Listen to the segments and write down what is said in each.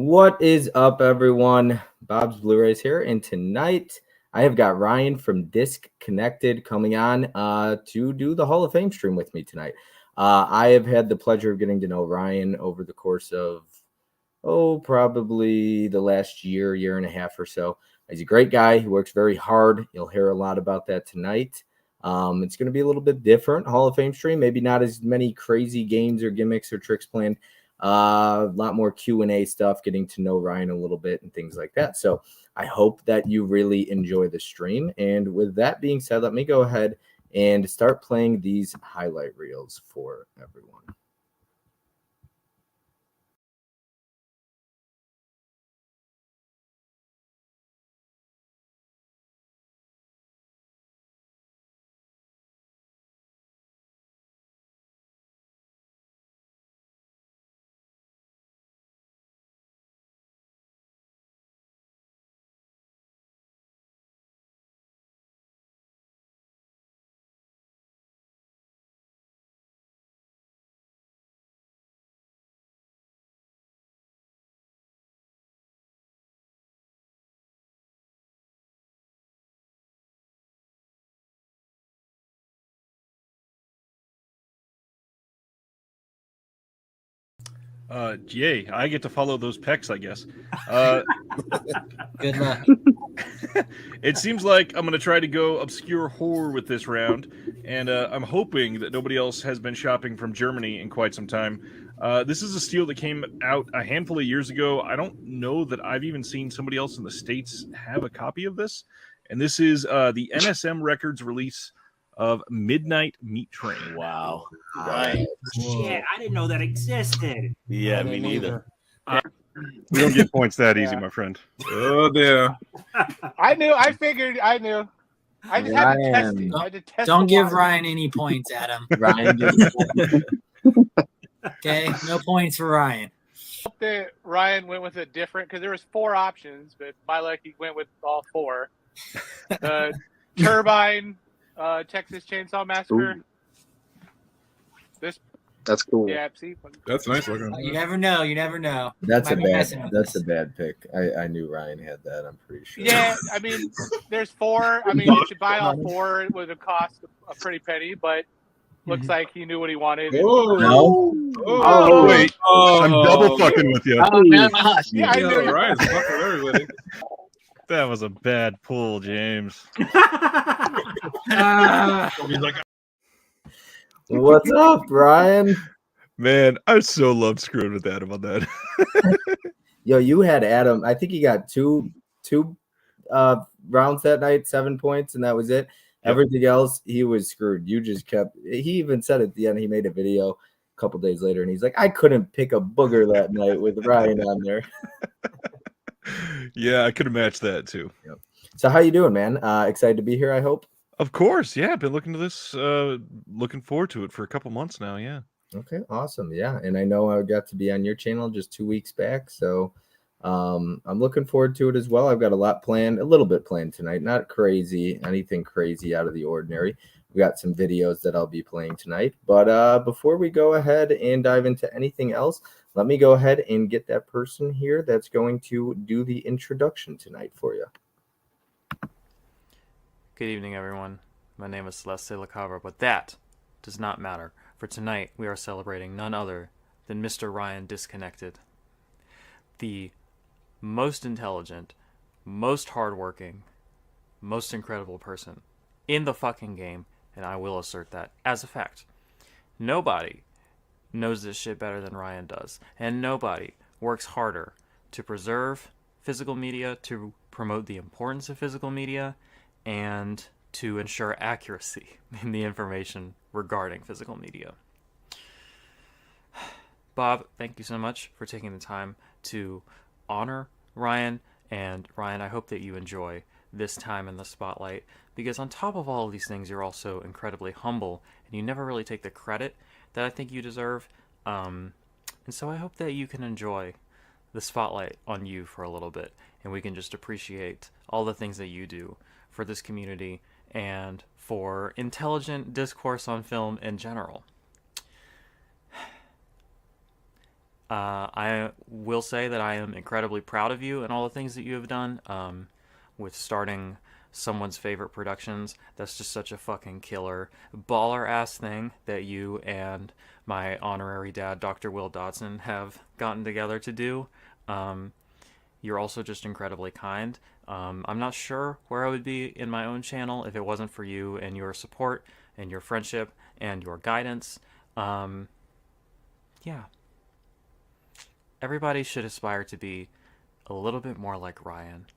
What is up, everyone? Bob's Blu-rays here, and tonight I have got Ryan from Disc-Conected coming on to do the Hall of Fame stream with me tonight. I have had the pleasure of getting to know Ryan over the course of, probably the last year and a half or so. He's a great guy. He works very hard. You'll hear a lot about that tonight. It's going to be a little bit different Hall of Fame stream, maybe not as many crazy games or gimmicks or tricks planned. A lot more Q&A stuff, getting to know Ryan a little bit and things like that. So I hope that you really enjoy the stream. And with that being said, let me go ahead and start playing these highlight reels for everyone. Yay, I get to follow those pecs, I guess. Good luck. It seems like I'm going to try to go obscure horror with this round, and I'm hoping that nobody else has been shopping from Germany in quite some time. This is a steel that came out a handful of years ago. I don't know that I've even seen somebody else in the States have a copy of this, and this is the NSM Records release of Midnight Meat Train. Wow. Right. Shit, I didn't know that existed. Yeah, me neither. We don't get points that easy, my friend. Oh dear. I knew. I figured. I knew. I just had to test it. I had to test Don't the give water. Ryan any points, Adam. Ryan just Okay, no points for Ryan. That Ryan went with a different, because there was 4 options, but by luck he went with all 4. Turbine, Texas Chainsaw Massacre. That's cool. Yeah, see. That's nice looking. You never know. You never know. that's a Might be messing bad with that's us. a bad pick. I knew Ryan had that. I'm pretty sure. Yeah, I mean, there's 4. I mean, you should buy all 4. It would have cost a pretty penny, but looks like he knew what he wanted. Oh, No. oh, Wait, I'm double fucking with you. Oh, gosh. Yeah, I Yeah, knew. Ryan's fucking with everybody. That was a bad pull, James. He's like, What's up, Ryan? Man, I so loved screwing with Adam on that. Yo, you had Adam. I think he got two rounds that night, 7 points, and that was it. Yep. Everything else, he was screwed. You just kept. He even said at the end, he made a video a couple days later, and he's like, I couldn't pick a booger that night with Ryan on there. Yeah, I could have matched that too. So how you doing, man? Excited to be here, I hope. Of course, yeah. I've been looking to this, looking forward to it for a couple months now. Yeah. Okay, awesome. Yeah, and I know I got to be on your channel just 2 weeks back, so I'm looking forward to it as well. I've got a lot planned, a little bit planned tonight, not crazy, anything crazy out of the ordinary. We got some videos that I'll be playing tonight, but before we go ahead and dive into anything else, let me go ahead and get that person here that's going to do the introduction tonight for you. Good evening, everyone. My name is Celeste Lacabra, but that does not matter. For tonight, we are celebrating none other than Mr. Ryan Disc-Conected, the most intelligent, most hardworking, most incredible person in the fucking game, and I will assert that as a fact. Nobody knows this shit better than Ryan does, and nobody works harder to preserve physical media, to promote the importance of physical media, and to ensure accuracy in the information regarding physical media. Bob, thank you so much for taking the time to honor Ryan. And Ryan, I hope that you enjoy this time in the spotlight, because on top of all of these things, you're also incredibly humble, and you never really take the credit that I think you deserve. And so I hope that you can enjoy the spotlight on you for a little bit, and we can just appreciate all the things that you do for this community and for intelligent discourse on film in general. I will say that I am incredibly proud of you and all the things that you have done with starting someone's favorite productions. That's just such a fucking killer, baller ass thing that you and my honorary dad, Dr. Will Dodson, have gotten together to do. You're also just incredibly kind. I'm not sure where I would be in my own channel if it wasn't for you and your support and your friendship and your guidance. Yeah. Everybody should aspire to be a little bit more like Ryan.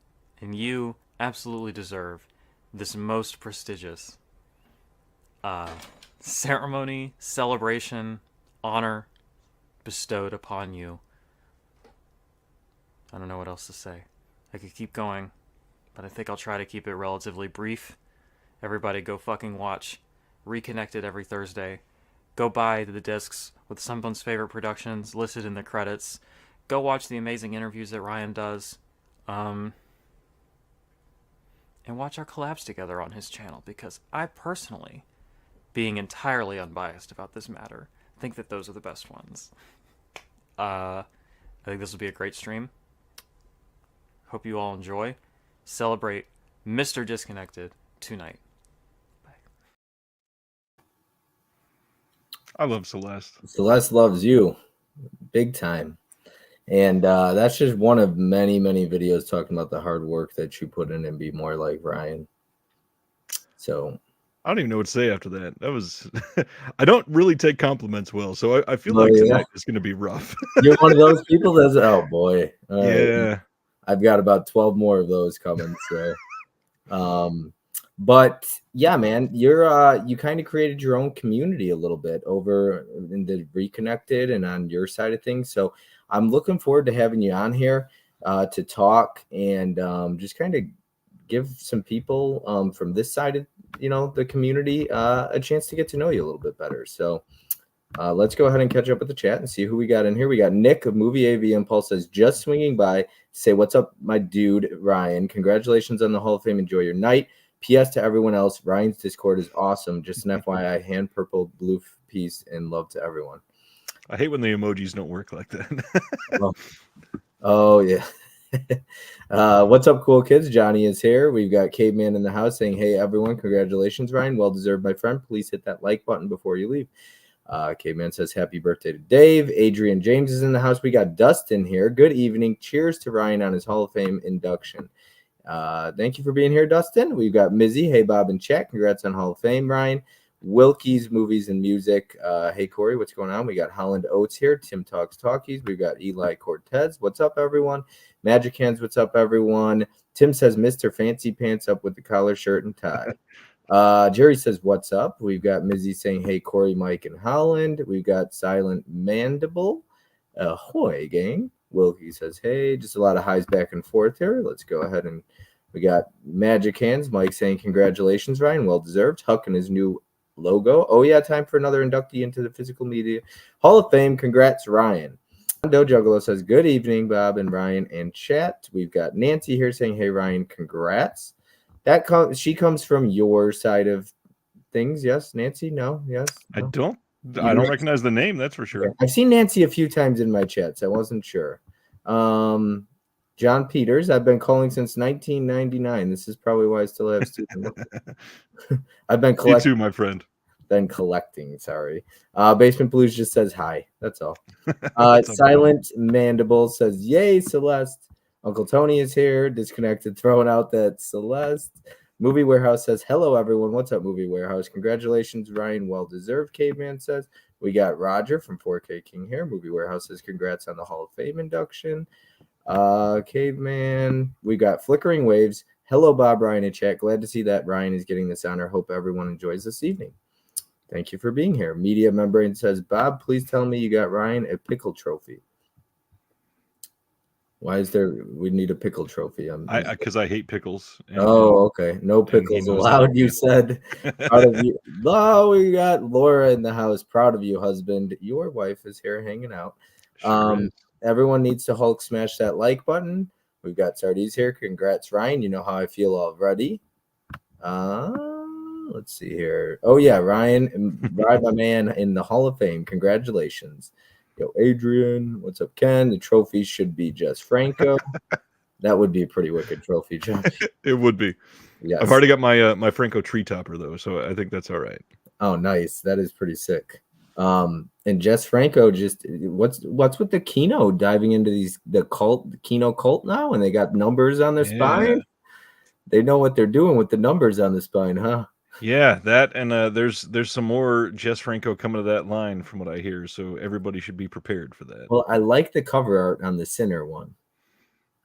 And you absolutely deserve this most prestigious ceremony, celebration, honor bestowed upon you. I don't know what else to say. I could keep going, but I think I'll try to keep it relatively brief. Everybody go fucking watch Reconnected every Thursday. Go buy the discs with someone's favorite productions listed in the credits. Go watch the amazing interviews that Ryan does. And watch our collabs together on his channel, because I personally, being entirely unbiased about this matter, think that those are the best ones. I think this will be a great stream. Hope you all enjoy. Celebrate Mr. Disconnected tonight. I love Celeste. Celeste loves you big time. And that's just one of many, many videos talking about the hard work that you put in and be more like Ryan. So I don't even know what to say after that. That was I don't really take compliments well, so I feel Oh, like yeah. tonight is going to be rough. You're one of those people that's, oh boy. All right. Yeah. I've got about 12 more of those coming. So, but yeah, man, you kind of created your own community a little bit over in the Reconnected and on your side of things. So I'm looking forward to having you on here to talk and just kind of give some people from this side of, the community a chance to get to know you a little bit better. So let's go ahead and catch up with the chat and see who we got in here. We got Nick of Movie AV Impulse says, just swinging by, say, what's up, my dude, Ryan. Congratulations on the Hall of Fame. Enjoy your night. P.S. to everyone else, Ryan's Discord is awesome. Just an FYI, hand purple, blue piece, and love to everyone. I hate when the emojis don't work like that. Oh, yeah. What's up, cool kids? Johnny is here. We've got Caveman in the house saying, hey, everyone, congratulations, Ryan. Well deserved, my friend. Please hit that like button before you leave. Caveman says, happy birthday to Dave. Adrian James is in the house. We got Dustin here. Good evening. Cheers to Ryan on his Hall of Fame induction. Thank you for being here, Dustin. We've got Mizzy. Hey, Bob and Chet. Congrats on Hall of Fame, Ryan. Wilkie's Movies and Music. Hey, Corey, what's going on? We got Holland Oates here. Tim Talks Talkies. We've got Eli Cortez. What's up, everyone? Magic Hands. What's up, everyone? Tim says, Mr. Fancy Pants up with the collar, shirt, and tie. Jerry says, what's up? We've got Mizzy saying, hey, Corey, Mike, and Holland. We've got Silent Mandible. Ahoy, gang. Wilkie says, hey, just a lot of highs back and forth here. Let's go ahead and we got Magic Hands. Mike saying, congratulations, Ryan. Well deserved. Huck and his new logo. Oh, yeah, time for another inductee into the Physical Media Hall of Fame. Congrats, Ryan. Mondo Juggalo says, good evening, Bob and Ryan and chat. We've got Nancy here saying, hey, Ryan, congrats. She comes from your side of things. Yes, Nancy? No? Yes? No? I don't recognize the name, that's for sure. Okay. I've seen Nancy a few times in my chats. I wasn't sure. John Peters, I've been calling since 1999. This is probably why I still have student. I've been collecting. You too, my friend. Been collecting, sorry. Basement Blues just says hi. That's all. Silent Mandible says, yay, Celeste. Uncle Tony is here. Disconnected, throwing out that Celeste. Movie Warehouse says, hello, everyone. What's up, Movie Warehouse? Congratulations, Ryan. Well-deserved, Caveman says. We got Roger from 4K King here. Movie Warehouse says, congrats on the Hall of Fame induction. Caveman. We got Flickering Waves. Hello, Bob, Ryan, and chat. Glad to see that Ryan is getting this honor. Hope everyone enjoys this evening. Thank you for being here. Media Membrane says, Bob, please tell me you got Ryan a pickle trophy. Why is there? We need a pickle trophy. Because I hate pickles. Okay. No pickles allowed. You said. Proud of you. Oh, we got Laura in the house. Proud of you, husband. Your wife is here hanging out. Sure Everyone needs to Hulk smash that like button. We've got Sardis here. Congrats, Ryan. You know how I feel already. Let's see here. Oh yeah, Ryan, my man in the Hall of Fame. Congratulations. Yo, Adrian, what's up, Ken? The trophy should be Jess Franco. That would be a pretty wicked trophy, Josh. It would be. Yes. I've already got my my Franco tree topper though, so I think that's all right. Oh, nice. That is pretty sick. And Jess Franco just what's with the Kino diving into the Kino cult now, and they got numbers on their spine. They know what they're doing with the numbers on the spine, huh? Yeah, that and there's some more Jess Franco coming to that line from what I hear, so everybody should be prepared for that. Well, I like the cover art on the Sinner one.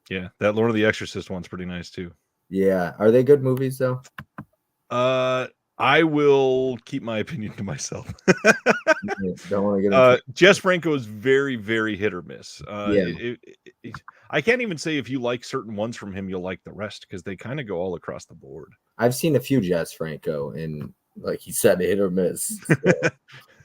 Yeah, that Lord of the Exorcist one's pretty nice too. Yeah, are they good movies though? I will keep my opinion to myself. Don't want to get Jess Franco is very, very hit or miss. Yeah. I can't even say if you like certain ones from him, you'll like the rest because they kind of go all across the board. I've seen a few Jess Franco, and like he said, hit or miss.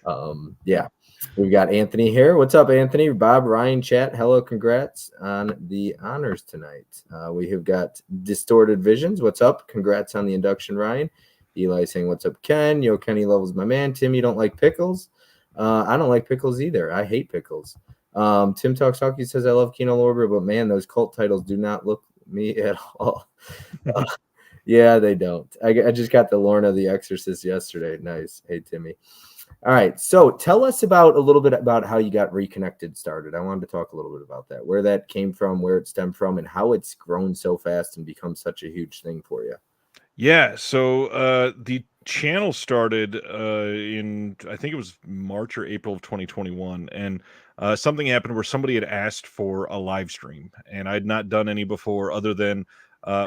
So, yeah. We've got Anthony here. What's up, Anthony? Bob, Ryan, chat. Hello, congrats on the honors tonight. We have got Distorted Visions. What's up? Congrats on the induction, Ryan. Eli saying, what's up, Ken? Yo, Kenny Levels, my man. Tim, you don't like pickles? I don't like pickles either. I hate pickles. Tim Talks Hockey says, I love Kino Lorber, but man, those cult titles do not look me at all. Yeah, they don't. I just got the Lorna the Exorcist yesterday. Nice. Hey, Timmy. All right. So tell us a little bit about how you got Reconnected started. I wanted to talk a little bit about that, where that came from, where it stemmed from, and how it's grown so fast and become such a huge thing for you. Yeah, so the channel started in, I think it was March or April of 2021, and something happened where somebody had asked for a live stream, and I'd not done any before other than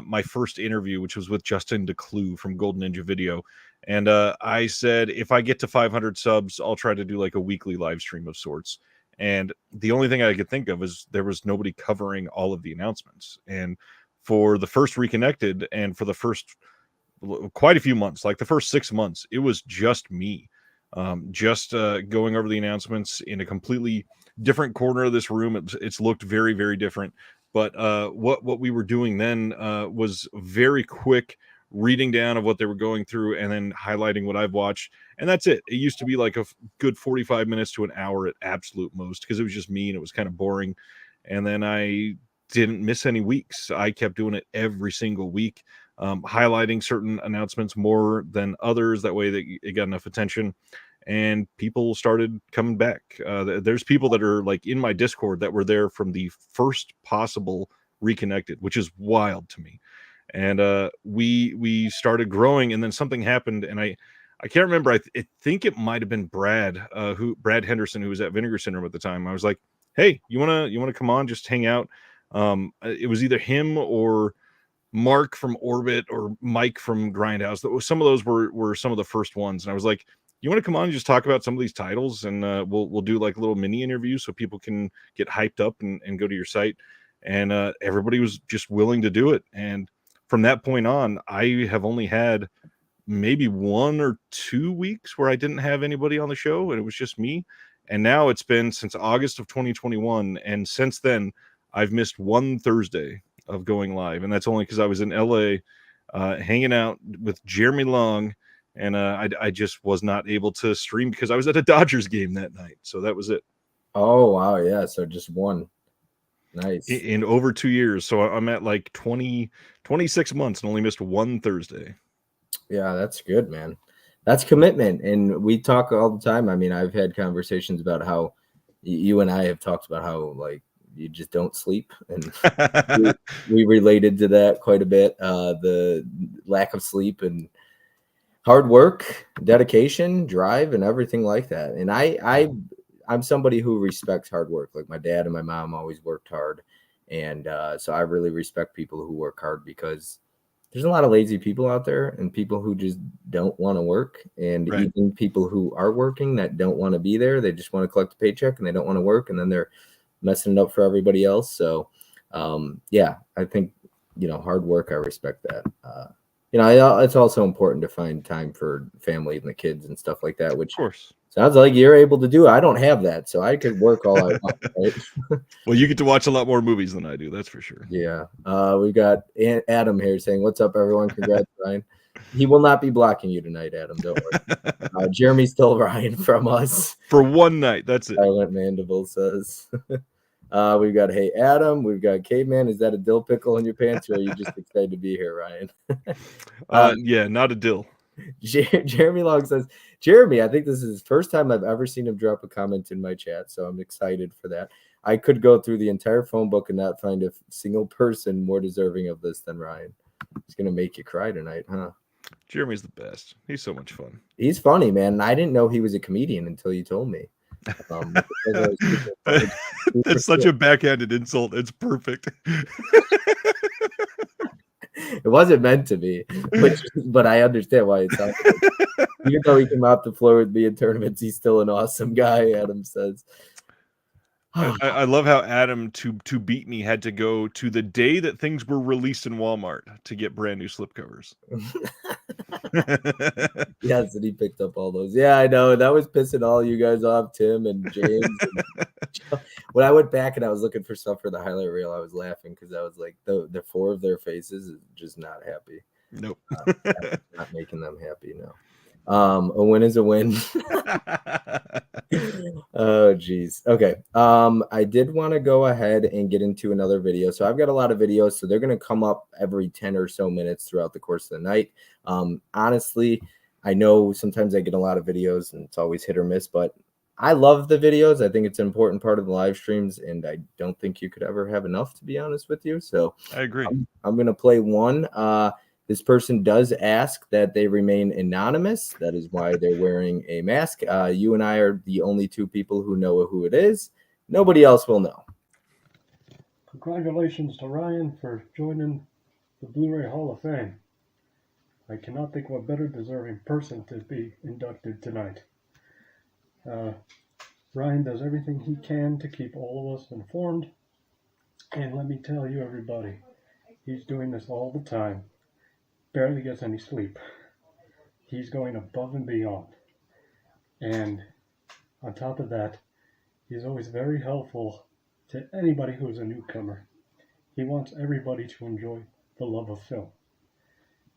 my first interview, which was with Justin DeClue from Golden Ninja Video. And I said, if I get to 500 subs, I'll try to do like a weekly live stream of sorts. And the only thing I could think of is there was nobody covering all of the announcements. And for the first Reconnected and for the first quite a few months, like the first 6 months, it was just me, going over the announcements in a completely different corner of this room. It's looked very, very different. But what we were doing then was very quick reading down of what they were going through and then highlighting what I've watched. And that's it. It used to be like a good 45 minutes to an hour at absolute most because it was just me and it was kind of boring. And then I didn't miss any weeks. I kept doing it every single week, highlighting certain announcements more than others. That way it got enough attention. And people started coming back. There's people that are like in my Discord that were there from the first possible Reconnected, which is wild to me. And we started growing, and then something happened, and I can't remember. I think it might have been Brad Henderson, who was at Vinegar Syndrome at the time. I was like, "Hey, you wanna come on, just hang out?" It was either him or Mark from Orbit or Mike from Grindhouse. Some of those were some of the first ones, and I was like, you want to come on and just talk about some of these titles, and we'll do like a little mini interview so people can get hyped up and go to your site. And everybody was just willing to do it. And from that point on, I have only had maybe 1 or 2 weeks where I didn't have anybody on the show and it was just me. And now it's been since August of 2021. And since then, I've missed one Thursday of going live. And that's only because I was in LA hanging out with Jeremy Long. And I just was not able to stream because I was at a Dodgers game that night. So that was it. Oh, wow. Yeah. So just one. Nice. In over 2 years. So I'm at like 26 months and only missed one Thursday. Yeah, that's good, man. That's commitment. And we talk all the time. I mean, I've had conversations about how you and I have talked about how like you just don't sleep. And we related to that quite a bit. The lack of sleep and hard work, dedication, drive, and everything like that. And I'm somebody who respects hard work. Like my dad and my mom always worked hard. And so I really respect people who work hard because there's a lot of lazy people out there and people who just don't want to work. And Right. even people who are working that don't want to be there, they just want to collect a paycheck and they don't want to work. And then they're messing it up for everybody else. So yeah, I think, hard work, I respect that. It's also important to find time for family and the kids and stuff like that, which Of course. sounds like you're able to do. I don't have that, so I could work all I want. Right? Well, you get to watch a lot more movies than I do. That's for sure. Yeah. We got Adam here saying, "What's up, everyone? Congrats, Ryan." He will not be blocking you tonight, Adam. Don't worry. Jeremy stole Ryan from us. For one night. That's it. Silent Mandible says. We've got Hey Adam. We've got Caveman. Is that a dill pickle in your pants, or are you just excited to be here, Ryan? Yeah, not a dill. Jeremy Long says, Jeremy, I think this is the first time I've ever seen him drop a comment in my chat, so I'm excited for that. I could go through the entire phone book and not find a single person more deserving of this than Ryan. He's going to make you cry tonight, huh? Jeremy's the best. He's so much fun. He's funny, man. I didn't know he was a comedian until you told me. That's such a backhanded insult. It's perfect. It wasn't meant to be, but I understand why it sounds like. Even though he came off the floor with me in tournaments, he's still an awesome guy, Adam says. I love how Adam, to beat me, had to go to the day that things were released in Walmart to get brand new slipcovers. Yes, and he picked up all those. Yeah, I know. That was pissing all you guys off, Tim and James. When I went back and I was looking for stuff for the highlight reel, I was laughing because I was like, the four of their faces is just not happy. Nope. Not making them happy, no. A win is a win. Oh geez. Okay. I did want to go ahead and get into another video. So I've got a lot of videos, so they're going to come up every 10 or so minutes throughout the course of the night. Honestly, I know sometimes I get a lot of videos and it's always hit or miss, but I love the videos. I think it's an important part of the live streams, and I don't think you could ever have enough, to be honest with you. So I agree. I'm going to play one. This person does ask that they remain anonymous. That is why they're wearing a mask. You and I are the only two people who know who it is. Nobody else will know. Congratulations to Ryan for joining the Blu-ray Hall of Fame. I cannot think of a better deserving person to be inducted tonight. Ryan does everything he can to keep all of us informed. And let me tell you, everybody, he's doing this all the time. Barely gets any sleep. He's going above and beyond. And on top of that, he's always very helpful to anybody who's a newcomer. He wants everybody to enjoy the love of film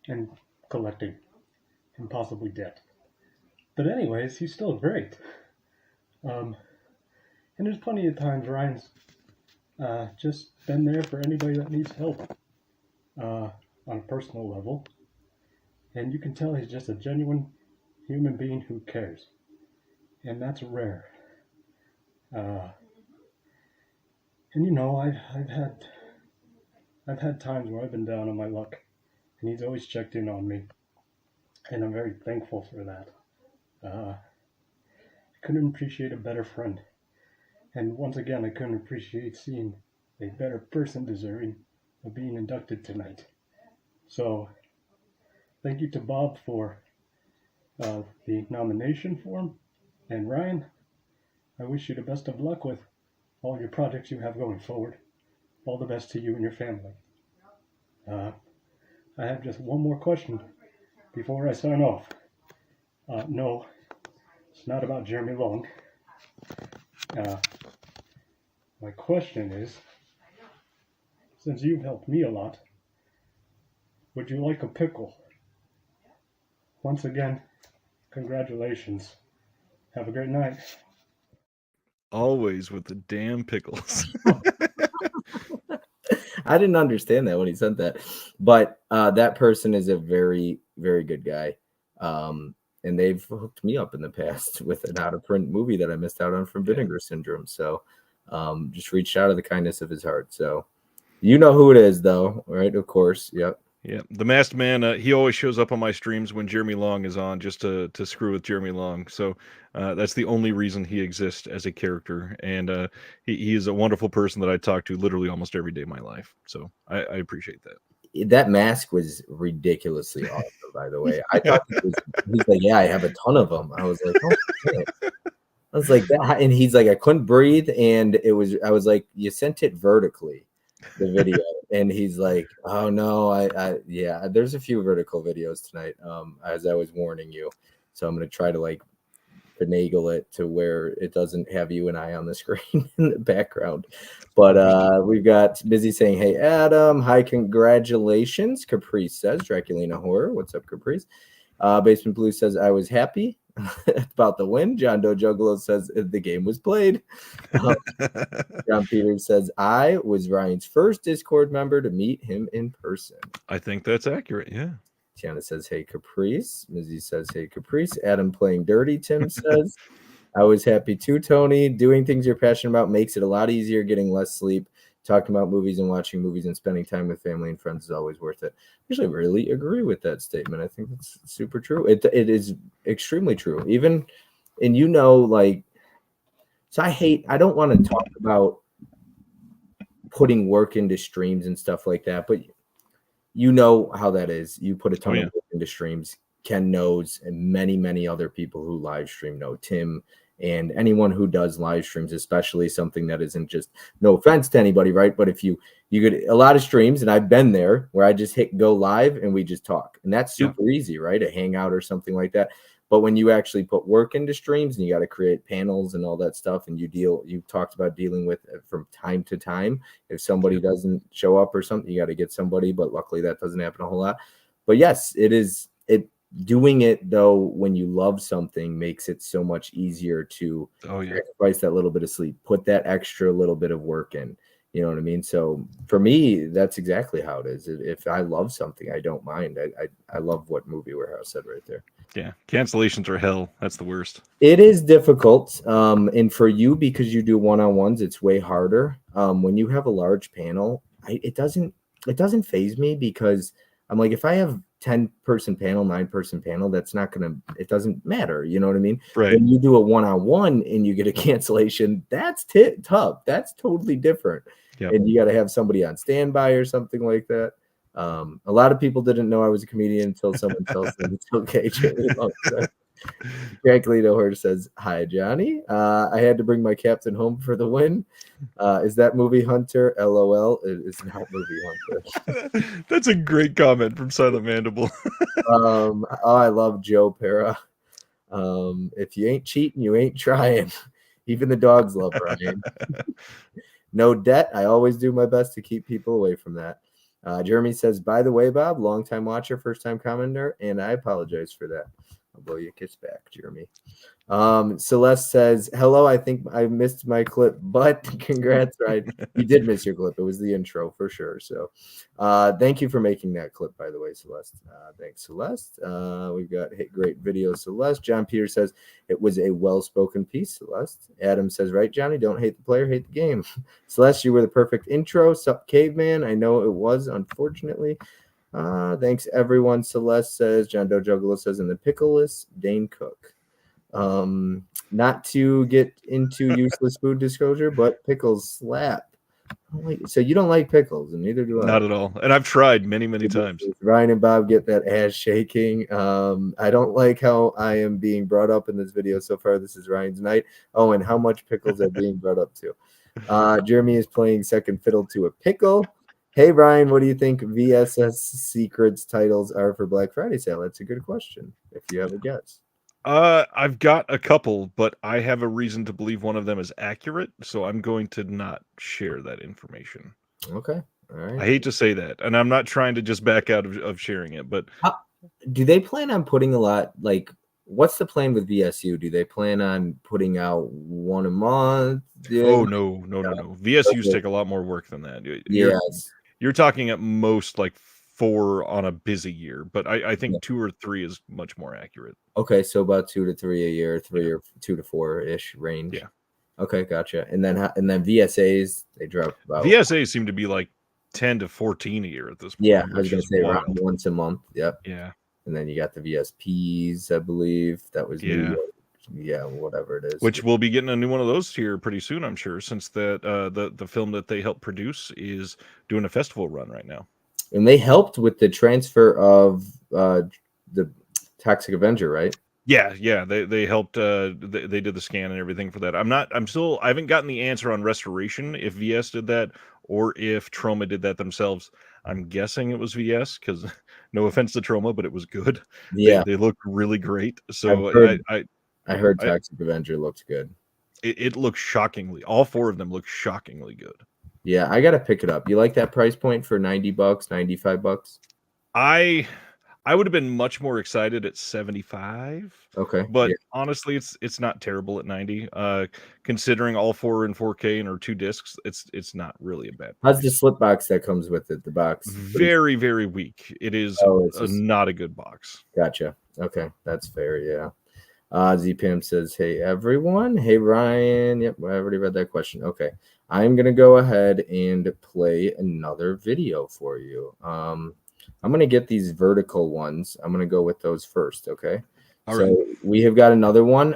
and collecting and possibly debt. But anyways, he's still great. And there's plenty of times Ryan's just been there for anybody that needs help. On a personal level, and you can tell he's just a genuine human being who cares, and that's rare. And you know, I've had times where I've been down on my luck, and he's always checked in on me, and I'm very thankful for that. I couldn't appreciate a better friend, and once again, I couldn't appreciate seeing a better person deserving of being inducted tonight. So, thank you to Bob for the nomination form, and Ryan, I wish you the best of luck with all your projects you have going forward. All the best to you and your family. I have just one more question before I sign off. No, it's not about Jeremy Long. My question is, since you've helped me a lot, would you like a pickle? Once again, congratulations. Have a great night. Always with the damn pickles. I didn't understand that when he sent that, but that person is a very, very good guy. And they've hooked me up in the past with an out-of-print movie that I missed out on from Vinegar Syndrome. So just reached out of the kindness of his heart. So you know who it is, though, right? Of course. Yep. Yeah, the masked man, he always shows up on my streams when Jeremy Long is on, just to screw with Jeremy Long. So that's the only reason he exists as a character. And he is a wonderful person that I talk to literally almost every day of my life. So I appreciate that. That mask was ridiculously awesome, by the way. I thought he's like, yeah, I have a ton of them. I was like, oh, shit. I was like, that, and he's like, I couldn't breathe, and I was like, you sent it vertically, the video, and he's like, oh no, yeah, there's a few vertical videos tonight, as I was warning you, so I'm gonna try to like finagle it to where it doesn't have you and I on the screen in the background. But we've got Busy saying, "Hey Adam, hi, congratulations." Caprice says, Draculina Horror. What's up, Caprice? Basement Blue says, "I was happy about the win." John Doe Juggalo says the game was played. John Peters says, "I was Ryan's first Discord member to meet him in person." I think that's accurate. Yeah. Tiana says, "Hey Caprice." Mizzy says, "Hey Caprice." Adam playing dirty. Tim says, "I was happy too, Tony. Doing things you're passionate about makes it a lot easier. Getting less sleep, talking about movies and watching movies and spending time with family and friends is always worth it." Actually, I really agree with that statement. I think that's super true. It is extremely true. Even, and like, so I don't want to talk about putting work into streams and stuff like that, but you know how that is. You put a ton of work into streams. Ken knows, and many, many other people who live stream know. Tim and anyone who does live streams, especially something that isn't just, no offense to anybody, right? But if you get a lot of streams, and I've been there, where I just hit go live and we just talk, and that's super easy, right? A hangout or something like that. But when you actually put work into streams and you got to create panels and all that stuff, and you talked about dealing with it from time to time. If somebody doesn't show up or something, you got to get somebody, but luckily that doesn't happen a whole lot. But yes, doing it though when you love something makes it so much easier to sacrifice that little bit of sleep, put that extra little bit of work in. You know what I mean? So for me, that's exactly how it is. If I love something, I don't mind. I love what Movie Warehouse said right there. Yeah, cancellations are hell. That's the worst. It is difficult, and for you, because you do one-on-ones, it's way harder. When you have a large panel, it doesn't faze me, because I'm like, if I have 10-person panel, 9-person panel, it doesn't matter. You know what I mean? Right. When you do a one-on-one and you get a cancellation, that's tough. That's totally different. Yep. And you got to have somebody on standby or something like that. A lot of people didn't know I was a comedian until someone tells them it's okay. Draculino Horror says, "Hi, Johnny. I had to bring my captain home for the win. Is that Movie Hunter? LOL. It is not Movie Hunter." That's a great comment from Silent Mandible. I love Joe Pera. If you ain't cheating, you ain't trying. Even the dogs love Ryan. No debt. I always do my best to keep people away from that. Jeremy says, "By the way, Bob, long-time watcher, first-time commenter, and I apologize for that." I'll blow you a kiss back, Jeremy. Celeste says, "Hello, I think I missed my clip, but congrats, right? You did miss your clip. It was the intro for sure. So thank you for making that clip, by the way, Celeste. Thanks, Celeste. We've got great video, Celeste. John Peter says, "It was a well-spoken piece, Celeste." Adam says, "Right, Johnny, don't hate the player, hate the game." Celeste, you were the perfect intro. Sup, caveman. I know it was, unfortunately. Thanks, everyone. Celeste says, John Doe Juggalo says, "In the pickle list, Dane Cook." Not to get into useless food disclosure, but pickles slap. So you don't like pickles, and neither do I. Not at all. And I've tried many, many times. Ryan and Bob get that ass shaking. I don't like how I am being brought up in this video so far. This is Ryan's night. Oh, and how much pickles are being brought up to. Jeremy is playing second fiddle to a pickle. Hey, Ryan, what do you think VSS Secrets titles are for Black Friday sale? That's a good question, if you have a guess. I've got a couple, but I have a reason to believe one of them is accurate, so I'm going to not share that information. Okay. All right. I hate to say that, and I'm not trying to just back out of sharing it, but... Do they plan on putting a lot, like, what's the plan with VSU? Do they plan on putting out one a month? Oh, no. VSUs take a lot more work than that. You're talking at most like 4 on a busy year, but I think 2 or 3 is much more accurate. Okay, so about 2 to 3 a year, 3 or 2 to 4-ish range. Yeah. Okay, gotcha. And then VSAs, they drop about... VSAs seem to be like 10 to 14 a year at this point. Yeah, I was going to say around once a month. Yep. Yeah. And then you got the VSPs, I believe. That was New York. Yeah, whatever it is. Which we'll be getting a new one of those here pretty soon, I'm sure, since that the film that they helped produce is doing a festival run right now. And they helped with the transfer of the Toxic Avenger, right? Yeah, they helped. They did the scan and everything for that. I haven't gotten the answer on Restoration if VS did that or if Troma did that themselves. I'm guessing it was VS because no offense to Troma, but it was good. Yeah, they looked really great. So I heard Toxic Avenger looks good. It looks shockingly. All 4 of them look shockingly good. Yeah, I gotta pick it up. You like that price point for $90, $95? I would have been much more excited at 75. Okay. But Yeah. honestly, it's not terrible at 90. Considering all 4 in 4K and are 2 discs, it's not really a bad How's the price. slip box that comes with it? The box. Very, very weak. It is not a good box. Gotcha. Okay, that's fair. Yeah. Z-Pam says, "Hey everyone, hey Ryan." Yep, I already read that question. Okay, I'm gonna go ahead and play another video for you. I'm gonna get these vertical ones. I'm gonna go with those first. Okay. All so right. we have got another one.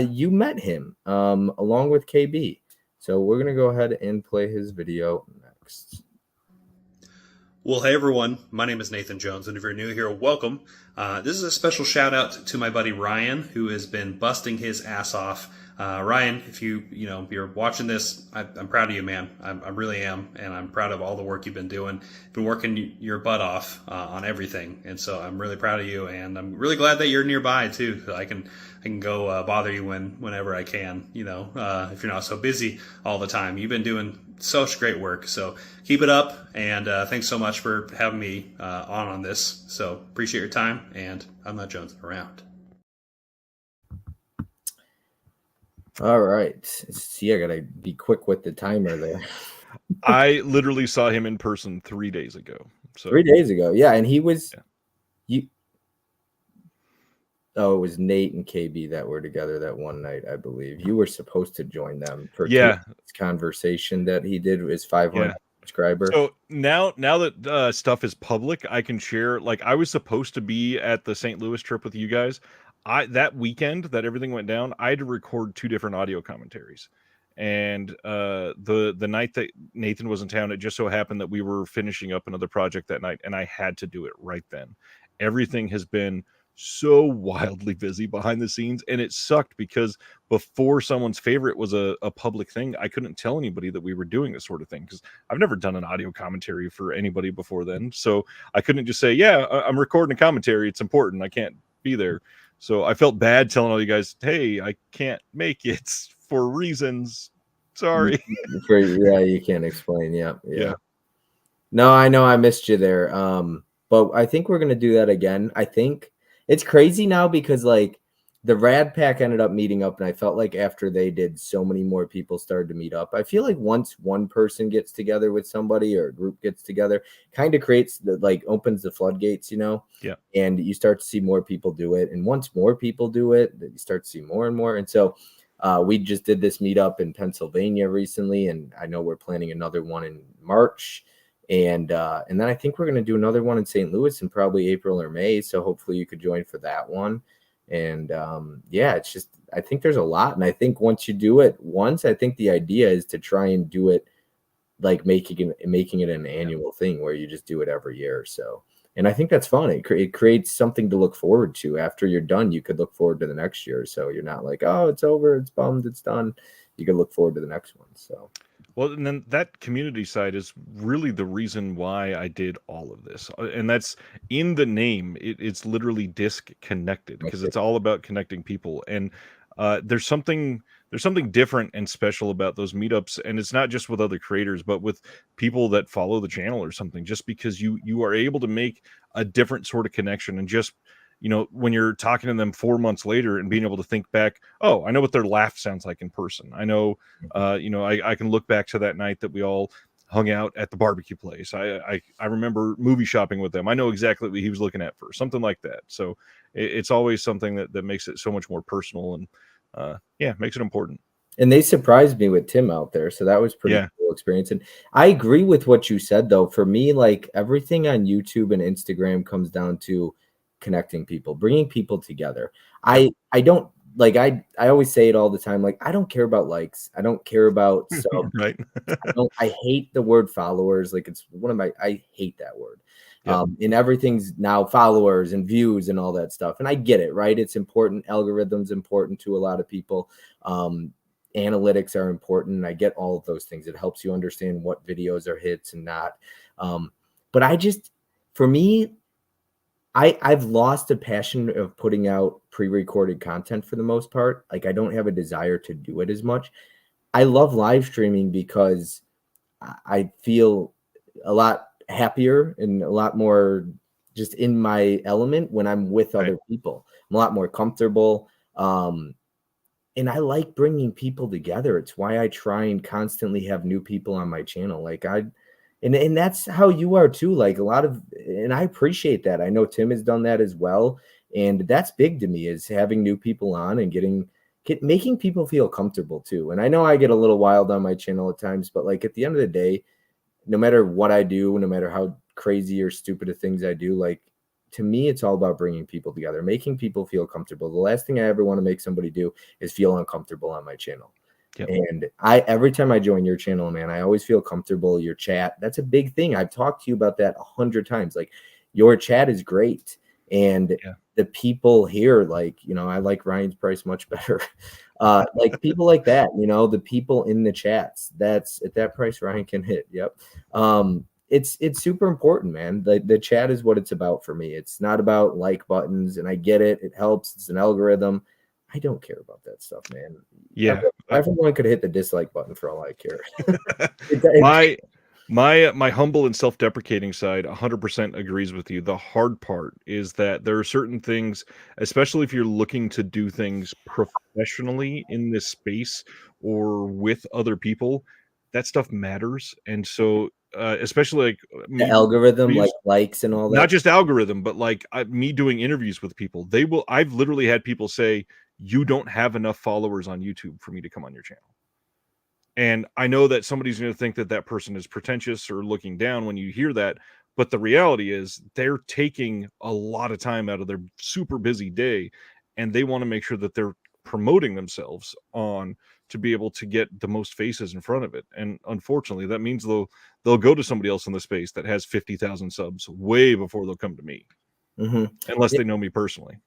You met him along with KB. So we're gonna go ahead and play his video next. Well, hey everyone, my name is Nathan Jones, and if you're new here, welcome. This is a special shout out to my buddy Ryan, who has been busting his ass off. Ryan, if you're watching this, I'm proud of you, man. I really am, and I'm proud of all the work you've been doing. You've been working your butt off on everything, and so I'm really proud of you, and I'm really glad that you're nearby too. So I can go bother you whenever I can. If you're not so busy all the time. You've been doing such great work, so keep it up, and thanks so much for having me on this. So appreciate your time, and I'm not jonesing around. All right. See, I gotta be quick with the timer there. I literally saw him in person 3 days ago. So 3 days ago, yeah, and he was you. Oh, it was Nate and KB that were together that one night, I believe. You were supposed to join them for this conversation that he did with his 500 subscriber. So now that stuff is public, I can share. Like, I was supposed to be at the St. Louis trip with you guys. That weekend that everything went down, I had to record 2 different audio commentaries. And the night that Nathan was in town, it just so happened that we were finishing up another project that night, and I had to do it right then. Everything has been so wildly busy behind the scenes, and it sucked because before someone's favorite was a public thing, I couldn't tell anybody that we were doing this sort of thing, because I've never done an audio commentary for anybody before then. So I couldn't just say, yeah, I'm recording a commentary, it's important, I can't be there. So I felt bad telling all you guys, hey, I can't make it for reasons. Sorry. Yeah, you can't explain. Yeah. No, I know I missed you there. But I think we're gonna do that again. I think it's crazy now because like the Rad Pack ended up meeting up, and I felt like after they did, so many more people started to meet up. I feel like once one person gets together with somebody or a group gets together, kind of creates opens the floodgates, Yeah. And you start to see more people do it. And once more people do it, you start to see more and more. And so we just did this meetup in Pennsylvania recently, and I know we're planning another one in March. And then I think we're going to do another one in St. Louis in probably April or May. So hopefully you could join for that one. And it's just, I think there's a lot. And I think once you do it once, I think the idea is to try and do it like making it an annual thing where you just do it every year. So, and I think that's fun. It creates something to look forward to. After you're done, you could look forward to the next year. So you're not like, oh, it's over, it's bummed, it's done. You could look forward to the next one. So. Well, and then that community side is really the reason why I did all of this. And that's in the name. It's literally Disc-Connected, because it's all about connecting people. And there's something different and special about those meetups. And it's not just with other creators, but with people that follow the channel or something, just because you are able to make a different sort of connection. And just, when you're talking to them 4 months later and being able to think back, oh, I know what their laugh sounds like in person. I know, I can look back to that night that we all hung out at the barbecue place. I remember movie shopping with them. I know exactly what he was looking at first, something like that. So it's always something that makes it so much more personal and makes it important. And they surprised me with Tim out there. So that was pretty cool experience. And I agree with what you said, though. For me, like everything on YouTube and Instagram comes down to connecting people, bringing people together. I don't like, I always say it all the time. Like, I don't care about likes. I don't care about subs. Right. I hate the word followers. Like I hate that word. And everything's now followers and views and all that stuff. And I get it, right? It's important. Algorithms important to a lot of people. Analytics are important. I get all of those things. It helps you understand what videos are hits and not. But for me, I've lost a passion of putting out pre-recorded content for the most part. Like I don't have a desire to do it as much. I love live streaming because I feel a lot happier and a lot more just in my element when I'm with other people. I'm a lot more comfortable. And I like bringing people together. It's why I try and constantly have new people on my channel. And that's how you are too. Like a lot of, and I appreciate that. I know Tim has done that as well. And that's big to me is having new people on and making people feel comfortable too. And I know I get a little wild on my channel at times, but like at the end of the day, no matter what I do, no matter how crazy or stupid of things I do, like to me, it's all about bringing people together, making people feel comfortable. The last thing I ever want to make somebody do is feel uncomfortable on my channel. Yep. And every time I join your channel, man, I always feel comfortable. Your chat, that's a big thing. I've talked to you about that 100 times. Like your chat is great. And the people here, like, I like Ryan's price much better. Like people like that, the people in the chats, that's at that price Ryan can hit. Yep. It's super important, man. The chat is what it's about for me. It's not about like buttons, and I get it. It helps. It's an algorithm. I don't care about that stuff, man. Yeah. Everyone could hit the dislike button for all I care. My humble and self-deprecating side 100% agrees with you. The hard part is that there are certain things, especially if you're looking to do things professionally in this space or with other people, that stuff matters. And so especially like the algorithm, like likes and all that. Not just algorithm, but like me doing interviews with people. I've literally had people say, you don't have enough followers on YouTube for me to come on your channel. And I know that somebody's going to think that that person is pretentious or looking down when you hear that. But the reality is they're taking a lot of time out of their super busy day, and they want to make sure that they're promoting themselves on to be able to get the most faces in front of it. And unfortunately, that means they'll go to somebody else in the space that has 50,000 subs way before they'll come to me, unless they know me personally.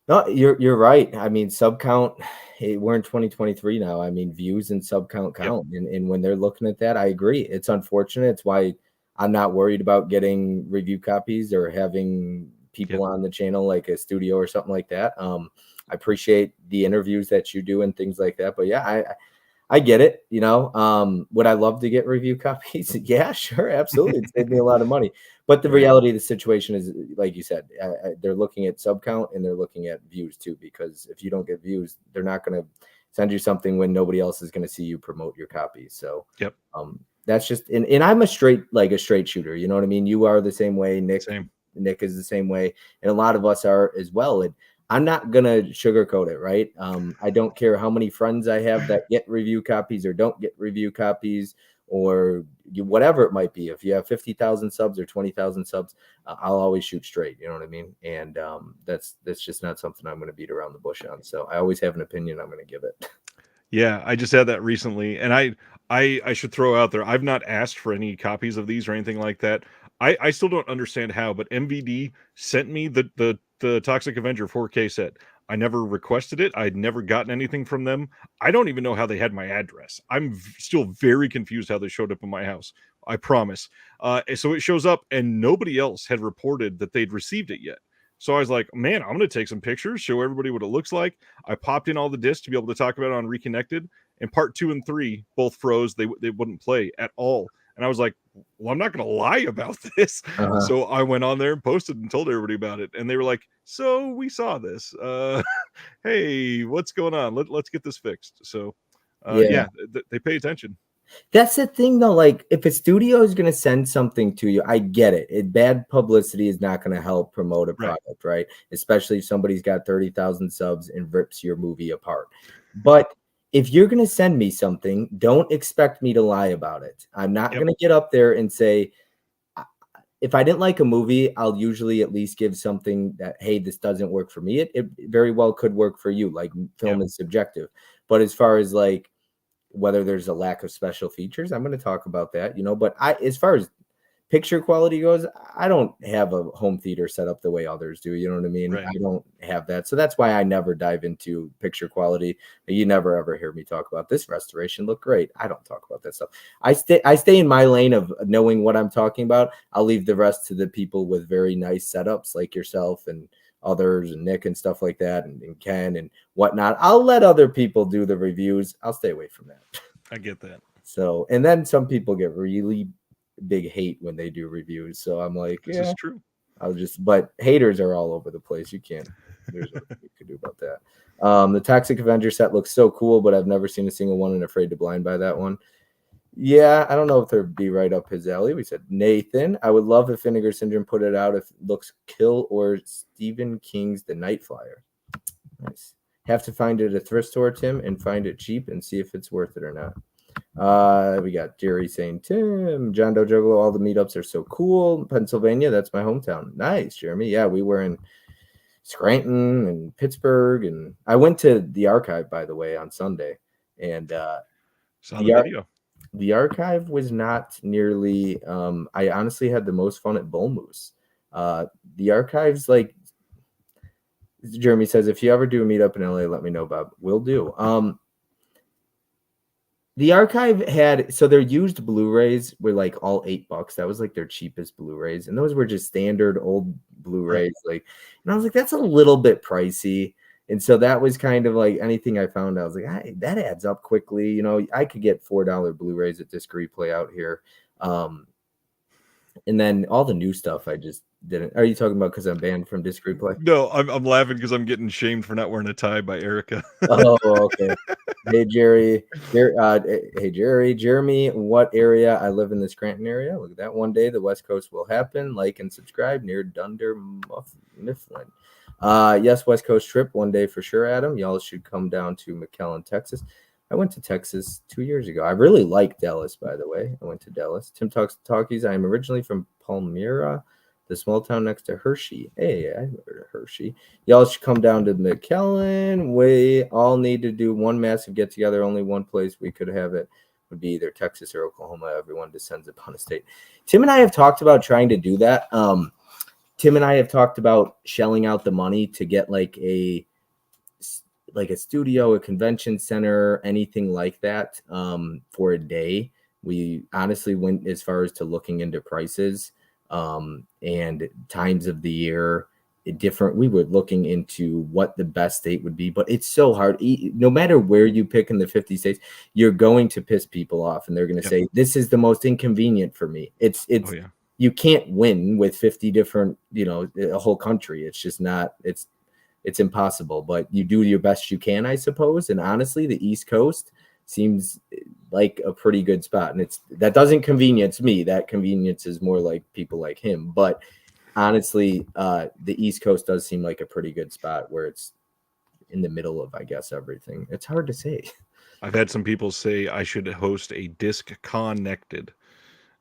No, you're right. I mean, sub count, we're in 2023 now. I mean, views and sub count. And when they're looking at that, I agree. It's unfortunate. It's why I'm not worried about getting review copies or having people on the channel, like a studio or something like that. I appreciate the interviews that you do and things like that. But yeah, I get it. Would I love to get review copies? Yeah, sure. Absolutely. It'd save me a lot of money. But the reality of the situation is, like you said, they're looking at sub count and they're looking at views too, because if you don't get views, they're not going to send you something when nobody else is going to see you promote your copies. So that's just, and I'm a straight shooter. You know what I mean? You are the same way. Nick is the same way. And a lot of us are as well. And I'm not going to sugarcoat it, right? I don't care how many friends I have that get review copies or don't get review copies or whatever it might be. If you have 50,000 subs or 20,000 subs, I'll always shoot straight. You know what I mean? And that's just not something I'm going to beat around the bush on. So I always have an opinion. I'm going to give it. Yeah, I just had that recently, and I should throw out there, I've not asked for any copies of these or anything like that. I still don't understand how, but MVD sent me the Toxic Avenger 4K set. I never requested it. I'd never gotten anything from them. I don't even know how they had my address. I'm still very confused how they showed up in my house. I promise. So it shows up, and nobody else had reported that they'd received it yet. So I was like, man, I'm going to take some pictures, show everybody what it looks like. I popped in all the discs to be able to talk about it on Reconnected, and part 2 and 3 both froze. They wouldn't play at all. And I was like, well, I'm not going to lie about this. So I went on there and posted and told everybody about it. And they were like, so we saw this. Hey, what's going on? Let's get this fixed. So they pay attention. That's the thing, though. Like, if a studio is going to send something to you, I get it. Bad publicity is not going to help promote a product, right? Especially if somebody's got 30,000 subs and rips your movie apart. But if you're going to send me something, don't expect me to lie about it. I'm not going to get up there and say, if I didn't like a movie, I'll usually at least give something that, hey, this doesn't work for me. It very well could work for you. Like, film is subjective. But as far as like whether there's a lack of special features, I'm going to talk about that, but as far as picture quality goes, I don't have a home theater set up the way others do. You know what I mean? Right. I don't have that. So that's why I never dive into picture quality. You never ever hear me talk about this restoration look great. I don't talk about that stuff. I stay in my lane of knowing what I'm talking about. I'll leave the rest to the people with very nice setups like yourself and others and Nick and stuff like that and Ken and whatnot. I'll let other people do the reviews. I'll stay away from that. I get that. So, and then some people get really big hate when they do reviews. So I'm like, This yeah, is true. but haters are all over the place. You can't, there's nothing you can do about that. The Toxic Avenger set looks so cool, but I've never seen a single one and afraid to blind buy that one. Yeah, I don't know if they'd be right up his alley. We said Nathan. I would love if Vinegar Syndrome put it out if it looks Kill or Stephen King's The Night Flyer. Nice. Have to find it at a thrift store, Tim, and find it cheap and see if it's worth it or not. We got Jerry saying, Tim, John Doe Juggalo, all the meetups are so cool. Pennsylvania, that's my hometown. Nice, Jeremy. Yeah, we were in Scranton and Pittsburgh, and I went to the archive, by the way, on Sunday. And Saw the video. The archive was not nearly I honestly had the most fun at Bull Moose. The archives, like Jeremy says, if you ever do a meetup in LA, let me know, Bob. Will do. The archive had, so their used Blu-rays were like all $8. That was like their cheapest Blu-rays. And those were just standard old Blu-rays. Like, and I was like, that's a little bit pricey. And so that was kind of like anything I found. I was like, that adds up quickly. You know, I could get $4 Blu-rays at Disc Replay out here. And then all the new stuff, I just didn't. Are you talking about because I'm banned from Disc Replay? No, I'm laughing because I'm getting shamed for not wearing a tie by Erica. Oh, okay. Hey, Jerry. Hey, Jeremy, what area? I live in the Scranton area. Look at that. One day the West Coast will happen. Like and subscribe near Dunder Mifflin. Yes, West Coast trip one day for sure, Adam. Y'all should come down to McAllen, Texas. I went to Texas 2 years ago. I really like Dallas, by the way. I went to Dallas. Tim Talks Talkies. I am originally from Palmyra, the small town next to Hershey. Hey, I heard of Hershey. Y'all should come down to McAllen. We all need to do one massive get together. Only one place we could have it would be either Texas or Oklahoma. Everyone descends upon a state. Tim and I have talked about trying to do that. Tim and I have talked about shelling out the money to get like a studio, a convention center, anything like that for a day. We honestly went as far as to looking into prices and times of the year different. We were looking into what the best state would be, but it's so hard. No matter where you pick in the 50 states, you're going to piss people off and they're going to say, this is the most inconvenient for me. You can't win with 50 different, a whole country. It's just not, it's impossible, but you do your best you can, I suppose. And honestly, the East Coast seems like a pretty good spot. And that doesn't convenience me. That conveniences more like people like him. But honestly, the East Coast does seem like a pretty good spot where it's in the middle of, I guess, everything. It's hard to say. I've had some people say I should host a Disc-Connected.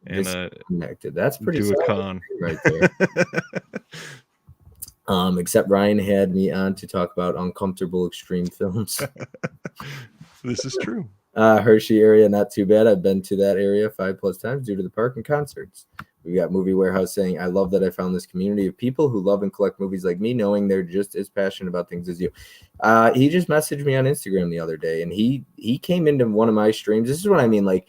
Disc-Connected. That's pretty do a con right there. Except Ryan had me on to talk about uncomfortable extreme films. This is true. Hershey area, not too bad. I've been to that area 5+ times due to the park and concerts. We got Movie Warehouse saying, I love that I found this community of people who love and collect movies like me, knowing they're just as passionate about things as you. He just messaged me on Instagram the other day, and he came into one of my streams. This is what I mean. Like,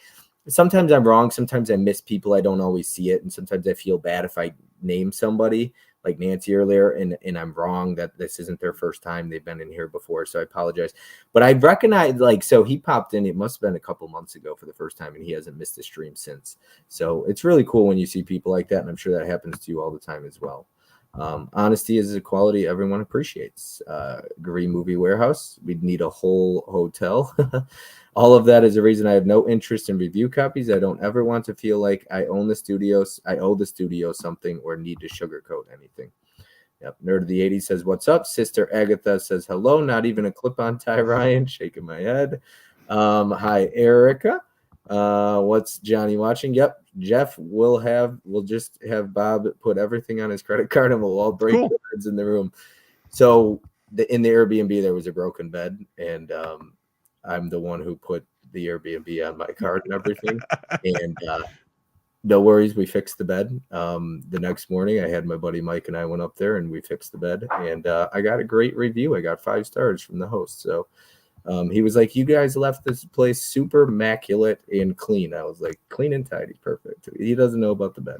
sometimes I'm wrong. Sometimes I miss people. I don't always see it. And sometimes I feel bad if I name somebody like Nancy earlier, and I'm wrong that this isn't their first time. They've been in here before, so I apologize. But I recognize, so he popped in. It must have been a couple months ago for the first time, and he hasn't missed a stream since. So it's really cool when you see people like that, and I'm sure that happens to you all the time as well. Honesty is a quality everyone appreciates. Agree, Movie Warehouse. We'd need a whole hotel. All of that is a reason I have no interest in review copies. I don't ever want to feel like I owe the studio something or need to sugarcoat anything. Yep. Nerd of the 80s says, what's up? Sister Agatha says, hello. Not even a clip-on tie, Ryan. Shaking my head. Hi, Erica. What's Johnny watching? Yep. Jeff we'll just have Bob put everything on his credit card and we'll all break the beds in the room. So in the Airbnb, there was a broken bed, and I'm the one who put the Airbnb on my card and everything. And no worries. We fixed the bed. The next morning, I had my buddy Mike and I went up there and we fixed the bed. And I got a great review. I got 5 stars from the host. So he was like, "You guys left this place super immaculate and clean." I was like, "Clean and tidy, perfect." He doesn't know about the bed.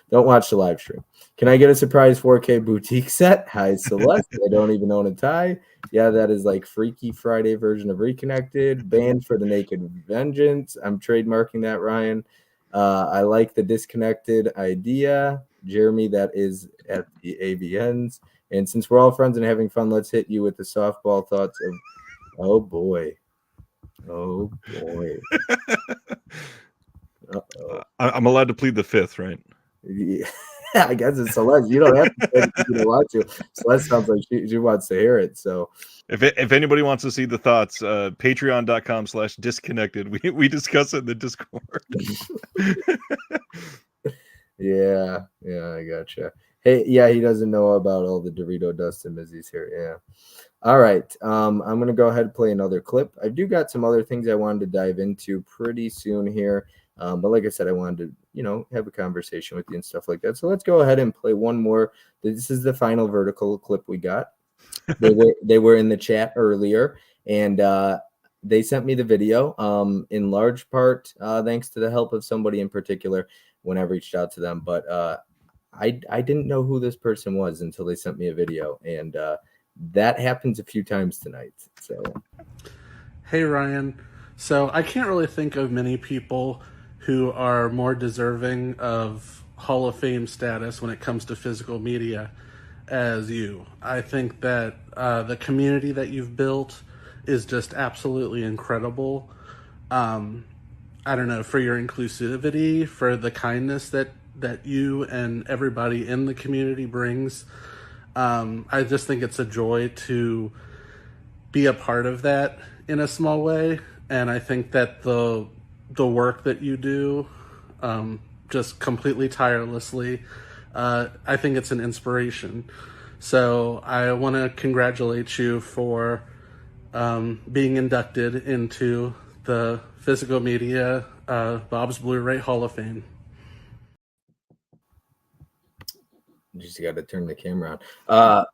Don't watch the live stream. Can I get a surprise 4K boutique set? Hi, Celeste. I don't even own a tie. Yeah, that is like Freaky Friday version of Reconnected. Banned for the Naked Vengeance. I'm trademarking that, Ryan. I like the Disconnected idea. Jeremy, that is at the AVNs. And since we're all friends and having fun, let's hit you with the softball thoughts of, oh boy. Oh boy. I'm allowed to plead the fifth, right? Yeah, I guess it's Celeste. You don't have to say it if you don't want to. Celeste sounds like she wants to hear it. So If anybody wants to see the thoughts, patreon.com/disconnected. We discuss it in the Discord. yeah, I gotcha. Hey, yeah, he doesn't know about all the Dorito dust and Mizzy's here. Yeah. All right. I'm gonna go ahead and play another clip. I do got some other things I wanted to dive into pretty soon here. But like I said, I wanted to, have a conversation with you and stuff like that. So let's go ahead and play one more. This is the final vertical clip we got. They were in the chat earlier, and they sent me the video. In large part, thanks to the help of somebody in particular when I reached out to them. But I didn't know who this person was until they sent me a video, and that happens a few times tonight. So, hey Ryan. So I can't really think of many people who are more deserving of Hall of Fame status when it comes to physical media as you. I think that the community that you've built is just absolutely incredible. I don't know, for your inclusivity, for the kindness that you and everybody in the community brings. I just think it's a joy to be a part of that in a small way. And I think that the work that you do, just completely tirelessly, I think it's an inspiration. So I want to congratulate you for being inducted into the Physical Media Bob's Blu-ray Hall of Fame. You just got to turn the camera on.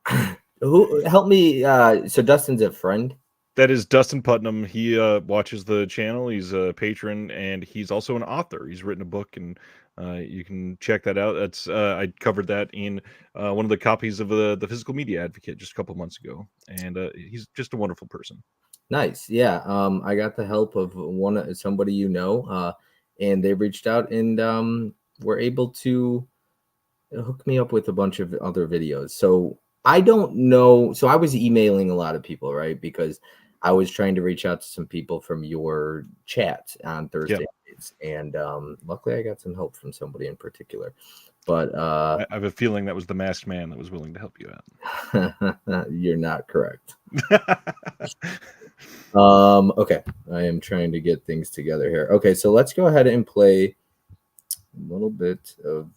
Who help me? So Dustin's a friend. That is Dustin Putnam. He watches the channel. He's a patron, and he's also an author. He's written a book, and you can check that out. That's I covered that in one of the copies of the Physical Media Advocate just a couple months ago, and he's just a wonderful person. Nice, yeah. I got the help of somebody and they reached out and were able to hook me up with a bunch of other videos. So I don't know. So I was emailing a lot of people, right? Because I was trying to reach out to some people from your chat on Thursday nights, and luckily I got some help from somebody in particular. But I have a feeling that was the masked man that was willing to help you out. You're not correct. Okay, I am trying to get things together here. Okay, so let's go ahead and play a little bit of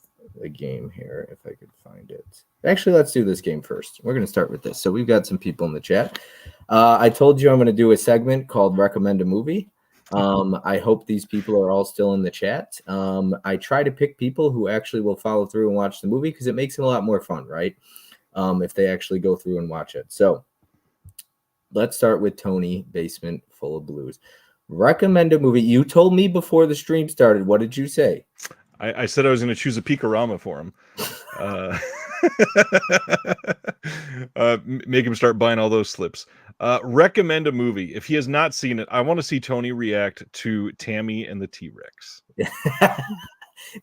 a game here if I could find it. Actually, let's do this game first. We're going to start with this. So we've got some people in the chat. I told you I'm going to do a segment called Recommend a Movie. I hope these people are all still in the chat. I try to pick people who actually will follow through and watch the movie because it makes it a lot more fun, right? If they actually go through and watch it. So let's start with Tony, Basement Full of Blues. Recommend a movie. You told me before the stream started. What did you say? I said I was going to choose a Picorama for him. Make him start buying all those slips. Recommend a movie. If he has not seen it, I want to see Tony react to Tammy and the T-Rex.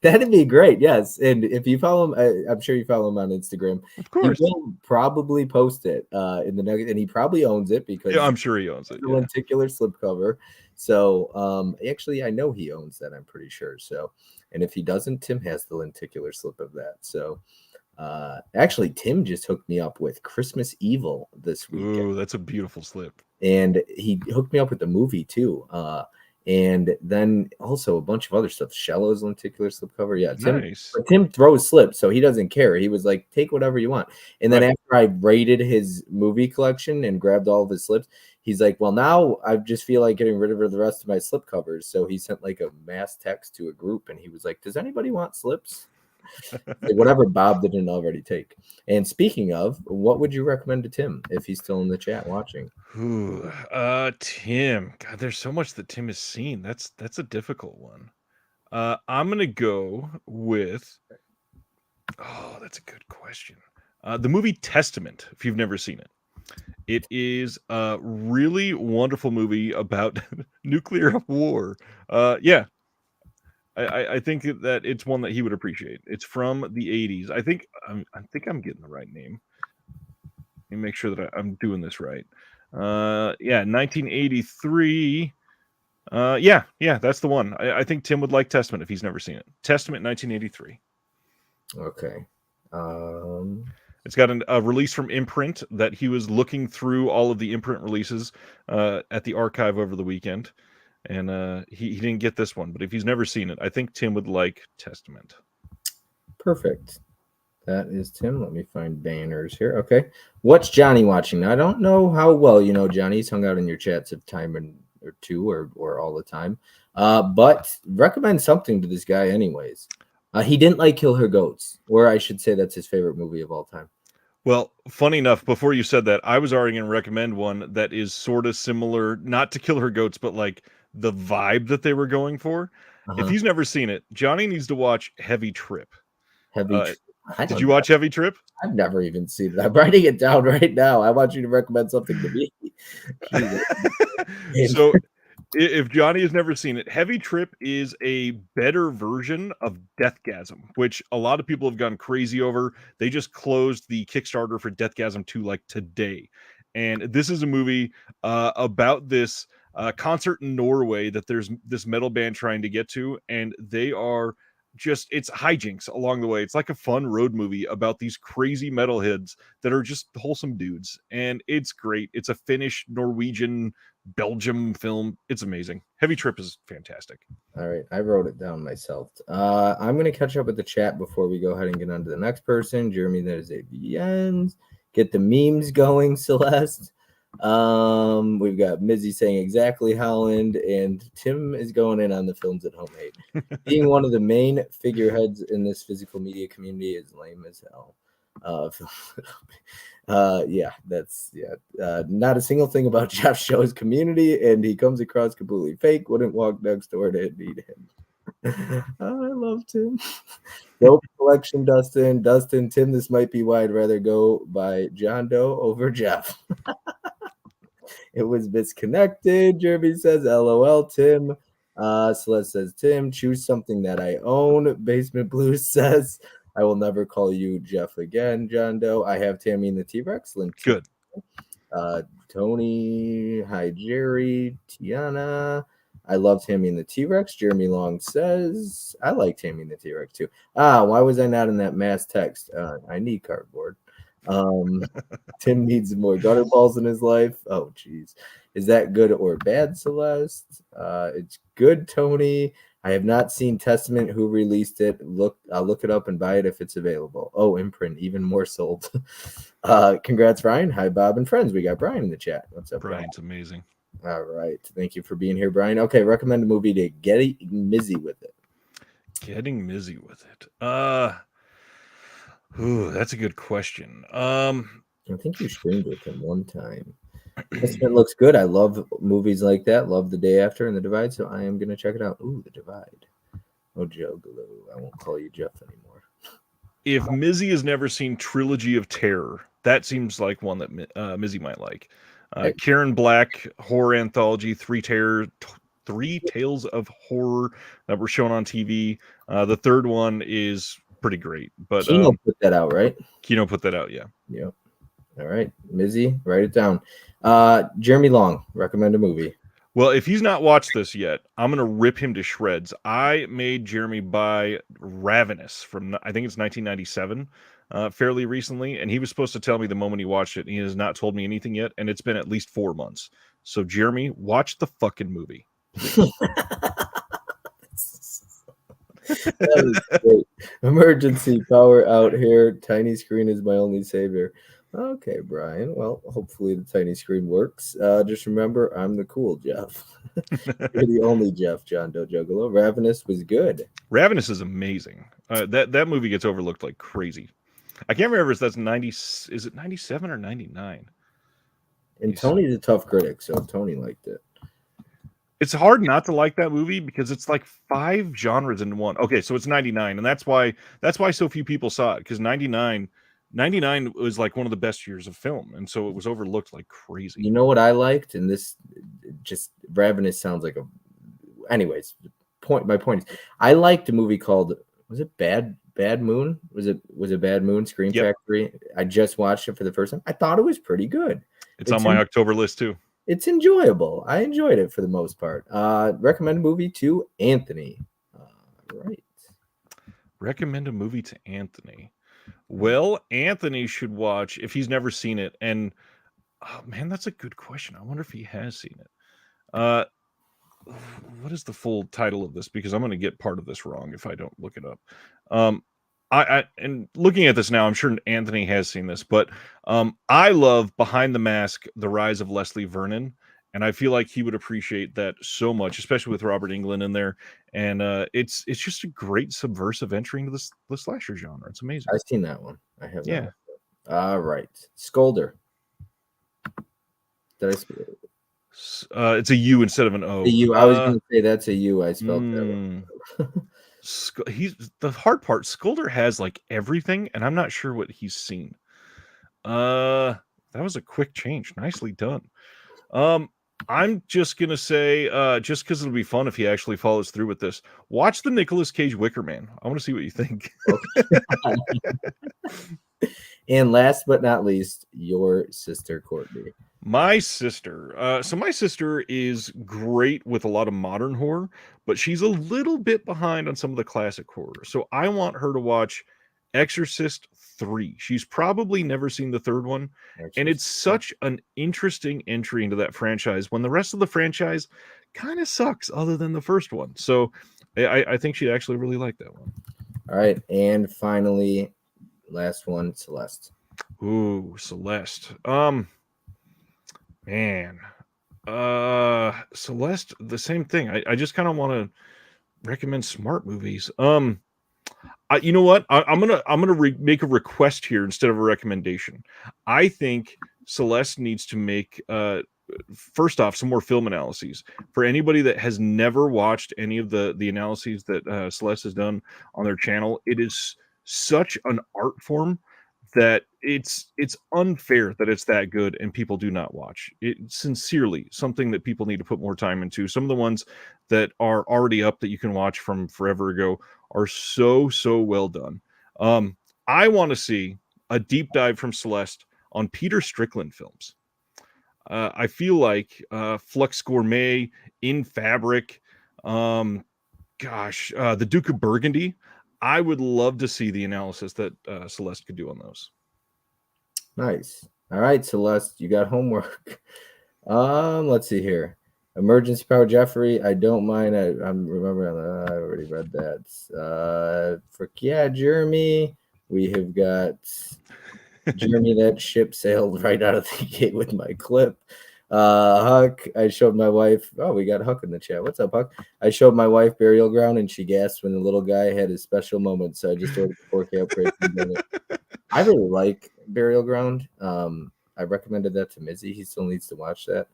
That'd be great. Yes. And if you follow him, I'm sure you follow him on Instagram. Of course. He will probably post it in the nugget, and he probably owns it because I'm sure he owns it. The lenticular slipcover. So actually I know he owns that, I'm pretty sure. So, and if he doesn't, Tim has the lenticular slip of that. So actually Tim just hooked me up with Christmas Evil this weekend. Ooh, that's a beautiful slip. And he hooked me up with the movie too. And then also a bunch of other stuff. Shallows lenticular slipcover. Yeah, Tim throws slips, so he doesn't care. He was like, take whatever you want. And then after I rated his movie collection and grabbed all of his slips, he's like, well, now I just feel like getting rid of the rest of my slip covers. So he sent like a mass text to a group, and he was like, does anybody want slips? Like, whatever Bob didn't already take. And speaking of, what would you recommend to Tim if he's still in the chat watching? Ooh, Tim. God, there's so much that Tim has seen. That's a difficult one. I'm gonna go with. Oh, that's a good question. The movie Testament. If you've never seen it, it is a really wonderful movie about nuclear war. Yeah, I think that it's one that he would appreciate. It's from the 80s. I think I'm getting the right name. Let me make sure that I'm doing this right. Yeah, 1983. Yeah, that's the one. I think Tim would like Testament if he's never seen it. Testament 1983. Okay. It's got a release from Imprint that he was looking through all of the Imprint releases at the archive over the weekend. And he didn't get this one. But if he's never seen it, I think Tim would like Testament. Perfect. That is Tim. Let me find banners here. Okay. What's Johnny watching? Now, I don't know how well you know Johnny. He's hung out in your chats of time or two or all the time. But recommend something to this guy anyways. He didn't like Kill Her Goats, or I should say that's his favorite movie of all time. Well, funny enough, before you said that, I was already going to recommend one that is sort of similar, not to Kill Her Goats, but like the vibe that they were going for. If he's never seen it, Johnny needs to watch Heavy Trip. Did you watch Heavy Trip? I've never even seen it. I'm writing it down right now. I want you to recommend something to me. So if Johnny has never seen it, Heavy Trip is a better version of Deathgasm, which a lot of people have gone crazy over. They just closed the Kickstarter for Deathgasm 2 like today. And this is a movie about this concert in Norway that there's this metal band trying to get to, and they are just, it's hijinks along the way. It's like a fun road movie about these crazy metalheads that are just wholesome dudes, and it's great. It's a Finnish, Norwegian, Belgium film. It's amazing. Heavy Trip is fantastic. All right, I wrote it down myself. I'm going to catch up with the chat before we go ahead and get on to the next person. Jeremy, that is AVNs. Get the memes going, Celeste. We've got Mizzy saying exactly Holland, and Tim is going in on the films at home hate. Being one of the main figureheads in this physical media community is lame as hell. Not a single thing about Jeff shows community, and he comes across completely fake. Wouldn't walk next door to meet him. I love Tim. Dope collection, Dustin. Tim, this might be why I'd rather go by John Doe over Jeff. It was Disc-Conected. Jeremy says, LOL, Tim. Celeste says, Tim, choose something that I own. Basement Blues says, I will never call you Jeff again, John Doe. I have Tammy and the T-Rex. Good. Tony, hi, Jerry, Tiana. I love Tammy and the T-Rex. Jeremy Long says, I like Tammy and the T-Rex too. Why was I not in that mass text? I need cardboard. Tim needs more gutter balls in his life. Oh, geez. Is that good or bad, Celeste? It's good, Tony. I have not seen Testament. Who released it? I'll look it up and buy it if it's available. Oh, Imprint, even more sold. Congrats, Brian. Hi, Bob and friends. We got Brian in the chat. What's up, Brian's amazing. All right. Thank you for being here, Brian. Okay, recommend a movie to get Mizzy with it. Getting Mizzy with it. That's a good question. I think you streamed with him one time. It looks good. I love movies like that. Love The Day After and The Divide, so I am going to check it out. Ooh, The Divide. Oh, Joe Glue. I won't call you Jeff anymore. If Mizzy has never seen Trilogy of Terror, that seems like one that Mizzy might like. Karen Black horror anthology, three tales of horror that were shown on TV. The third one is pretty great. But Kino put that out, right? Kino put that out, yeah. Yep. All right, Mizzy, write it down. Jeremy Long, recommend a movie. Well, if he's not watched this yet, I'm going to rip him to shreds. I made Jeremy buy Ravenous from, I think it's 1997, fairly recently, and he was supposed to tell me the moment he watched it, and he has not told me anything yet, and it's been at least 4 months. So, Jeremy, watch the fucking movie. That was great. Emergency power out here. Tiny screen is my only savior. Okay, Brian. Well, hopefully the tiny screen works. Just remember, I'm the cool Jeff. You're the only Jeff, John Doe Juggalo. Ravenous was good. Ravenous is amazing. That movie gets overlooked like crazy. I can't remember if that's 90. Is it 97 or 99? And Tony's a tough critic, so Tony liked it. It's hard not to like that movie because it's like 5 genres in one. Okay, so it's 99, and that's why so few people saw it, because 99 was like one of the best years of film, and so it was overlooked like crazy. You know what I liked? And this just Ravenous sounds like a. Anyways, my point is, I liked a movie called, was it Bad Moon? Was it Bad Moon? Screen Factory. I just watched it for the first time. I thought it was pretty good. It's on my October list too. It's enjoyable. I enjoyed it for the most part. Recommend a movie to Anthony. Right. Recommend a movie to Anthony. Well, Anthony should watch, if he's never seen it. And oh man, that's a good question. I wonder if he has seen it. What is the full title of this? Because I'm going to get part of this wrong if I don't look it up. And looking at this now, I'm sure Anthony has seen this, but I love Behind the Mask: The Rise of Leslie Vernon, and I feel like he would appreciate that so much, especially with Robert Englund in there. And it's just a great subversive entry into the slasher genre. It's amazing. I've seen that one. I have. Yeah. All right, Scolder. Did I speak? It's a U instead of an O. A U. I was going to say that's a U. I spelled that one. He's the hard part. Scolder has like everything, and I'm not sure what he's seen. That was a quick change. Nicely done. I'm just gonna say, just because it'll be fun if he actually follows through with this. Watch the Nicolas Cage Wicker Man. I want to see what you think. And last but not least, your sister Courtney. My sister. So my sister is great with a lot of modern horror, but she's a little bit behind on some of the classic horror. So I want her to watch Exorcist 3. She's probably never seen the third one. And it's such an interesting entry into that franchise when the rest of the franchise kind of sucks other than the first one. So I think she'd actually really like that one. All right. And finally, last one, Celeste. Ooh, Celeste. Man, Celeste, the same thing. I just kind of want to recommend smart movies. You know what? I'm gonna make a request here instead of a recommendation. I think Celeste needs to make first off some more film analyses for anybody that has never watched any of the analyses that Celeste has done on their channel. It is such an art form that it's unfair that it's that good and people do not watch it. Sincerely, something that people need to put more time into. Some of the ones that are already up that you can watch from forever ago are so well done. I want to see a deep dive from Celeste on Peter Strickland films. I feel like Flux Gourmet, In Fabric, The Duke of Burgundy. I would love to see the analysis that Celeste could do on those. Nice. All right, Celeste, you got homework. Let's see here. Emergency Power Jeffrey, I don't mind. I'm remembering. I already read that. Jeremy, we have got Jeremy. That ship sailed right out of the gate with my clip. Huck, I showed my wife. Oh, we got Huck in the chat. What's up, Huck? I showed my wife Burial Ground, and she gasped when the little guy had his special moment. So I just ordered the 4K upgrade. I really like Burial Ground. I recommended that to Mizzy. He still needs to watch that.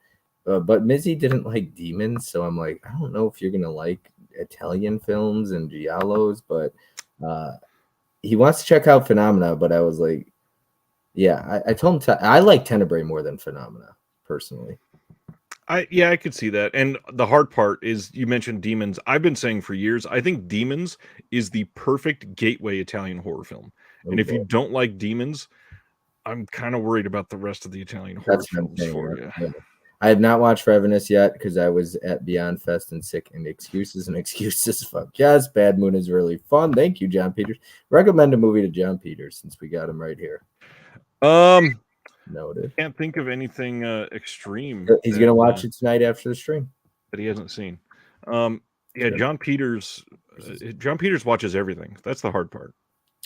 But Mizzy didn't like demons, so I'm like, I don't know if you're gonna like Italian films and giallos, but he wants to check out Phenomena. But I was like, yeah, I told him I like Tenebrae more than Phenomena personally. I could see that. And the hard part is you mentioned Demons. I've been saying for years, I think Demons is the perfect gateway Italian horror film. And if you don't like Demons, I'm kind of worried about the rest of the Italian horror films for you. Yeah. I have not watched Ravenous yet because I was at Beyond Fest and sick, and excuses. Fuck yes, Bad Moon is really fun. Thank you, John Peters. Recommend a movie to John Peters since we got him right here. Noted. Can't think of anything extreme. He's gonna watch it tonight after the stream that he hasn't seen. Yeah, John Peters. John Peters watches everything. That's the hard part.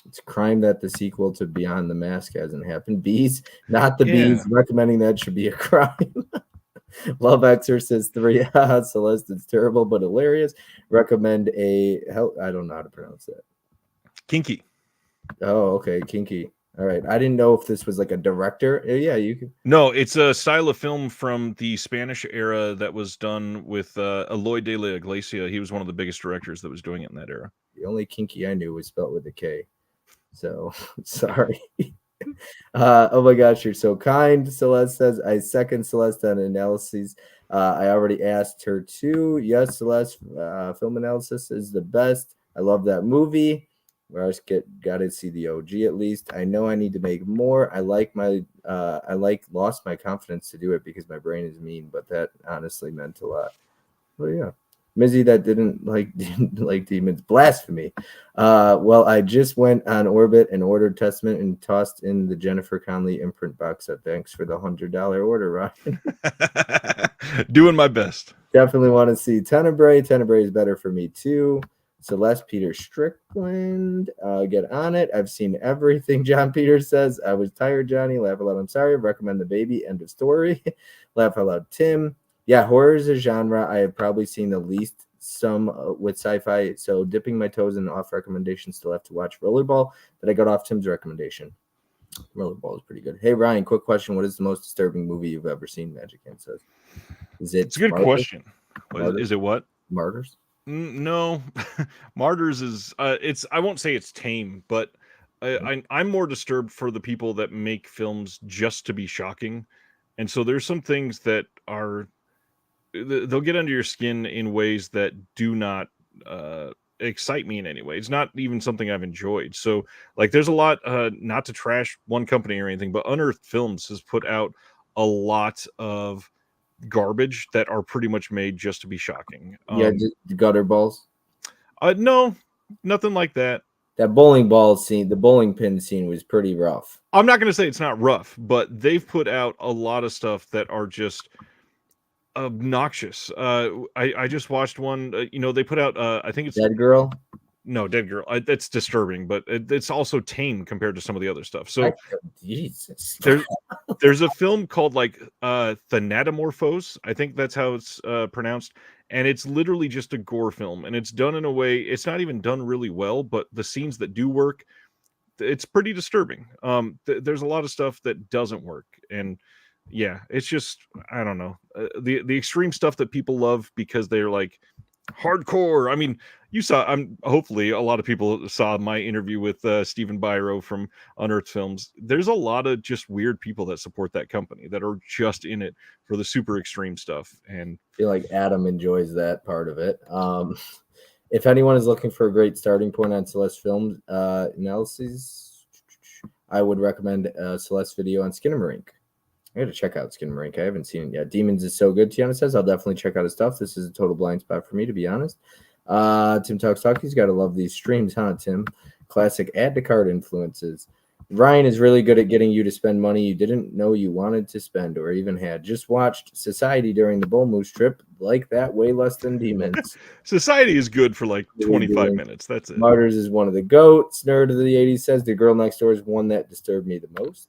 It's a crime that the sequel to Beyond the Mask hasn't happened. Bees, not the Yeah. bees. Recommending that should be a crime. Love Exorcist 3. Celeste, it's terrible but hilarious. Recommend I don't know how to pronounce that. Kinky. Oh, okay. Kinky. All right. I didn't know if this was like a director. Yeah, you can. No, it's a style of film from the Spanish era that was done with Eloy de la Iglesia. He was one of the biggest directors that was doing it in that era. The only kinky I knew was spelled with a K. So sorry. Oh my gosh, you're so kind. Celeste says, I second Celeste on analyses. I already asked her too. Yes, Celeste, film analysis is the best. I love that movie. Where I got to see the OG at least. I know I need to make more. I lost my confidence to do it because my brain is mean, but that honestly meant a lot. Well, yeah. Mizzy that didn't like demons. Blasphemy. Well, I just went on Orbit and ordered Testament and tossed in the Jennifer Connelly imprint box set. Thanks for the $100 order, Ryan. Doing my best. Definitely want to see Tenebrae. Tenebrae is better for me too. Celeste Peter Strickland. Get on it. I've seen everything John Peters says. I was tired, Johnny. Laugh out loud. I'm sorry. Recommend The Baby. End of story. Laugh out loud. Tim. Yeah, horror is a genre I have probably seen the least some with sci-fi. So dipping my toes in off recommendations, still have to watch Rollerball. But I got off Tim's recommendation. Rollerball is pretty good. Hey, Ryan, quick question. What is the most disturbing movie you've ever seen, Magic Hand says? It's a good question. Is it what? Martyrs? No. Martyrs is I won't say it's tame, but I'm more disturbed for the people that make films just to be shocking. And so there's some things that are they'll get under your skin in ways that do not excite me in any way. It's not even something I've enjoyed. So like there's a lot, not to trash one company or anything, but Unearthed Films has put out a lot of garbage that are pretty much made just to be shocking. Just the gutter balls. No, nothing like that. That bowling ball scene, the bowling pin scene was pretty rough. I'm not going to say it's not rough, but they've put out a lot of stuff that are just obnoxious. I just watched one. They put out. I think it's Dead Girl. No, Dead Girl. That's disturbing, but it's also tame compared to some of the other stuff. So Jesus, there's a film called like Thanatomorphose. I think that's how it's pronounced, and it's literally just a gore film, and it's done in a way. It's not even done really well, but the scenes that do work, it's pretty disturbing. There's a lot of stuff that doesn't work, and yeah, it's just I don't know the extreme stuff that people love because they're like hardcore. I mean, you saw. Hopefully a lot of people saw my interview with Stephen Byro from Unearthed Films. There's a lot of just weird people that support that company that are just in it for the super extreme stuff. And I feel like Adam enjoys that part of it. If anyone is looking for a great starting point on Celeste Films analyses, I would recommend Celeste video on Skinamarink. I got to check out Skinamarink. I haven't seen it yet. Demons is so good, Tiana says. I'll definitely check out his stuff. This is a total blind spot for me, to be honest. Tim Talks Talkies. Got to love these streams, huh, Tim? Classic add to cart influences. Ryan is really good at getting you to spend money you didn't know you wanted to spend or even had. Just watched Society during the Bull Moose trip. Like that way less than Demons. Society is good for like 25 minutes. That's it. Martyrs is one of the GOATs. Nerd of the 80s says the Girl Next Door is one that disturbed me the most.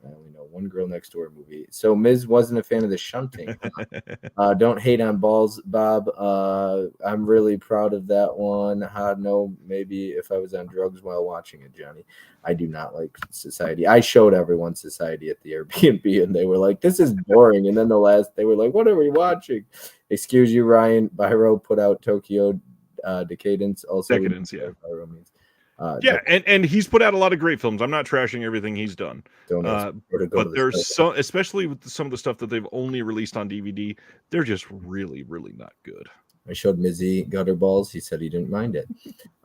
I only know one Girl Next Door movie. So Miz wasn't a fan of the shunting. Don't hate on balls, Bob. I'm really proud of that one. No, maybe if I was on drugs while watching it, Johnny. I do not like Society. I showed everyone Society at the Airbnb, and they were like, "This is boring." And then they were like, "What are we watching?" Excuse you, Ryan. Byro put out Tokyo Decadence. Also, Decadence, yeah. Byro means. And he's put out a lot of great films. I'm not trashing everything he's done. But there's some, especially with some of the stuff that they've only released on DVD, they're just really, really not good. I showed Mizzy Gutter Balls. He said he didn't mind it.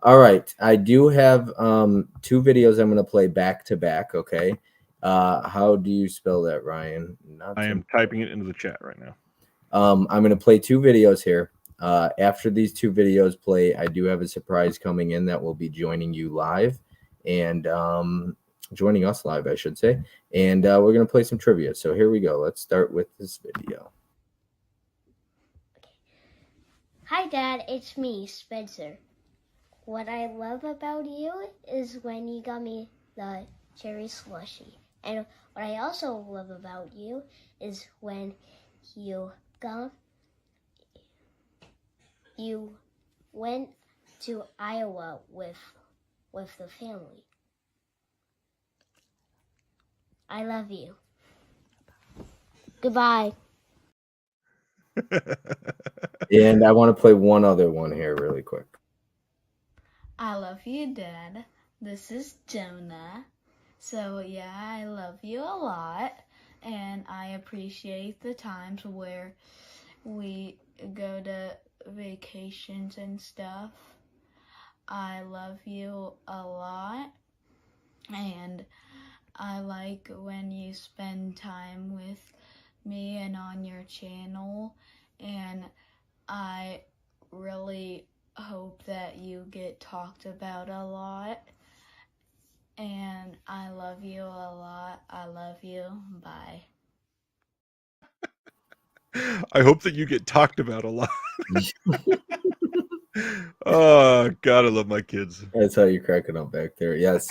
All right. I do have 2 videos I'm going to play back to back. Okay. How do you spell that, Ryan? I am typing it into the chat right now. I'm going to play 2 videos here. After these 2 videos play, I do have a surprise coming in that will be joining you live and joining us live, I should say. And we're going to play some trivia. So here we go. Let's start with this video. Hi, Dad. It's me, Spencer. What I love about you is when you got me the cherry slushy. And what I also love about you is when you went to Iowa with the family. I love you. Goodbye. And I want to play one other one here really quick. I love you, Dad. This is Jonah. So, yeah, I love you a lot. And I appreciate the times where we go to vacations and stuff. I love you a lot. And I like when you spend time with me and on your channel. And I really hope that you get talked about a lot. And I love you a lot. I love you. Bye. I hope that you get talked about a lot. Oh, God, I love my kids. That's how you're cracking up back there. Yes.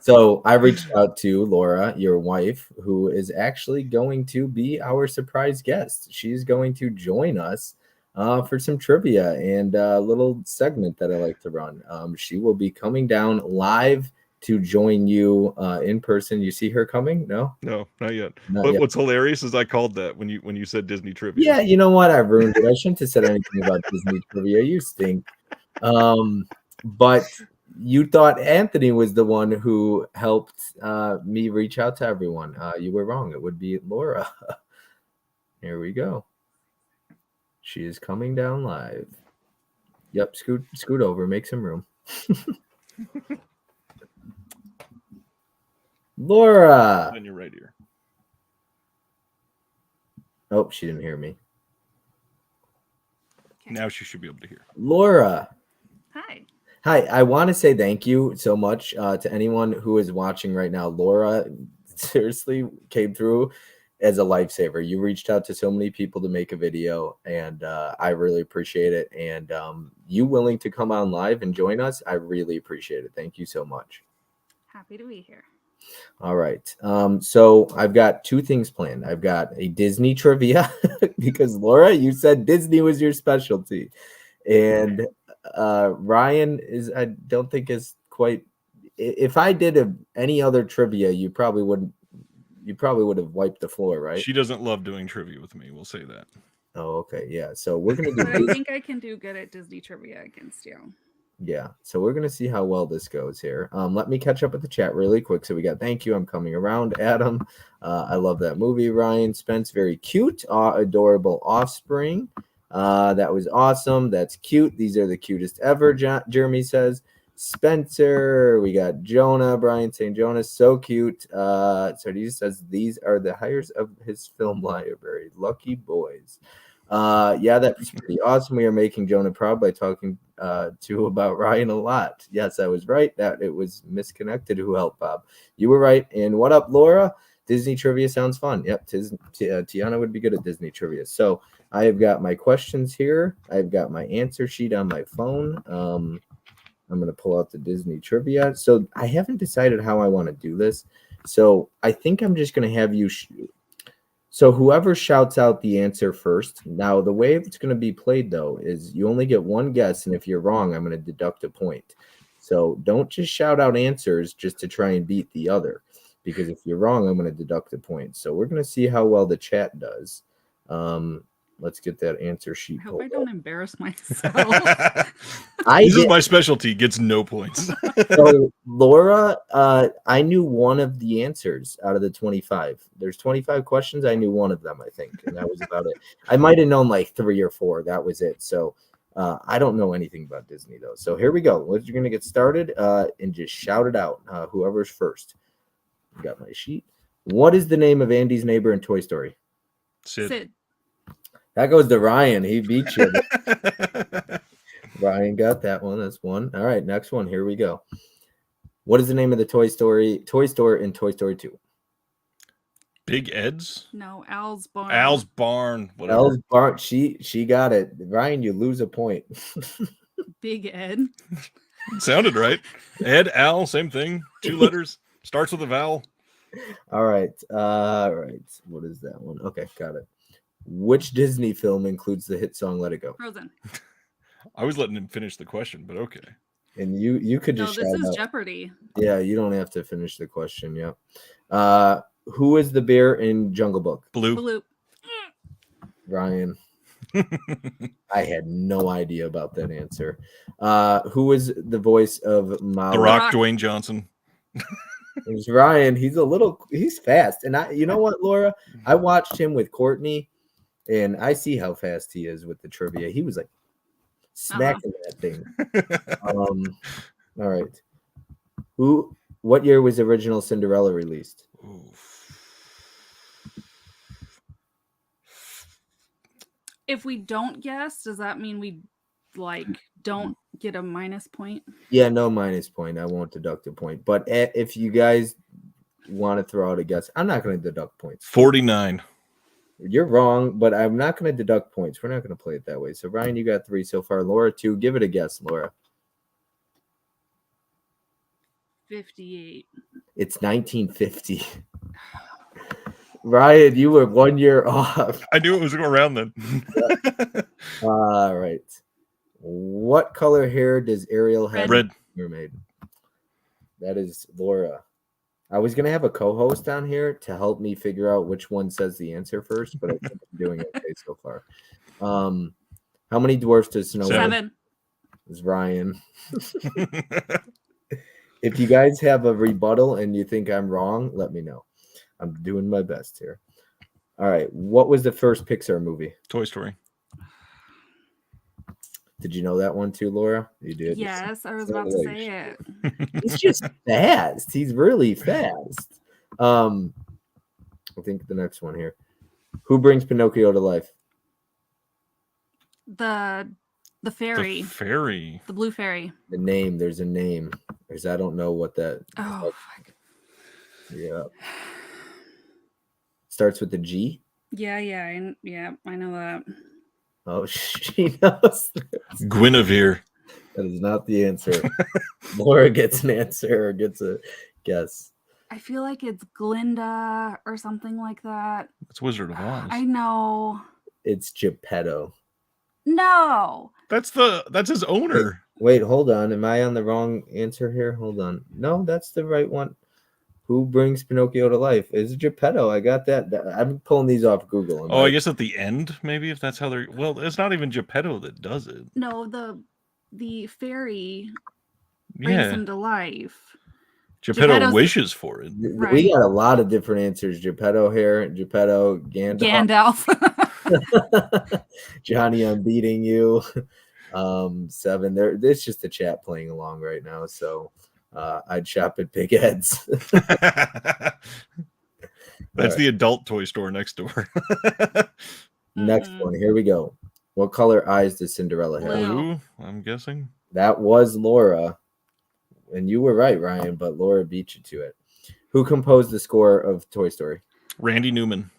So I reached out to Laura, your wife, who is actually going to be our surprise guest. She's going to join us for some trivia and a little segment that I like to run. She will be coming down live to join you in person. You see her coming? No? No, not yet. Not But yet. what's hilarious is I called that when you said Disney trivia. Yeah, you know what? I ruined it. I shouldn't have said anything about Disney trivia. You stink. But you thought Anthony was the one who helped me reach out to everyone. You were wrong. It would be Laura. Here we go. She is coming down live. Yep, scoot over, make some room. Laura. Then you're right here. Oh, she didn't hear me. Now she should be able to hear. Laura. Hi. Hi, I want to say thank you so much to anyone who is watching right now. Laura seriously came through as a lifesaver. You reached out to so many people to make a video, and I really appreciate it. And you willing to come on live and join us, I really appreciate it. Thank you so much. Happy to be here. All right. So I've got two things planned. I've got a Disney trivia because Laura, you said Disney was your specialty. And Ryan I don't think is quite. If I did any other trivia, you probably would have wiped the floor, right? She doesn't love doing trivia with me. We'll say that. Oh, okay. Yeah. So we're going to do But I think I can do good at Disney trivia against you. Yeah, so we're gonna see how well this goes here. Let me catch up with the chat really quick. So we got thank you. I'm coming around, Adam. I love that movie. Ryan Spence, very cute, adorable offspring. That was awesome. That's cute. These are the cutest ever. Jeremy says. Spencer, we got Jonah, Brian St. Jonas, so cute. So he says these are the hires of his film library. Lucky boys. Yeah, that's pretty awesome. We are making Jonah proud by talking to about Ryan a lot. Yes, I was right. That it was Disc-Conected who helped Bob. You were right. And what up, Laura? Disney trivia sounds fun. Yep, Tiana would be good at Disney trivia. So I have got my questions here. I've got my answer sheet on my phone. I'm going to pull out the Disney trivia. So I haven't decided how I want to do this. So I think I'm just going to have you. So whoever shouts out the answer first. Now, the way it's going to be played, though, is you only get one guess. And if you're wrong, I'm going to deduct a point. So don't just shout out answers just to try and beat the other. Because if you're wrong, I'm going to deduct a point. So we're going to see how well the chat does. Let's get that answer sheet. I hope I don't embarrass myself. This is my specialty. Gets no points. So Laura, I knew one of the answers out of the 25. There's 25 questions. I knew one of them, I think, and that was about it. I might have known like 3 or 4. That was it. So I don't know anything about Disney though. So here we go. We're going to get started and just shout it out. Whoever's first. Got my sheet. What is the name of Andy's neighbor in Toy Story? Sid. That goes to Ryan. He beat you. Ryan got that one. That's one. All right, next one. Here we go. What is the name of the toy store in Toy Story 2? Big Ed's? No, Al's barn. Al's barn. Whatever. Al's barn. She got it. Ryan, you lose a point. Big Ed. Sounded right. Ed, Al, same thing. 2 letters. Starts with a vowel. All right. Right. What is that one? Okay, got it. Which Disney film includes the hit song "Let It Go"? Frozen. I was letting him finish the question, but okay. And you could No, just this shout is out. Jeopardy. Yeah, you don't have to finish the question. Yeah. Who is the bear in Jungle Book? Blue. Blue. Ryan. I had no idea about that answer. Who is the voice of Maui? The Rock, Dwayne Johnson. It was Ryan. He's fast. And you know what, Laura? I watched him with Courtney, and I see how fast he is with the trivia. He was like smacking that thing. All right. What year was original Cinderella released? If we don't guess, does that mean we don't get a minus point? Yeah, no minus point. I won't deduct a point. But if you guys want to throw out a guess, I'm not going to deduct points. 49. You're wrong, but I'm not going to deduct points. We're not going to play it that way. So, Ryan, you got 3 so far. Laura, 2. Give it a guess, Laura. 58. It's 1950. Ryan, you were 1 year off. I knew it was going around then. All right. What color hair does Ariel have? Red. Mermaid. That is Laura. I was going to have a co-host on here to help me figure out which one says the answer first, but I think I'm doing okay so far. How many dwarfs does Snow White? 7. Is Ryan. If you guys have a rebuttal and you think I'm wrong, let me know. I'm doing my best here. All right. What was the first Pixar movie? Toy Story. Did you know that one too, Laura? You did. Yes, I was about to say it. He's just fast. He's really fast. I think the next one here. Who brings Pinocchio to life? The fairy. The fairy. The blue fairy. The name. There's a name. Because I don't know what that. Oh, fuck. Yeah. Starts with the G. Yeah, I know that. Oh, she knows this. Guinevere. That is not the answer. Laura gets an answer or gets a guess. I feel like it's Glinda or something like that. It's Wizard of Oz. I know. It's Geppetto. No. That's his owner. Wait, hold on. Am I on the wrong answer here? Hold on. No, that's the right one. Who brings Pinocchio to life? It's Geppetto. I got that. I'm pulling these off Google. I guess at the end, maybe, if that's how they're... Well, it's not even Geppetto that does it. No, the fairy brings him to life. Geppetto wishes for it. Right. We got a lot of different answers. Geppetto here, Geppetto, Gandalf. Johnny, I'm beating you. 7. It's just the chat playing along right now. So I'd shop at Big Ed's. That's the adult toy store next door. Next one. Here we go. What color eyes does Cinderella have? Blue, I'm guessing. That was Laura. And you were right, Ryan, but Laura beat you to it. Who composed the score of Toy Story? Randy Newman.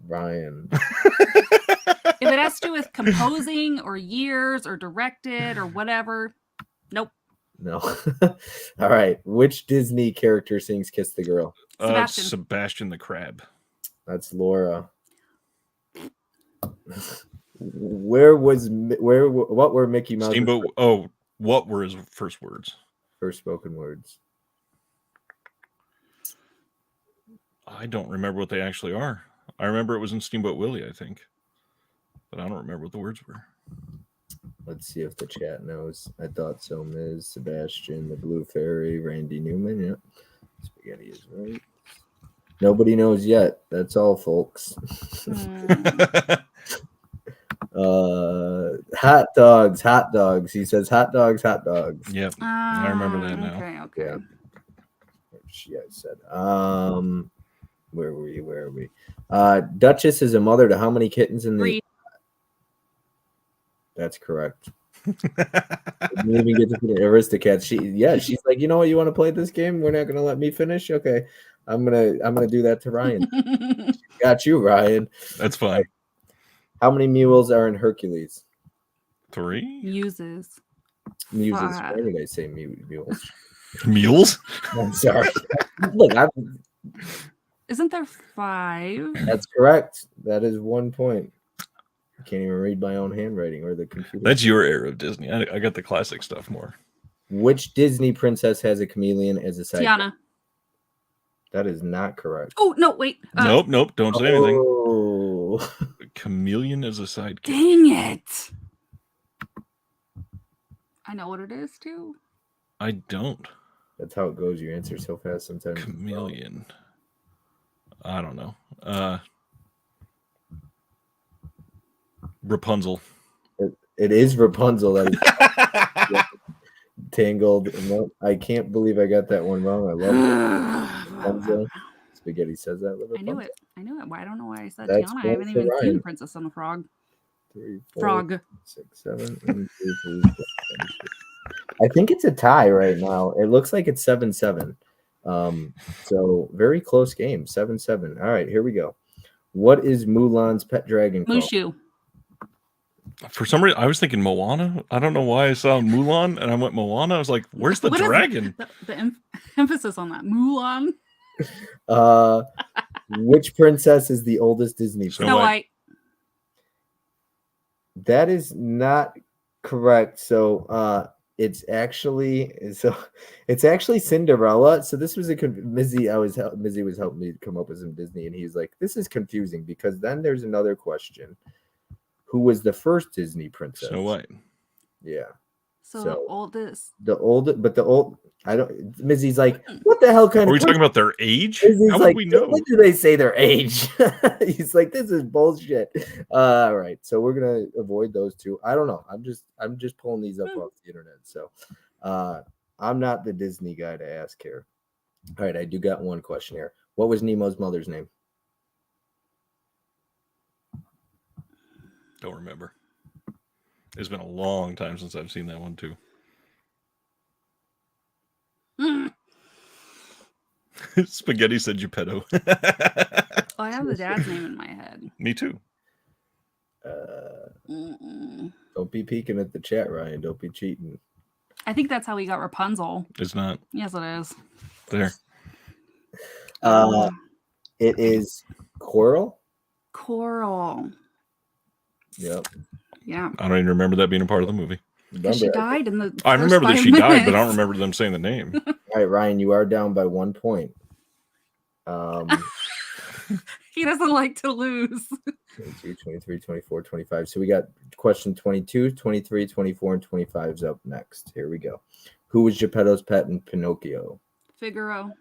Ryan. If it has to do with composing or years or directed or whatever, nope. No. All right. Which Disney character sings Kiss the Girl? Sebastian. Sebastian the Crab. That's Laura. What were Mickey Mouse? Steamboat. Oh, what were his first words? First spoken words. I don't remember what they actually are. I remember it was in Steamboat Willie, I think. But I don't remember what the words were. Let's see if the chat knows. I thought so. Ms. Sebastian, the Blue Fairy, Randy Newman. Yep. Spaghetti is right. Nobody knows yet. That's all, folks. Hot dogs. He says hot dogs. Yep. I remember that now. Okay. Yeah. She said. Where were we? Duchess is a mother to how many kittens in the? 3. That's correct. Didn't even get to the Aristocats. She's like, you know what? You want to play this game? We're not going to let me finish. Okay. I'm gonna do that to Ryan. Got you, Ryan. That's fine. How many mules are in Hercules? 3 Muses. Muses. Five. Why did I say mules? mules. I'm sorry. Look, Isn't there 5? that's correct. That is 1 point. I can't even read my own handwriting or the computer. That's your era of Disney. I got the classic stuff more. Which Disney princess has a chameleon as a sidekick? Tiana. That is not correct. Oh no! Wait. Nope. Don't say anything. Oh. Chameleon as a sidekick. Dang it! I know what it is too. I don't. That's how it goes. You answer so fast sometimes. Chameleon. I don't know. Rapunzel. It is Rapunzel. That is Tangled. No, I can't believe I got that one wrong. I love it. Rapunzel. Spaghetti says that with I knew Rapunzel. it. I knew it. Why? I don't know why I said That's Tiana. I one haven't for even seen Ryan. Princess and the Frog. 3, 4, Frog. 6, 7, 1, 2, 3, 4, 5, 6. I think it's a tie right now. It looks like it's 7-7. So very close game. 7-7. All right, here we go. What is Mulan's pet dragon called? Mushu. For some reason, I was thinking Moana. I don't know why I saw Mulan and I went Moana. I was like, "Where's the What is dragon?" the emphasis on that. Mulan. Which princess is the oldest Disney princess? Snow White. That is not correct. So it's actually Cinderella. So this was Mizzy was helping me come up with some Disney, and he's like, "This is confusing because then there's another question: who was the first Disney princess?" Snow White. Yeah. So the oldest. I don't. Mizzy's like, what the hell kind Are of? we talking about their age? Mizzy's How like, would we know? when do they say their age? He's like, this is bullshit. All right, so we're gonna avoid those two. I don't know. I'm just pulling these up off the internet. So, I'm not the Disney guy to ask here. All right, I do got one question here. What was Nemo's mother's name? Don't remember. It's been a long time since I've seen that one too. Spaghetti said Geppetto. Oh, I have the dad's name in my head. Me too. Don't be peeking at the chat, Ryan. Don't be cheating. I think that's how we got Rapunzel. It's not. Yes, it is. There. It is Coral. Coral. Yep. Yeah. I don't even remember that being a part of the movie. Because she died in the. I remember that first she 5 died, but I don't minutes. remember them saying the name. All right, Ryan, you are down by 1 point. He doesn't like to lose. 22, 23, 24, 25. So we got question 22, 23, 24, and 25 is up next. Here we go. Who was Geppetto's pet in Pinocchio? Figaro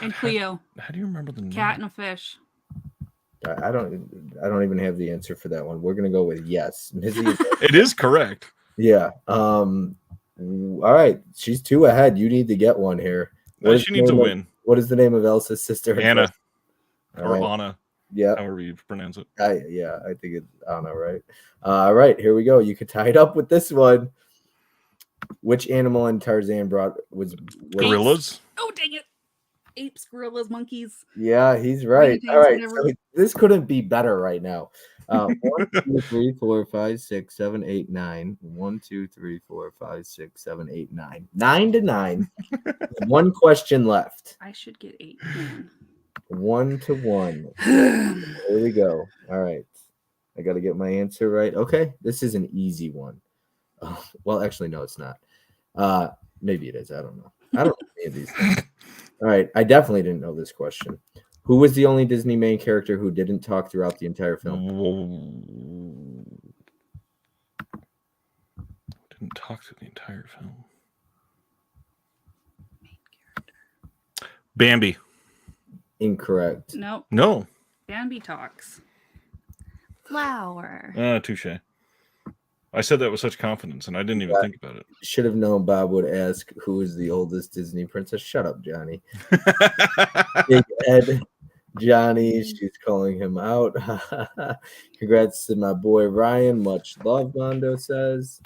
and Cleo. How do you remember the name? Cat and a fish. I don't even have the answer for that one. We're gonna go with yes. Mizzy, It is correct. yeah. All right. She's 2 ahead. You need to get one here. She needs a win. What is the name of Elsa's sister? Anna. All Or right. Anna. Yeah. However you pronounce it. I think it's Anna, right? All right, here we go. You could tie it up with this one. Which animal in Tarzan was Gorillas? Oh, dang it. Apes, gorillas, monkeys. Yeah, he's right. Orangutans, All right, whatever. so this couldn't be better right now. 1, 2, 3, 4, 5, 6, 7, 8, 9. 1, 2, 3, 4, 5, 6, 7, 8, 9. 9-9. 1 question left. I should get 8. Man. 1-1. Here we go. All right. I got to get my answer right. Okay. This is an easy one. Oh, well, actually, no, it's not. Maybe it is. I don't know. I don't know any of these things. All right. I definitely didn't know this question. Who was the only Disney main character who didn't talk throughout the entire film? Didn't talk through the entire film. Bambi. Incorrect. Nope. No. Bambi talks. Flower. Touche. I said that with such confidence, and I didn't even think about it. Should have known Bob would ask who is the oldest Disney princess. Shut up, Johnny. Big Ed. Johnny, she's calling him out. Congrats to my boy Ryan. Much love, Mondo says.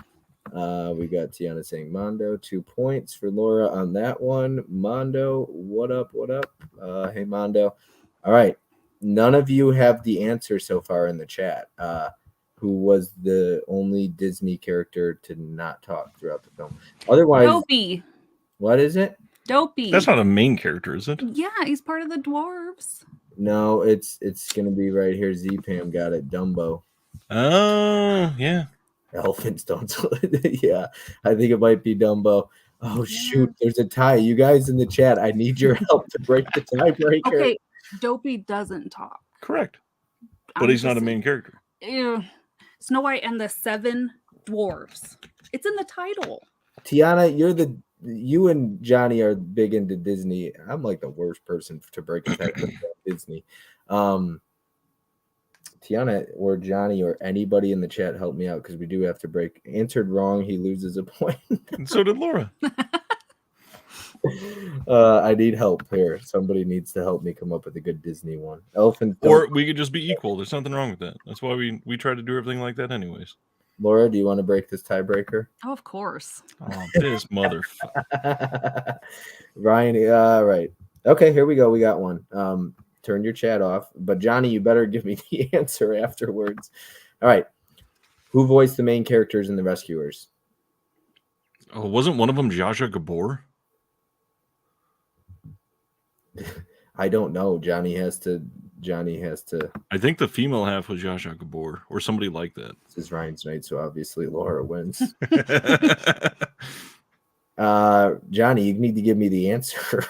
We got Tiana saying Mondo, 2 points for Laura on that one. Mondo, what up? What up? Hey, Mondo. All right. None of you have the answer so far in the chat. Who was the only Disney character to not talk throughout the film? Otherwise, Dopey. What is it? Dopey. That's not a main character, is it? Yeah, he's part of the dwarves. No, it's gonna be right here. Z-Pam got it. Dumbo. Oh, yeah. Elephants don't. Yeah, I think it might be Dumbo. Oh shoot, there's a tie. You guys in the chat, I need your help to break the tiebreaker. Okay, Dopey doesn't talk. Correct. But he's not a main character. Ew. Snow White and the 7 Dwarves. It's in the title. Tiana, you and Johnny are big into Disney. I'm like the worst person to break a tiebreaker on Disney. Tiana or Johnny or anybody in the chat help me out because we do have to break. Answered wrong, he loses a point. And so did Laura. I need help here. Somebody needs to help me come up with a good Disney one. Elephant. Or we could just be equal. There's nothing wrong with that. That's why we try to do everything like that anyways. Laura, do you want to break this tiebreaker? Oh, of course. Oh, this motherfucker. Ryan, right. Okay, here we go. We got one. Turn your chat off. But Johnny, you better give me the answer afterwards. All right. Who voiced the main characters in The Rescuers? Oh, wasn't one of them Zsa Zsa Gabor? I don't know. Johnny has to. I think the female half was Zsa Zsa Gabor or somebody like that. This is Ryan's night, so obviously Laura wins. Johnny, you need to give me the answer.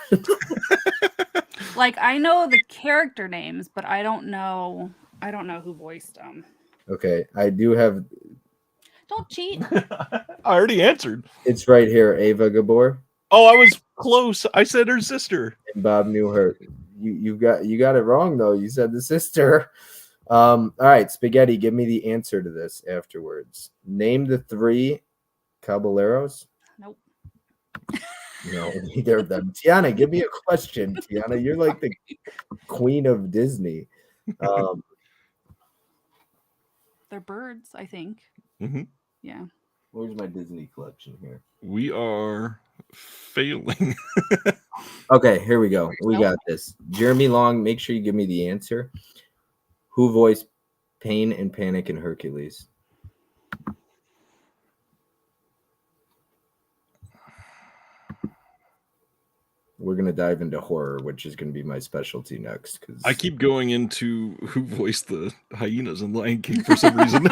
Like, I know the character names, but I don't know who voiced them. Okay, I do have. Don't cheat. I already answered. It's right here, Ava Gabor. Oh, I was close. I said her sister. And Bob knew her. You got it wrong though. You said the sister. All right, Spaghetti, give me the answer to this afterwards. Name the 3 caballeros. Nope. No, neither of them. Tiana, give me a question. Tiana, you're like the queen of Disney. They're birds, I think. Mm-hmm. Yeah. Where's my Disney collection here? We are failing. Okay, here we go. We got this. Jeremy Long, make sure you give me the answer. Who voiced Pain and Panic in Hercules? We're going to dive into horror, which is going to be my specialty next. Because I keep going into who voiced the hyenas in Lion King for some reason.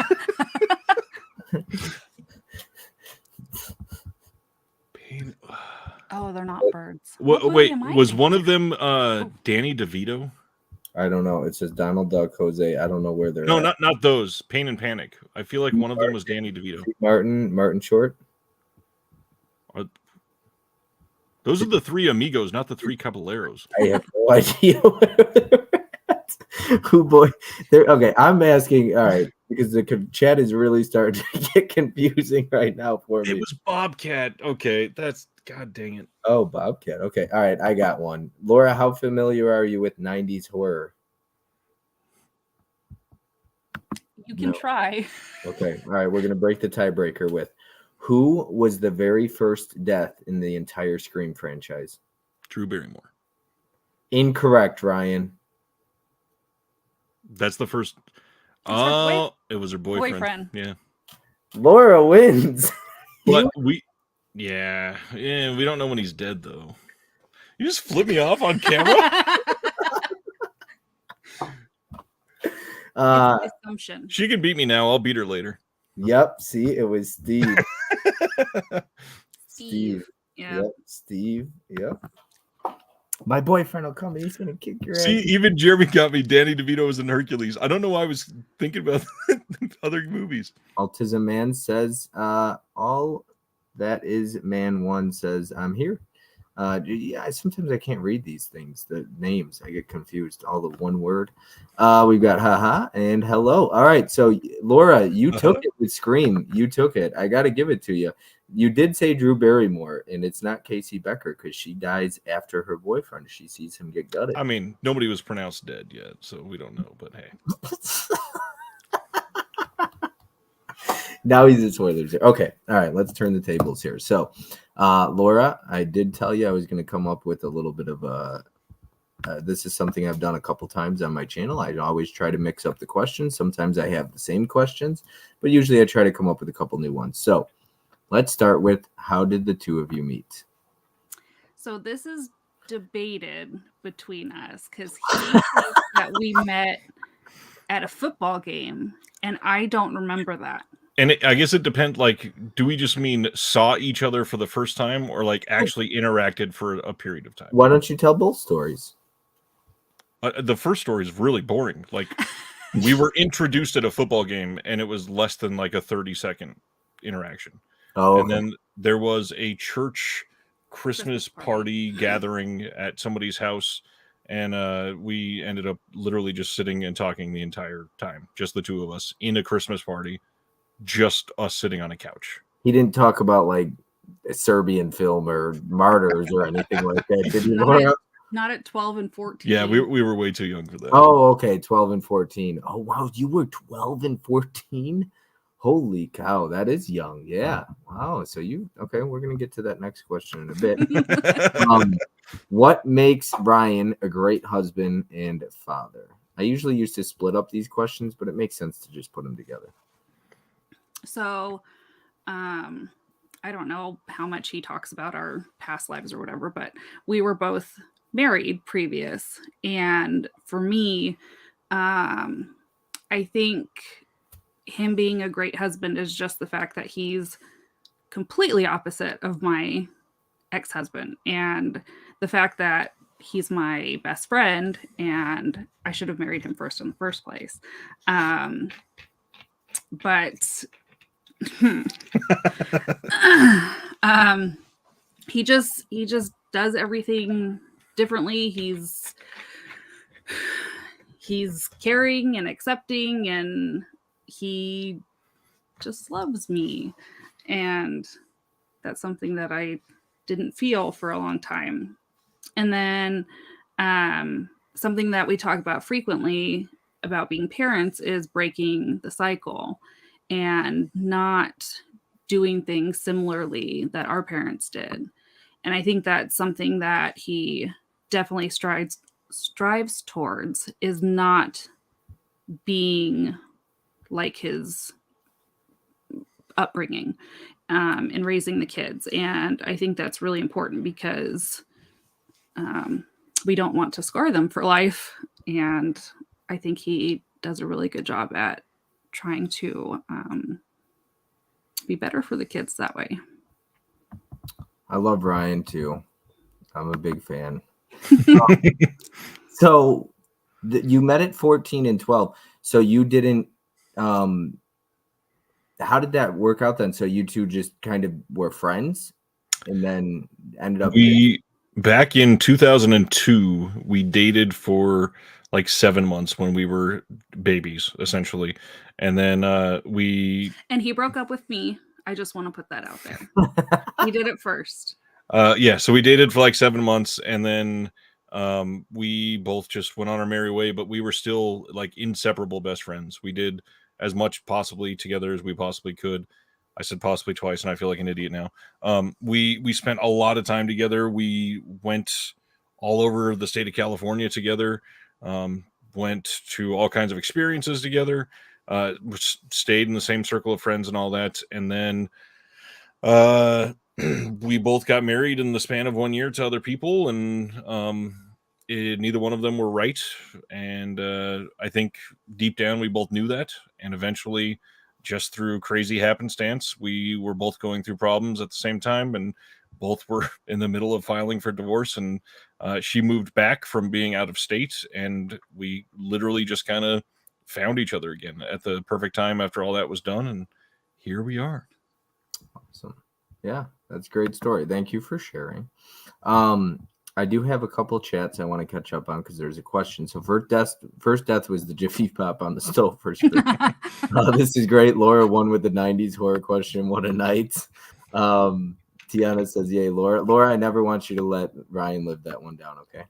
Oh, they're not birds. Wait, was one of them Danny DeVito? I don't know. It says Donald Duck, Jose. I don't know where they're No, at. not those. Pain and Panic. I feel like one of them was Danny DeVito. Martin Short. Those are the 3 amigos, not the 3 caballeros. I have no idea. Who boy? Okay, I'm asking. All right, because the chat is really starting to get confusing right now for me. It was Bobcat. Okay, that's God dang it. Oh, Bobcat. Okay, all right, I got one. Laura, how familiar are you with 90s horror? You can try. Okay, all right, we're gonna break the tiebreaker with who was the very first death in the entire Scream franchise? Drew Barrymore. Incorrect, Ryan. That's the first. Oh, it was her boyfriend. Yeah. Laura wins. But we don't know when he's dead though. You just flip me off on camera. Assumption. She can beat me now. I'll beat her later. Yep. See, it was Steve. Steve. Yeah. Yep. Steve. Yep. My boyfriend will come and he's gonna kick your ass. See, even Jeremy got me. Danny DeVito was in Hercules. I don't know why I was thinking about other movies. Autism Man says, all that is man 1 says, I'm here. Yeah, sometimes I can't read these things, the names. I get confused. All the one word. We've got haha and hello. All right, so Laura, you took it with Scream. You took it. I got to give it to you. You did say Drew Barrymore, and it's not Casey Becker because she dies after her boyfriend. She sees him get gutted. I mean, nobody was pronounced dead yet, so we don't know, but hey. Now he's a spoilers here. Okay. All right. Let's turn the tables here. So, Laura, I did tell you I was going to come up with a little bit of a. This is something I've done a couple times on my channel. I always try to mix up the questions. Sometimes I have the same questions, but usually I try to come up with a couple new ones. So, let's start with, how did the two of you meet? So this is debated between us because he thinks that we met at a football game, and I don't remember that. And I guess it depends. Like, do we just mean saw each other for the first time, or like actually interacted for a period of time? Why don't you tell both stories? The first story is really boring. Like, we were introduced at a football game, and it was less than like a 30-second interaction. Oh, and then there was a church Christmas party gathering at somebody's house, and we ended up literally just sitting and talking the entire time, just the two of us in a Christmas party, just us sitting on a couch. He didn't talk about like a Serbian film or martyrs or anything like that, did he, Laura? Not at 12 and 14. Yeah, we were way too young for that. Oh, okay, 12 and 14. Oh, wow, you were 12 and 14? Holy cow, that is young. Yeah. Wow. So okay, we're going to get to that next question in a bit. What makes Ryan a great husband and father? I usually used to split up these questions, but it makes sense to just put them together. So, I don't know how much he talks about our past lives or whatever, but we were both married previous. And for me, I think him being a great husband is just the fact that he's completely opposite of my ex-husband, and the fact that he's my best friend and I should have married him first in the first place. But he just does everything differently. He's caring and accepting, and he just loves me. And that's something that I didn't feel for a long time. And then something that we talk about frequently about being parents is breaking the cycle and not doing things similarly that our parents did. And I think that's something that he definitely strives towards, is not being like his upbringing and raising the kids. And I think that's really important because we don't want to scar them for life. And I think he does a really good job at trying to be better for the kids that way. I love Ryan too. I'm a big fan. So you met at 14 and 12. So you didn't, how did that work out then? So you two just kind of were friends and then ended up. Back in 2002, we dated for like 7 months when we were babies, essentially. And then And he broke up with me. I just want to put that out there. He did it first. Yeah, so we dated for like 7 months, and then we both just went on our merry way, but we were still like inseparable best friends. We did as much possibly together as we possibly could. I said possibly twice, and I feel like an idiot now. We spent a lot of time together. We went all over the state of California together, went to all kinds of experiences together, stayed in the same circle of friends and all that. And then we both got married in the span of 1 year to other people, and neither one of them were right. And I think deep down we both knew that. And eventually, just through crazy happenstance, we were both going through problems at the same time, and both were in the middle of filing for divorce. And she moved back from being out of state, and we literally just kind of found each other again at the perfect time after all that was done. And here we are. Awesome. Yeah, that's a great story. Thank you for sharing. I do have a couple chats I want to catch up on because there's a question. So first death was the Jiffy Pop on the stove for screen. This is great. Laura won with the 90s horror question. What a night. Tiana says, yay, Laura. Laura, I never want you to let Ryan live that one down, okay?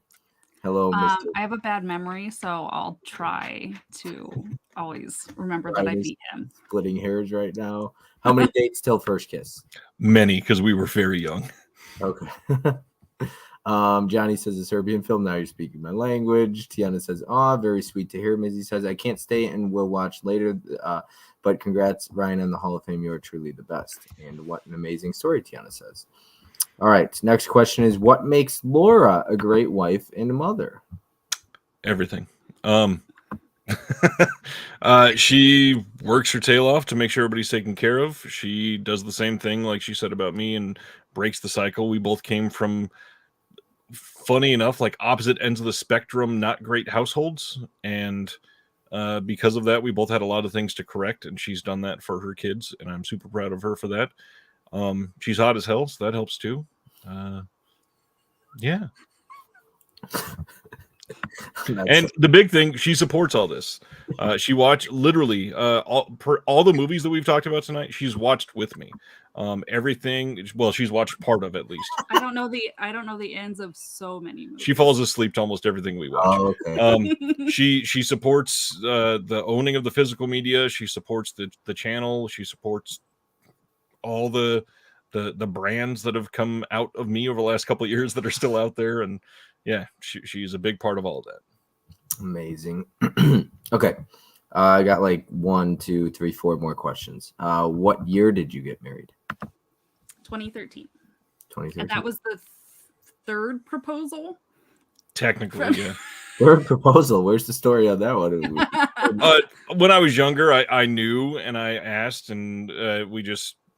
Hello, Mr. I have a bad memory, so I'll try to always remember that I Ryan is beat him. splitting hairs right now. How many dates till first kiss? Many, because we were very young. Okay. Johnny says a Serbian film. Now you're speaking my language. Tiana says, very sweet to hear. Mizzy says, I can't stay and will watch later. But congrats, Ryan, on the Hall of Fame. You are truly the best. And what an amazing story, Tiana says. All right. Next question is, what makes Laura a great wife and mother? Everything. She works her tail off to make sure everybody's taken care of. She does the same thing, like she said about me, and breaks the cycle. We both came from, funny enough, like opposite ends of the spectrum, not great households. And because of that, we both had a lot of things to correct, and she's done that for her kids, and I'm super proud of her for that. She's hot as hell, so that helps too. Yeah. And the big thing, she supports all this. She watched literally all the movies that we've talked about tonight. She's watched with me. Everything. Well, she's watched part of at least. I don't know the ends of so many movies. She falls asleep to almost everything we watch. Oh, okay. She supports the owning of the physical media. She supports the channel. She supports all the brands that have come out of me over the last couple of years that are still out there. And yeah, she's a big part of all of that. Amazing. Okay. I got like 1, 2, 3, 4 more questions. What year did you get married? 2013. 2013. And that was the third proposal? Technically, yeah. Third proposal. Where's the story on that one? When I was younger, I knew and I asked, and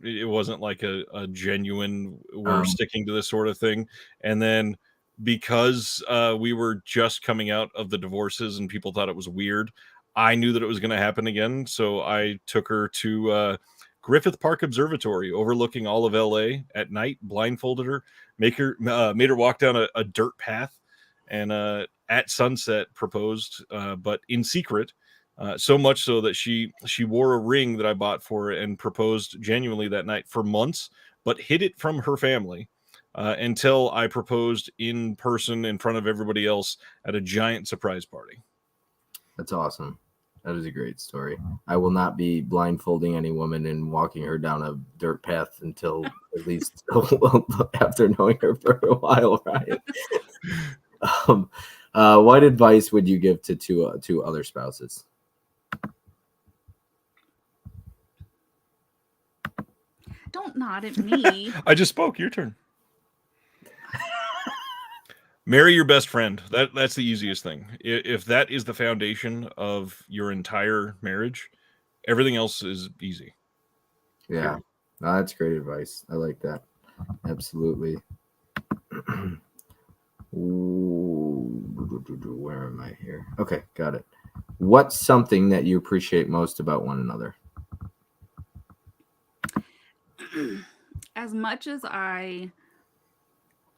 it wasn't like a genuine, we're sticking to this sort of thing. And then because we were just coming out of the divorces and people thought it was weird, I knew that it was going to happen again. So I took her to Griffith Park Observatory overlooking all of LA at night, blindfolded her, made her walk down a dirt path, and at sunset proposed, but in secret. So much so that she wore a ring that I bought for her and proposed genuinely that night for months, but hid it from her family until I proposed in person in front of everybody else at a giant surprise party. That's awesome. That is a great story. I will not be blindfolding any woman and walking her down a dirt path until at least after knowing her for a while, Ryan. What advice would you give to other spouses? Don't nod at me. I just spoke. Your turn. Marry your best friend. That's the easiest thing. If that is the foundation of your entire marriage, everything else is easy. Yeah, no, that's great advice. I like that. Absolutely. Where am I here? Okay, got it. What's something that you appreciate most about one another? As much as I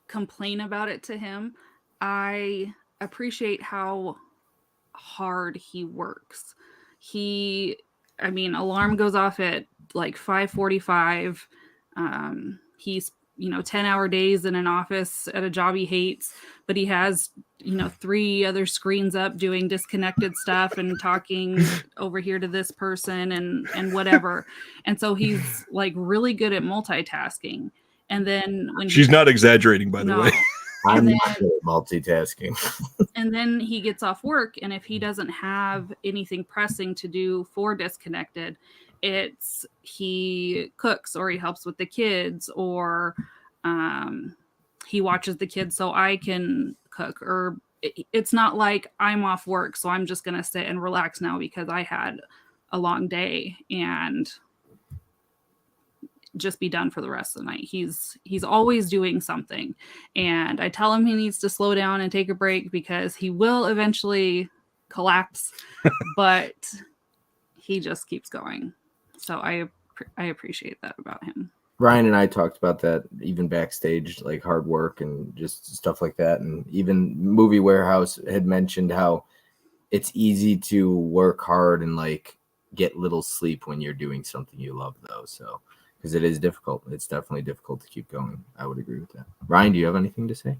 complain about it to him, I appreciate how hard he works. Alarm goes off at like 5:45. He's 10-hour days in an office at a job he hates, but he has 3 other screens up doing disconnected stuff and talking over here to this person and whatever. And so he's like really good at multitasking. And then when she's not exaggerating, by the way. I'm not good at multitasking. And then he gets off work, and if he doesn't have anything pressing to do for Disconnected, it's he cooks or he helps with the kids, or he watches the kids so I can cook. Or it's not like I'm off work, so I'm just going to sit and relax now because I had a long day and just be done for the rest of the night. He's always doing something, and I tell him he needs to slow down and take a break because he will eventually collapse, but he just keeps going. So I appreciate that about him. Ryan and I talked about that even backstage, like hard work and just stuff like that. And even Movie Warehouse had mentioned how it's easy to work hard and like get little sleep when you're doing something you love, though. So because it is difficult. It's definitely difficult to keep going. I would agree with that. Ryan, do you have anything to say?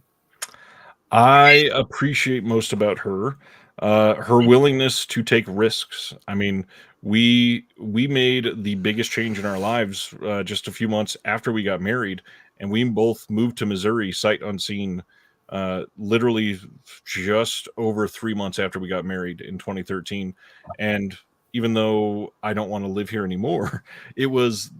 I appreciate most about her, her willingness to take risks. I mean, we made the biggest change in our lives just a few months after we got married, and we both moved to Missouri sight unseen, literally just over 3 months after we got married in 2013. And even though I don't want to live here anymore, it was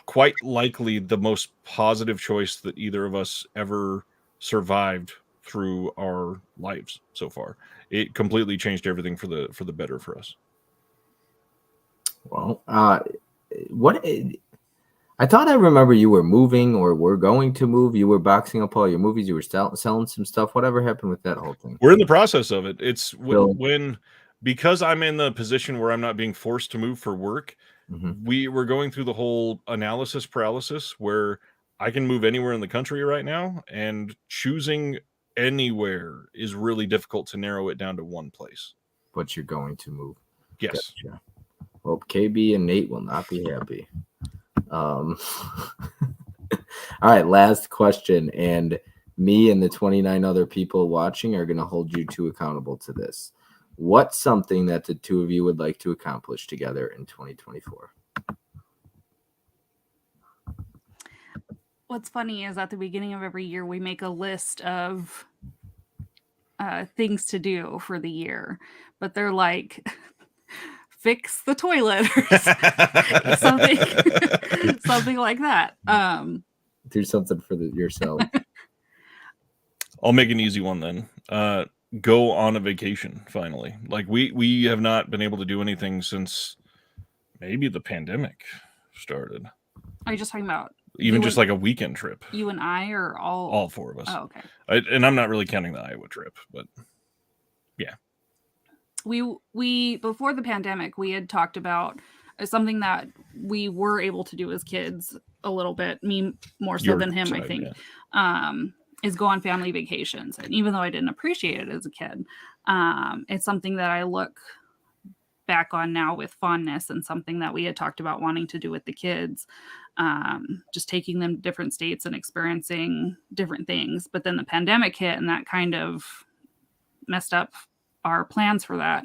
quite likely the most positive choice that either of us ever survived through our lives so far. It completely changed everything for the better for us. Well, what I thought I remember you were moving or were going to move. You were boxing up all your movies. You were selling some stuff. Whatever happened with that whole thing? We're in the process of it. It's So- when because I'm in the position where I'm not being forced to move for work. We were going through the whole analysis paralysis where I can move anywhere in the country right now, and choosing anywhere is really difficult to narrow it down to one place. But you're going to move. Yes. Gotcha. Well, KB and Nate will not be happy. All right, last question. And me and the 29 other people watching are going to hold you two accountable to this. What's something that the two of you would like to accomplish together in 2024? What's funny is at the beginning of every year, we make a list of things to do for the year, but they're like, fix the toilet or something like that. Do something for yourself. I'll make an easy one then. Go on a vacation finally. Like we have not been able to do anything since maybe the pandemic started. Are you just talking about even just like a weekend trip? You and I, or all four of us? Oh, okay. And I'm not really counting the Iowa trip, but yeah. We before the pandemic, we had talked about something that we were able to do as kids a little bit, me more so than him, I think. Yeah. Is go on family vacations. And even though I didn't appreciate it as a kid, it's something that I look back on now with fondness, and something that we had talked about wanting to do with the kids, just taking them to different states and experiencing different things. But then the pandemic hit, and that kind of messed up our plans for that.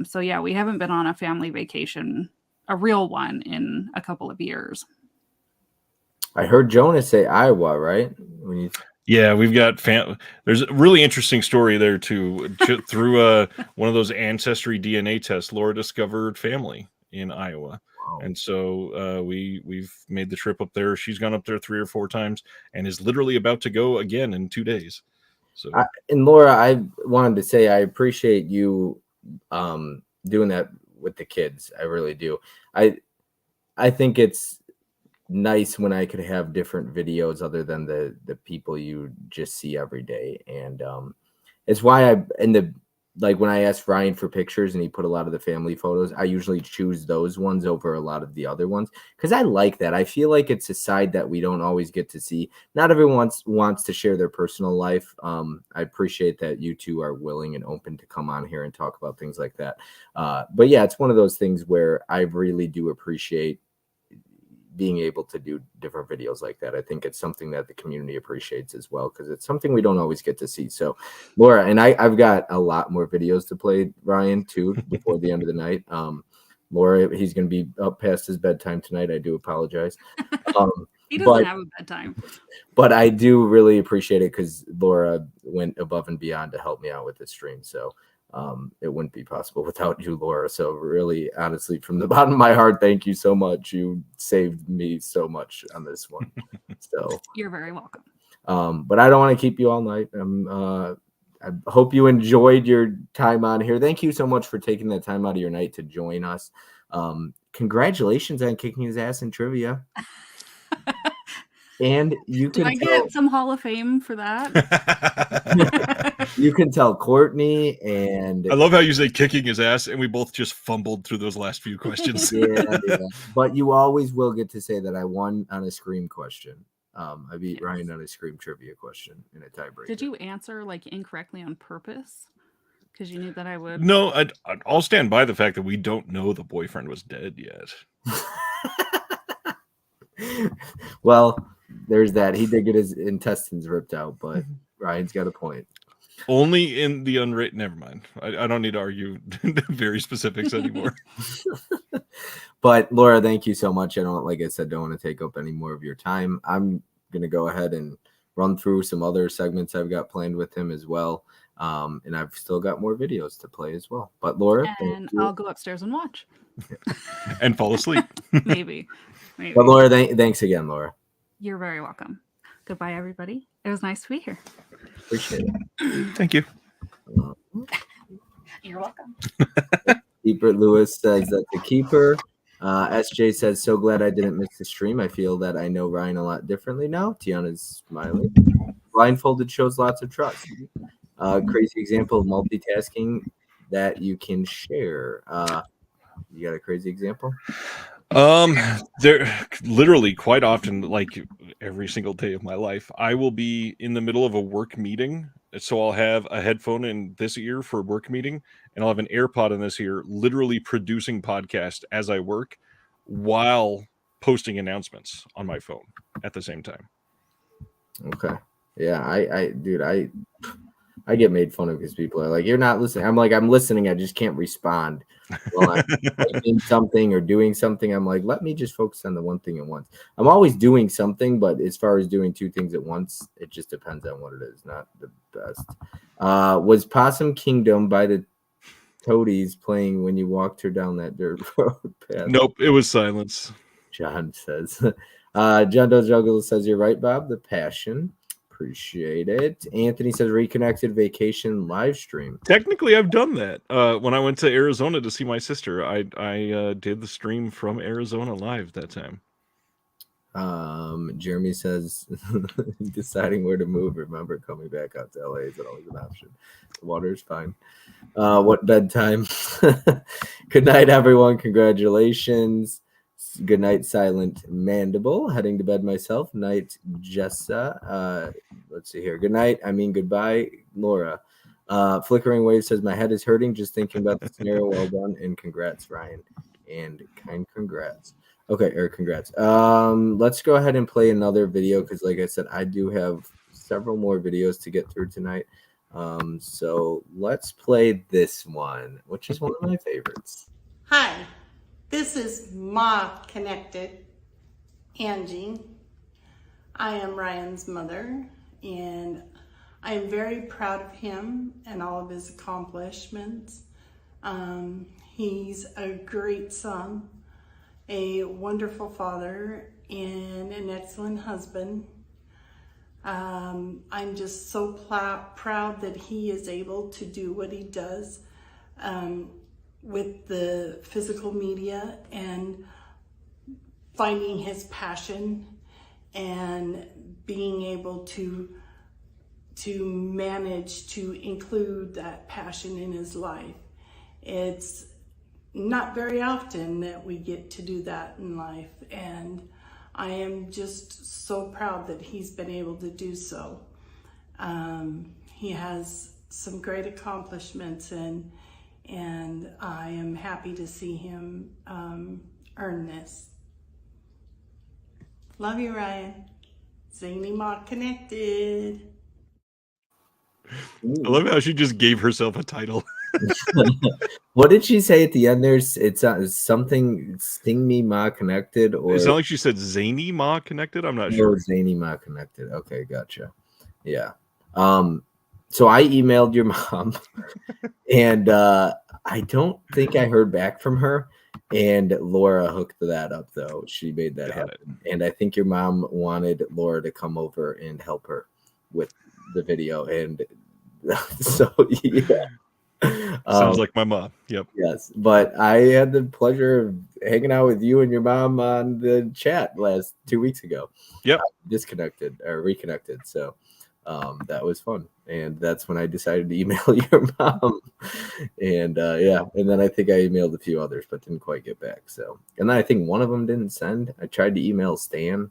So yeah, we haven't been on a family vacation, a real one, in a couple of years. I heard Jonas say Iowa, right? Yeah, we've got there's a really interesting story there too. Through one of those ancestry DNA tests, Laura discovered family in Iowa. Wow. And so we've made the trip up there. She's gone up there 3 or 4 times and is literally about to go again in 2 days. So and Laura, I wanted to say I appreciate you doing that with the kids. I really do. I think it's nice when I could have different videos other than the people you just see every day. And it's why when I asked Ryan for pictures and he put a lot of the family photos, I usually choose those ones over a lot of the other ones because I like that. I feel like it's a side that we don't always get to see. Not everyone wants to share their personal life. I appreciate that you two are willing and open to come on here and talk about things like that. But yeah, it's one of those things where I really do appreciate being able to do different videos like that. I think it's something that the community appreciates as well, because it's something we don't always get to see. So Laura, and I've got a lot more videos to play Ryan too before the end of the night. Laura, he's going to be up past his bedtime tonight. I do apologize. He doesn't have a bedtime. But I do really appreciate it because Laura went above and beyond to help me out with the stream. So it wouldn't be possible without you, Laura. So really, honestly, from the bottom of my heart, thank you so much. You saved me so much on this one. So you're very welcome. But I don't want to keep you all night. I hope you enjoyed your time on here. Thank you so much for taking that time out of your night to join us. Congratulations on kicking his ass in trivia. And you can get some Hall of Fame for that. You can tell Courtney, and I love how you say kicking his ass, and we both just fumbled through those last few questions. Yeah. But you always will get to say that I won on a Scream question. I beat Ryan on a Scream trivia question in a tiebreaker. Did you answer incorrectly on purpose? Because you knew that I would. No, I'll stand by the fact that we don't know the boyfriend was dead yet. Well, there's that. He did get his intestines ripped out, but Ryan's got a point. Only in the unwritten. Never mind. I don't need to argue very specifics anymore. But Laura, thank you so much. Like I said, don't want to take up any more of your time. I'm gonna go ahead and run through some other segments I've got planned with him as well. And I've still got more videos to play as well. But Laura, And I'll go upstairs and watch. And fall asleep. Maybe. But Laura, thanks again, Laura. You're very welcome. Goodbye, everybody. It was nice to be here. Appreciate it. Thank you. You're welcome. Keeper Lewis says that's a keeper. SJ says, so glad I didn't miss the stream. I feel that I know Ryan a lot differently now. Tiana's smiling. Blindfolded shows lots of trust. Crazy example of multitasking that you can share. You got a crazy example? There literally quite often, like every single day of my life, I will be in the middle of a work meeting. So I'll have a headphone in this ear for a work meeting, and I'll have an AirPod in this ear, literally producing podcast as I work while posting announcements on my phone at the same time. Okay. Yeah, I get made fun of because people are like, you're not listening. I'm like, I'm listening. I just can't respond while I'm typing something or doing something. I'm like, let me just focus on the one thing at once. I'm always doing something, but as far as doing two things at once, it just depends on what it is. Not the best. Was Possum Kingdom by the Toadies playing when you walked her down that dirt road path? Nope, it was silence. John says. John Doe Juggle says, you're right, Bob. The passion. Appreciate it. Anthony says Reconnected Vacation live stream. Technically, I've done that. When I went to Arizona to see my sister, I did the stream from Arizona live that time. Jeremy says deciding where to move. Remember, coming back out to LA is always an option. The water is fine. What bedtime? Good night, everyone. Congratulations. Good night, Silent Mandible. Heading to bed myself. Night, Jessa. Let's see here. Good night. I mean goodbye, Laura. Flickering Wave says my head is hurting just thinking about the scenario. Well done and congrats, Ryan. And kind congrats. Okay, or congrats. Let's go ahead and play another video because, like I said, I do have several more videos to get through tonight. So let's play this one, which is one of my favorites. Hi. This is Ma Connected, Angie. I am Ryan's mother, and I am very proud of him and all of his accomplishments. He's a great son, a wonderful father, and an excellent husband. I'm just so proud that he is able to do what he does with the physical media and finding his passion and being able to manage to include that passion in his life. It's not very often that we get to do that in life, and I am just so proud that he's been able to do so. He has some great accomplishments, and I am happy to see him earn this. Love you, Ryan. Zany Ma Connected. I love how she just gave herself a title. What did she say at the end there? It's something Sting Me Ma Connected, or It sounded like she said Zany Ma Connected. I'm not no, sure. Zany Ma Connected. Okay, gotcha. Yeah. So I emailed your mom, and I don't think I heard back from her. And Laura hooked that up, though. She made that happen. And I think your mom wanted Laura to come over and help her with the video. And so, yeah. Sounds like my mom. Yep. Yes. But I had the pleasure of hanging out with you and your mom on the chat 2 weeks ago. Yep. Disconnected or reconnected. So that was fun. And that's when I decided to email your mom. And yeah, and then I think I emailed a few others, but didn't quite get back. So, and then I think one of them didn't send. I tried to email Stan,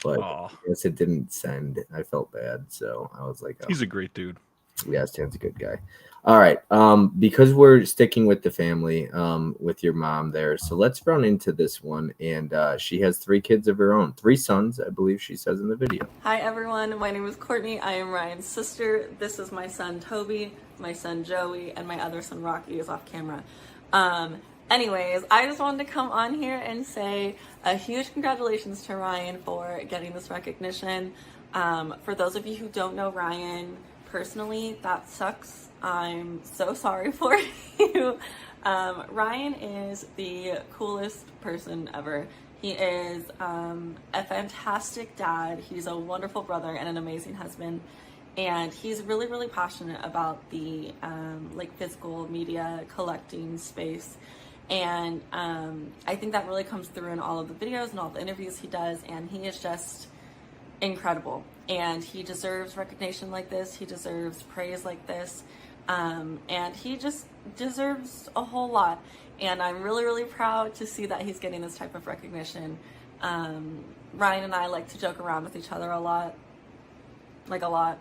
but I guess it didn't send. I felt bad. So I was like, oh. He's a great dude. Yeah, Stan's a good guy. All right. Because we're sticking with the family, with your mom there, so let's run into this one. And she has 3 kids of her own, 3 sons, I believe she says in the video. Hi everyone, my name is Courtney. I am Ryan's sister. This is my son Toby, my son Joey, and my other son Rocky is off camera. Anyways, I just wanted to come on here and say a huge congratulations to Ryan for getting this recognition. For those of you who don't know Ryan personally, that sucks. I'm so sorry for you. Ryan is the coolest person ever. He is a fantastic dad. He's a wonderful brother and an amazing husband. And he's really, really passionate about the like physical media collecting space. And I think that really comes through in all of the videos and all the interviews he does. And he is just incredible. And he deserves recognition like this. He deserves praise like this. And he just deserves a whole lot. And I'm really, really proud to see that he's getting this type of recognition. Ryan and I like to joke around with each other a lot. Like a lot.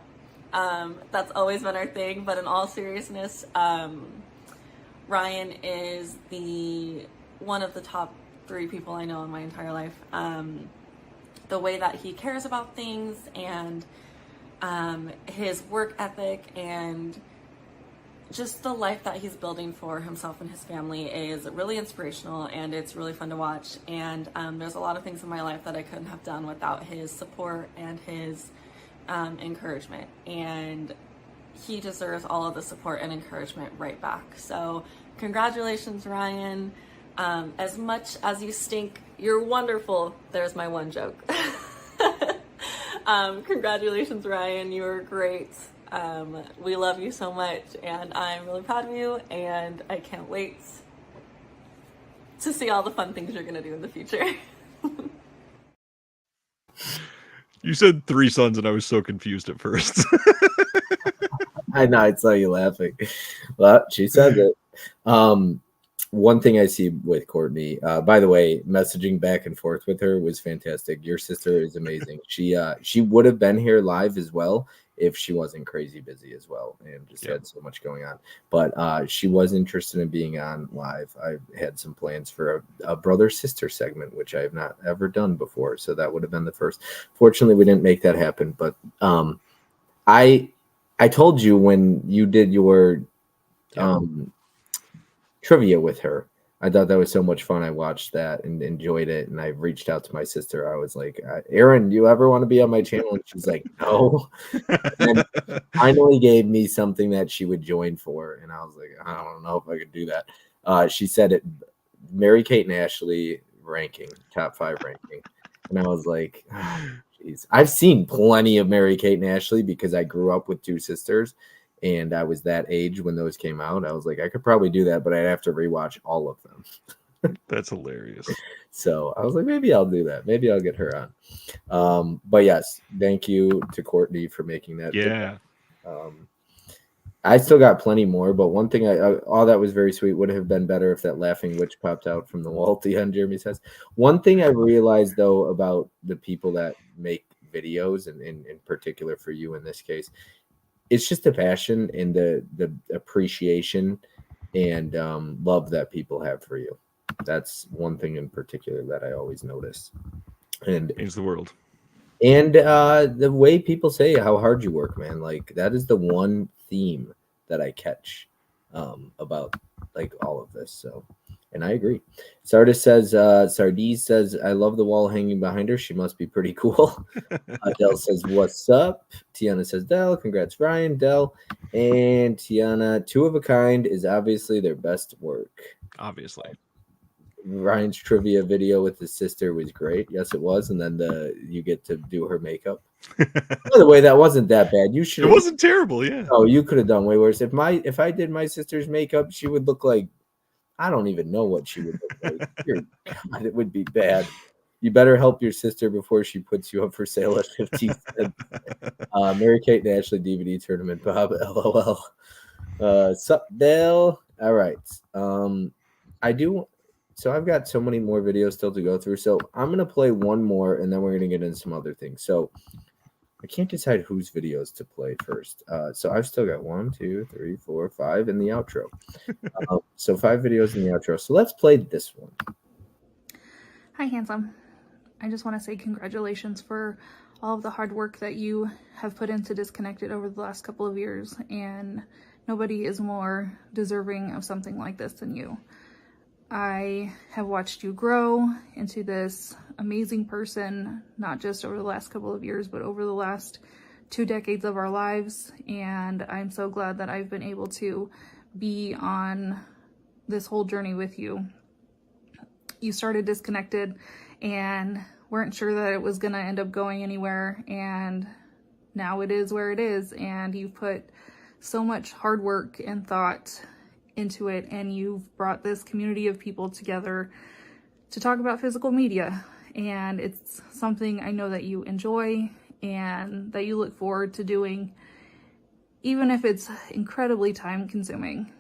That's always been our thing. But in all seriousness, Ryan is one of the top 3 people I know in my entire life. The way that he cares about things and his work ethic and just the life that he's building for himself and his family is really inspirational, and it's really fun to watch. And there's a lot of things in my life that I couldn't have done without his support and his encouragement. And he deserves all of the support and encouragement right back. So congratulations, Ryan. As much as you stink, you're wonderful. There's my one joke. Congratulations, Ryan. You're great. We love you so much, and I'm really proud of you, and I can't wait to see all the fun things you're going to do in the future. You said 3 sons, and I was so confused at first. I know, I saw you laughing. Well, she said it. One thing I see with Courtney, by the way, messaging back and forth with her was fantastic. Your sister is amazing. She would have been here live as well if she wasn't crazy busy as well and just had so much going on. But she was interested in being on live. I had some plans for a brother-sister segment, which I have not ever done before. So that would have been the first. Fortunately, we didn't make that happen. But I told you when you did your trivia with her, I thought that was so much fun. I watched that and enjoyed it, and I reached out to my sister. I was like, Erin, do you ever want to be on my channel? And she's like, no. And finally gave me something that she would join for, and I was like, I don't know if I could do that. She said it, Mary-Kate and Ashley ranking, top 5 ranking. And I was like, geez. I've seen plenty of Mary-Kate and Ashley because I grew up with 2 sisters. And I was that age when those came out. I was like, I could probably do that, but I'd have to rewatch all of them. That's hilarious. So I was like, maybe I'll do that. Maybe I'll get her on. But yes, thank you to Courtney for making that. Yeah. I still got plenty more, but one thing all that was very sweet. Would have been better if that laughing witch popped out from the wall at the end, Jeremy says. One thing I realized though about the people that make videos, and in particular for you in this case, it's just the passion and the appreciation and love that people have for you. That's one thing in particular that I always notice. And it's the world. And the way people say how hard you work, man, like that is the one theme that I catch about like all of this. So, and I agree. Sardis says, Sardis says, I love the wall hanging behind her. She must be pretty cool. Dell says, what's up? Tiana says, Dell, congrats, Ryan, Dell. And Tiana, 2 of a kind is obviously their best work. Obviously. Ryan's trivia video with his sister was great. Yes, it was. And then you get to do her makeup. By the way, that wasn't that bad. You should. It wasn't terrible, yeah. Oh, you could have done way worse. If I did my sister's makeup, she would look like, I don't even know what she would look like. God, it would be bad. You better help your sister before she puts you up for sale at 50 cents. Mary-Kate and Ashley DVD tournament, Bob, LOL. Sup, Dale? All right. So I've got so many more videos still to go through. So I'm going to play one more, and then we're going to get into some other things. So I can't decide whose videos to play first. So I've still got 1, 2, 3, 4, 5 in the outro. So 5 videos in the outro. So let's play this one. Hi, handsome. I just want to say congratulations for all of the hard work that you have put into Disconnected over the last couple of years, and nobody is more deserving of something like this than you. I have watched you grow into this amazing person, not just over the last couple of years, but over the last 2 decades of our lives, and I'm so glad that I've been able to be on this whole journey with you. You started Disconnected and weren't sure that it was going to end up going anywhere, and now it is where it is, and you've put so much hard work and thought into it, and you've brought this community of people together to talk about physical media, and it's something I know that you enjoy and that you look forward to doing, even if it's incredibly time consuming.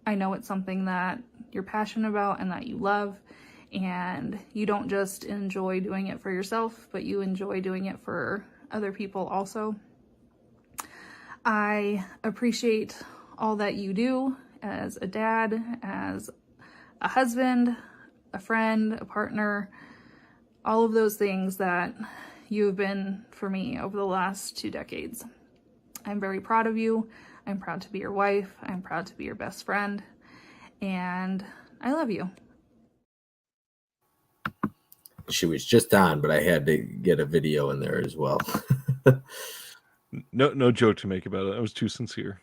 I know it's something that you're passionate about and that you love, and you don't just enjoy doing it for yourself, but you enjoy doing it for other people also. I appreciate all that you do as a dad, as a husband, a friend, a partner, all of those things that you've been for me over the last 2 decades. I'm very proud of you. I'm proud to be your wife. I'm proud to be your best friend, and I love you. She was just on, but I had to get a video in there as well. No joke to make about it. I was too sincere.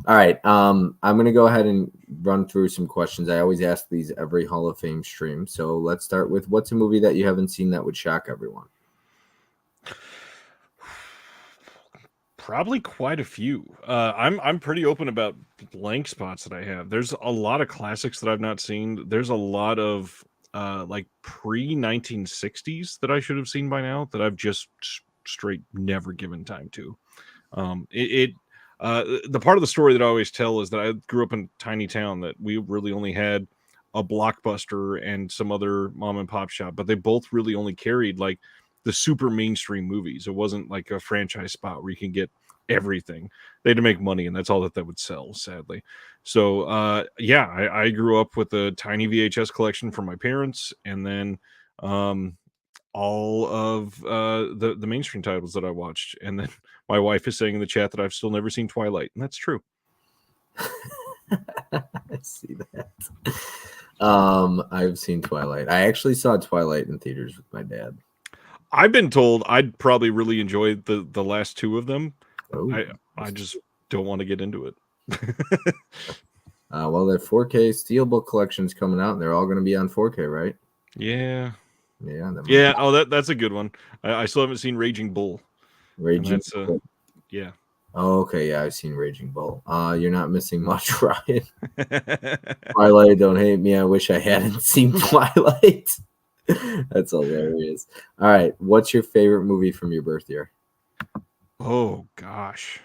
All right. I'm going to go ahead and run through some questions. I always ask these every Hall of Fame stream. So let's start with, what's a movie that you haven't seen that would shock everyone? Probably quite a few. I'm pretty open about blank spots that I have. There's a lot of classics that I've not seen. There's a lot of like pre-1960s that I should have seen by now that I've just straight never given time to. The part of the story that I always tell is that I grew up in a tiny town that we really only had a Blockbuster and some other mom and pop shop, but they both really only carried like the super mainstream movies. It wasn't like a franchise spot where you can get everything. They had to make money, and that's all that would sell, sadly. So yeah, I grew up with a tiny VHS collection from my parents, and then all of the mainstream titles that I watched. And then my wife is saying in the chat that I've still never seen Twilight, and that's true. I see that. I've seen Twilight. I actually saw Twilight in theaters with my dad. I've been told I'd probably really enjoy the last 2 of them. Oh, I just don't want to get into it. Well, their 4K Steelbook collection's coming out, and they're all going to be on 4K, right? Yeah. Yeah. Oh, that's a good one. I still haven't seen Raging Bull. Raging Bull. Yeah. Oh, okay. Yeah, I've seen Raging Bull. You're not missing much, Ryan. Twilight, don't hate me. I wish I hadn't seen Twilight. That's hilarious. All right. What's your favorite movie from your birth year? Oh, gosh.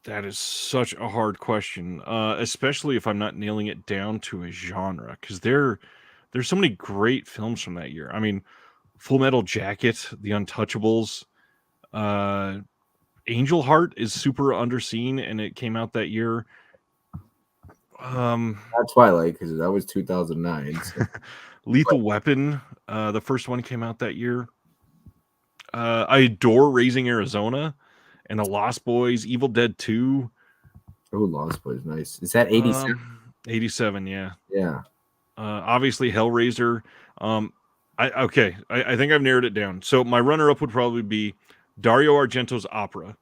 That is such a hard question, especially if I'm not nailing it down to a genre, because there's so many great films from that year. I mean, Full Metal Jacket, The Untouchables, Angel Heart is super underseen, and it came out that year. Not Twilight, because that was 2009. So. Lethal Weapon, the first one came out that year. I adore Raising Arizona and The Lost Boys, Evil Dead 2. Oh, Lost Boys, nice. Is that 87? 87, yeah. Yeah. Obviously, Hellraiser. I think I've narrowed it down. So my runner-up would probably be Dario Argento's Opera,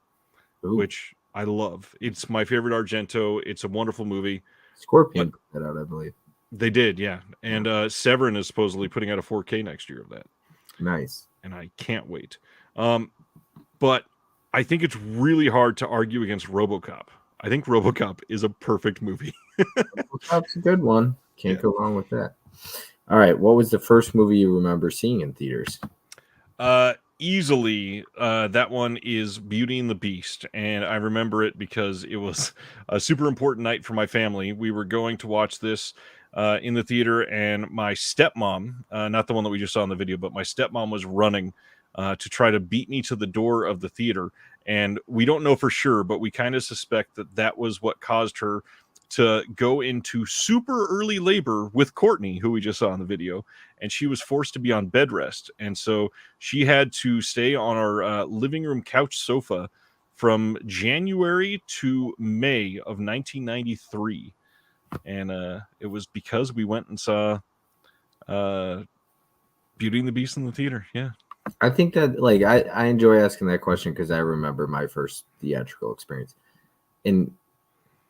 which I love. It's my favorite Argento. It's a wonderful movie. Scorpion put that out, I believe. They did, yeah. And Severin is supposedly putting out a 4K next year of that. Nice. And I can't wait. But I think it's really hard to argue against RoboCop. I think RoboCop is a perfect movie. RoboCop's a good one. Can't go wrong with that. All right. What was the first movie you remember seeing in theaters? Easily, that one is Beauty and the Beast. And I remember it because it was a super important night for my family. We were going to watch this in the theater, and my stepmom, not the one that we just saw in the video, but my stepmom was running to try to beat me to the door of the theater. And we don't know for sure, but we kind of suspect that that was what caused her to go into super early labor with Courtney, who we just saw in the video, and she was forced to be on bed rest. And so she had to stay on our living room couch sofa from January to May of 1993. And it was because we went and saw Beauty and the Beast in the theater. Yeah. I think that like I enjoy asking that question because I remember my first theatrical experience. And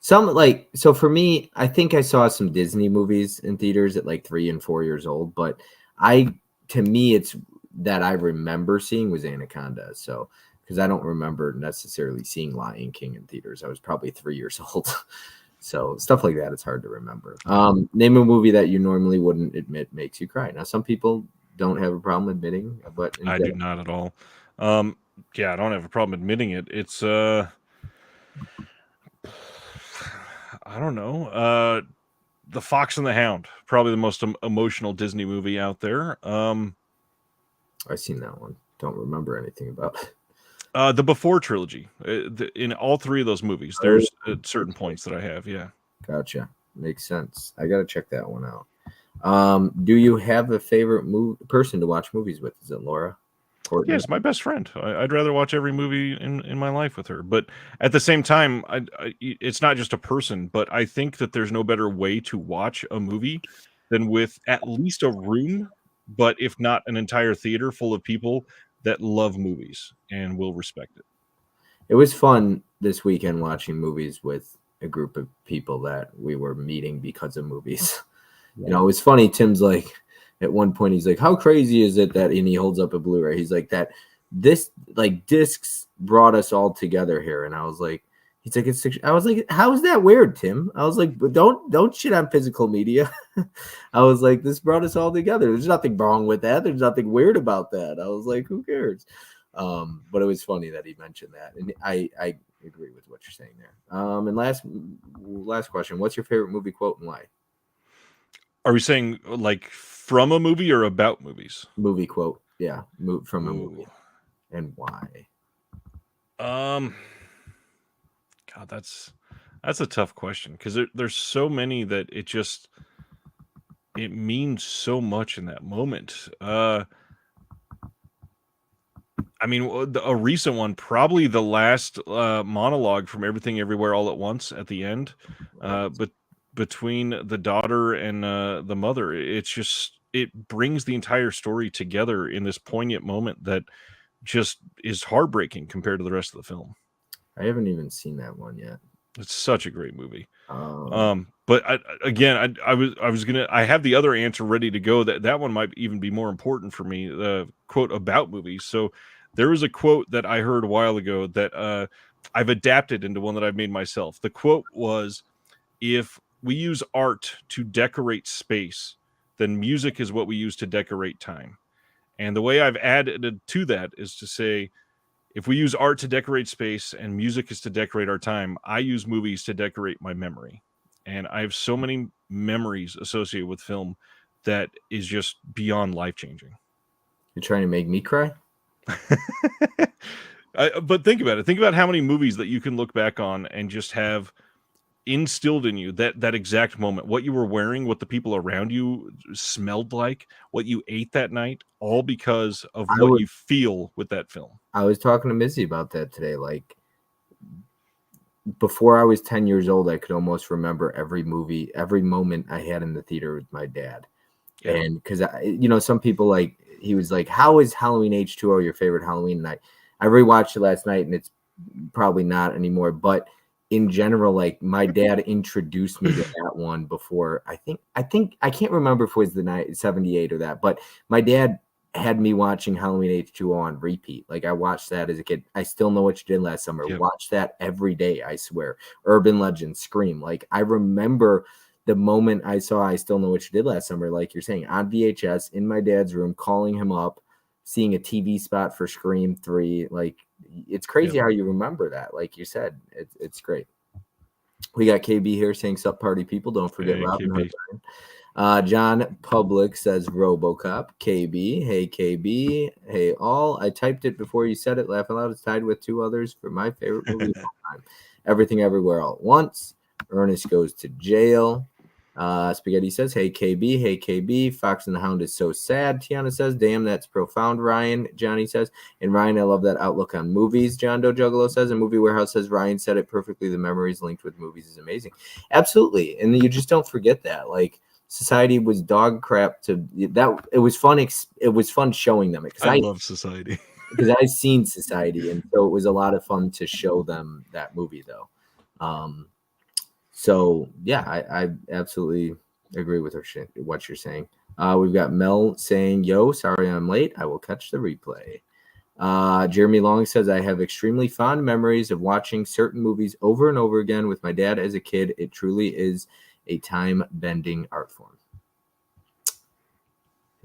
some like so for me, I think I saw some Disney movies in theaters at like 3 and 4 years old, but to me it's that I remember seeing was Anaconda. So because I don't remember necessarily seeing Lion King in theaters. I was probably 3 years old. So stuff like that, it's hard to remember. Name a movie that you normally wouldn't admit makes you cry. Now, some people don't have a problem admitting, but I do not at all. Yeah, I don't have a problem admitting it. It's I don't know. The Fox and the Hound, probably the most emotional Disney movie out there. I've seen that one. Don't remember anything about it. The Before trilogy. In all 3 of those movies, there's certain points that I have. Yeah. Gotcha. Makes sense. I gotta check that one out. Do you have a favorite person to watch movies with? Is it Laura? Yeah, it's my best friend. I'd rather watch every movie in my life with her. But at the same time, it's not just a person, but I think that there's no better way to watch a movie than with at least a room, but if not an entire theater full of people that love movies and will respect it. It was fun this weekend watching movies with a group of people that we were meeting because of movies. You know, it was funny. Tim's like, at one point, he's like, how crazy is it that, and he holds up a Blu-ray. He's like, that this, like, discs brought us all together here. And I was like, he's like, I was like, how is that weird, Tim? I was like, but don't shit on physical media. I was like, this brought us all together. There's nothing wrong with that. There's nothing weird about that. I was like, who cares? But it was funny that he mentioned that. And I agree with what you're saying there. And last question, what's your favorite movie quote and why? Are we saying like from a movie or about movies? Movie quote. Yeah. From a movie. And why? God, that's a tough question because there's so many that it means so much in that moment. I mean, a recent one, probably the last monologue from Everything Everywhere All at Once at the end, but between the daughter and the mother, it brings the entire story together in this poignant moment that just is heartbreaking compared to the rest of the film. I haven't even seen that one yet. It's such a great movie. But I have the other answer ready to go. That one might even be more important for me. The quote about movies. So there was a quote that I heard a while ago that I've adapted into one that I've made myself. The quote was, if we use art to decorate space, then music is what we use to decorate time. And the way I've added to that is to say, if we use art to decorate space and music is to decorate our time, I use movies to decorate my memory. And I have so many memories associated with film that is just beyond life-changing. You're trying to make me cry? But think about it. Think about how many movies that you can look back on and just have instilled in you that exact moment, what you were wearing, what the people around you smelled like, what you ate that night, all because of what you feel with that film. I was talking to Missy about that today. Like, before I was 10 years old, I could almost remember every movie, every moment I had in the theater with my dad. Yeah. And because, some people, like, he was like, how is Halloween H2O your favorite Halloween night? I rewatched it last night, and it's probably not anymore, but in general, like, my dad introduced me to that one before. I think I can't remember if it was the night 78 or that, but my dad had me watching Halloween H2O on repeat. Like, I watched that as a kid. I Still Know What You Did Last Summer. Yep. Watch that every day, I swear. Urban Legend, Scream. Like, I remember the moment I saw I Still Know What You Did Last Summer, like you're saying, on VHS in my dad's room, calling him up, seeing a TV spot for Scream 3. Like, it's crazy how you remember that. Like you said, it's great. We got KB here saying, sup party people. Don't forget Robin Hood. John Public says RoboCop. KB, hey KB, hey all. I typed it before you said it. Laugh Aloud is tied with two others for my favorite movie of all time. Everything Everywhere All at Once. Ernest Goes to Jail. Spaghetti says, hey KB, hey KB. Fox and the Hound is so sad. Tiana says, damn, that's profound. Ryan, Johnny says, and Ryan, I love that outlook on movies. John Doe Juggalo says, and Movie Warehouse says, Ryan said it perfectly. The memories linked with movies is amazing. Absolutely, and you just don't forget that. Like, Society was dog crap to that. It was fun. It was fun showing them it. I love Society because I've seen Society, and so it was a lot of fun to show them that movie, though. So yeah, I absolutely agree with what you're saying. We've got Mel saying, "Yo, sorry I'm late. I will catch the replay." Jeremy Long says, I have extremely fond memories of watching certain movies over and over again with my dad as a kid. It truly is a time-bending art form.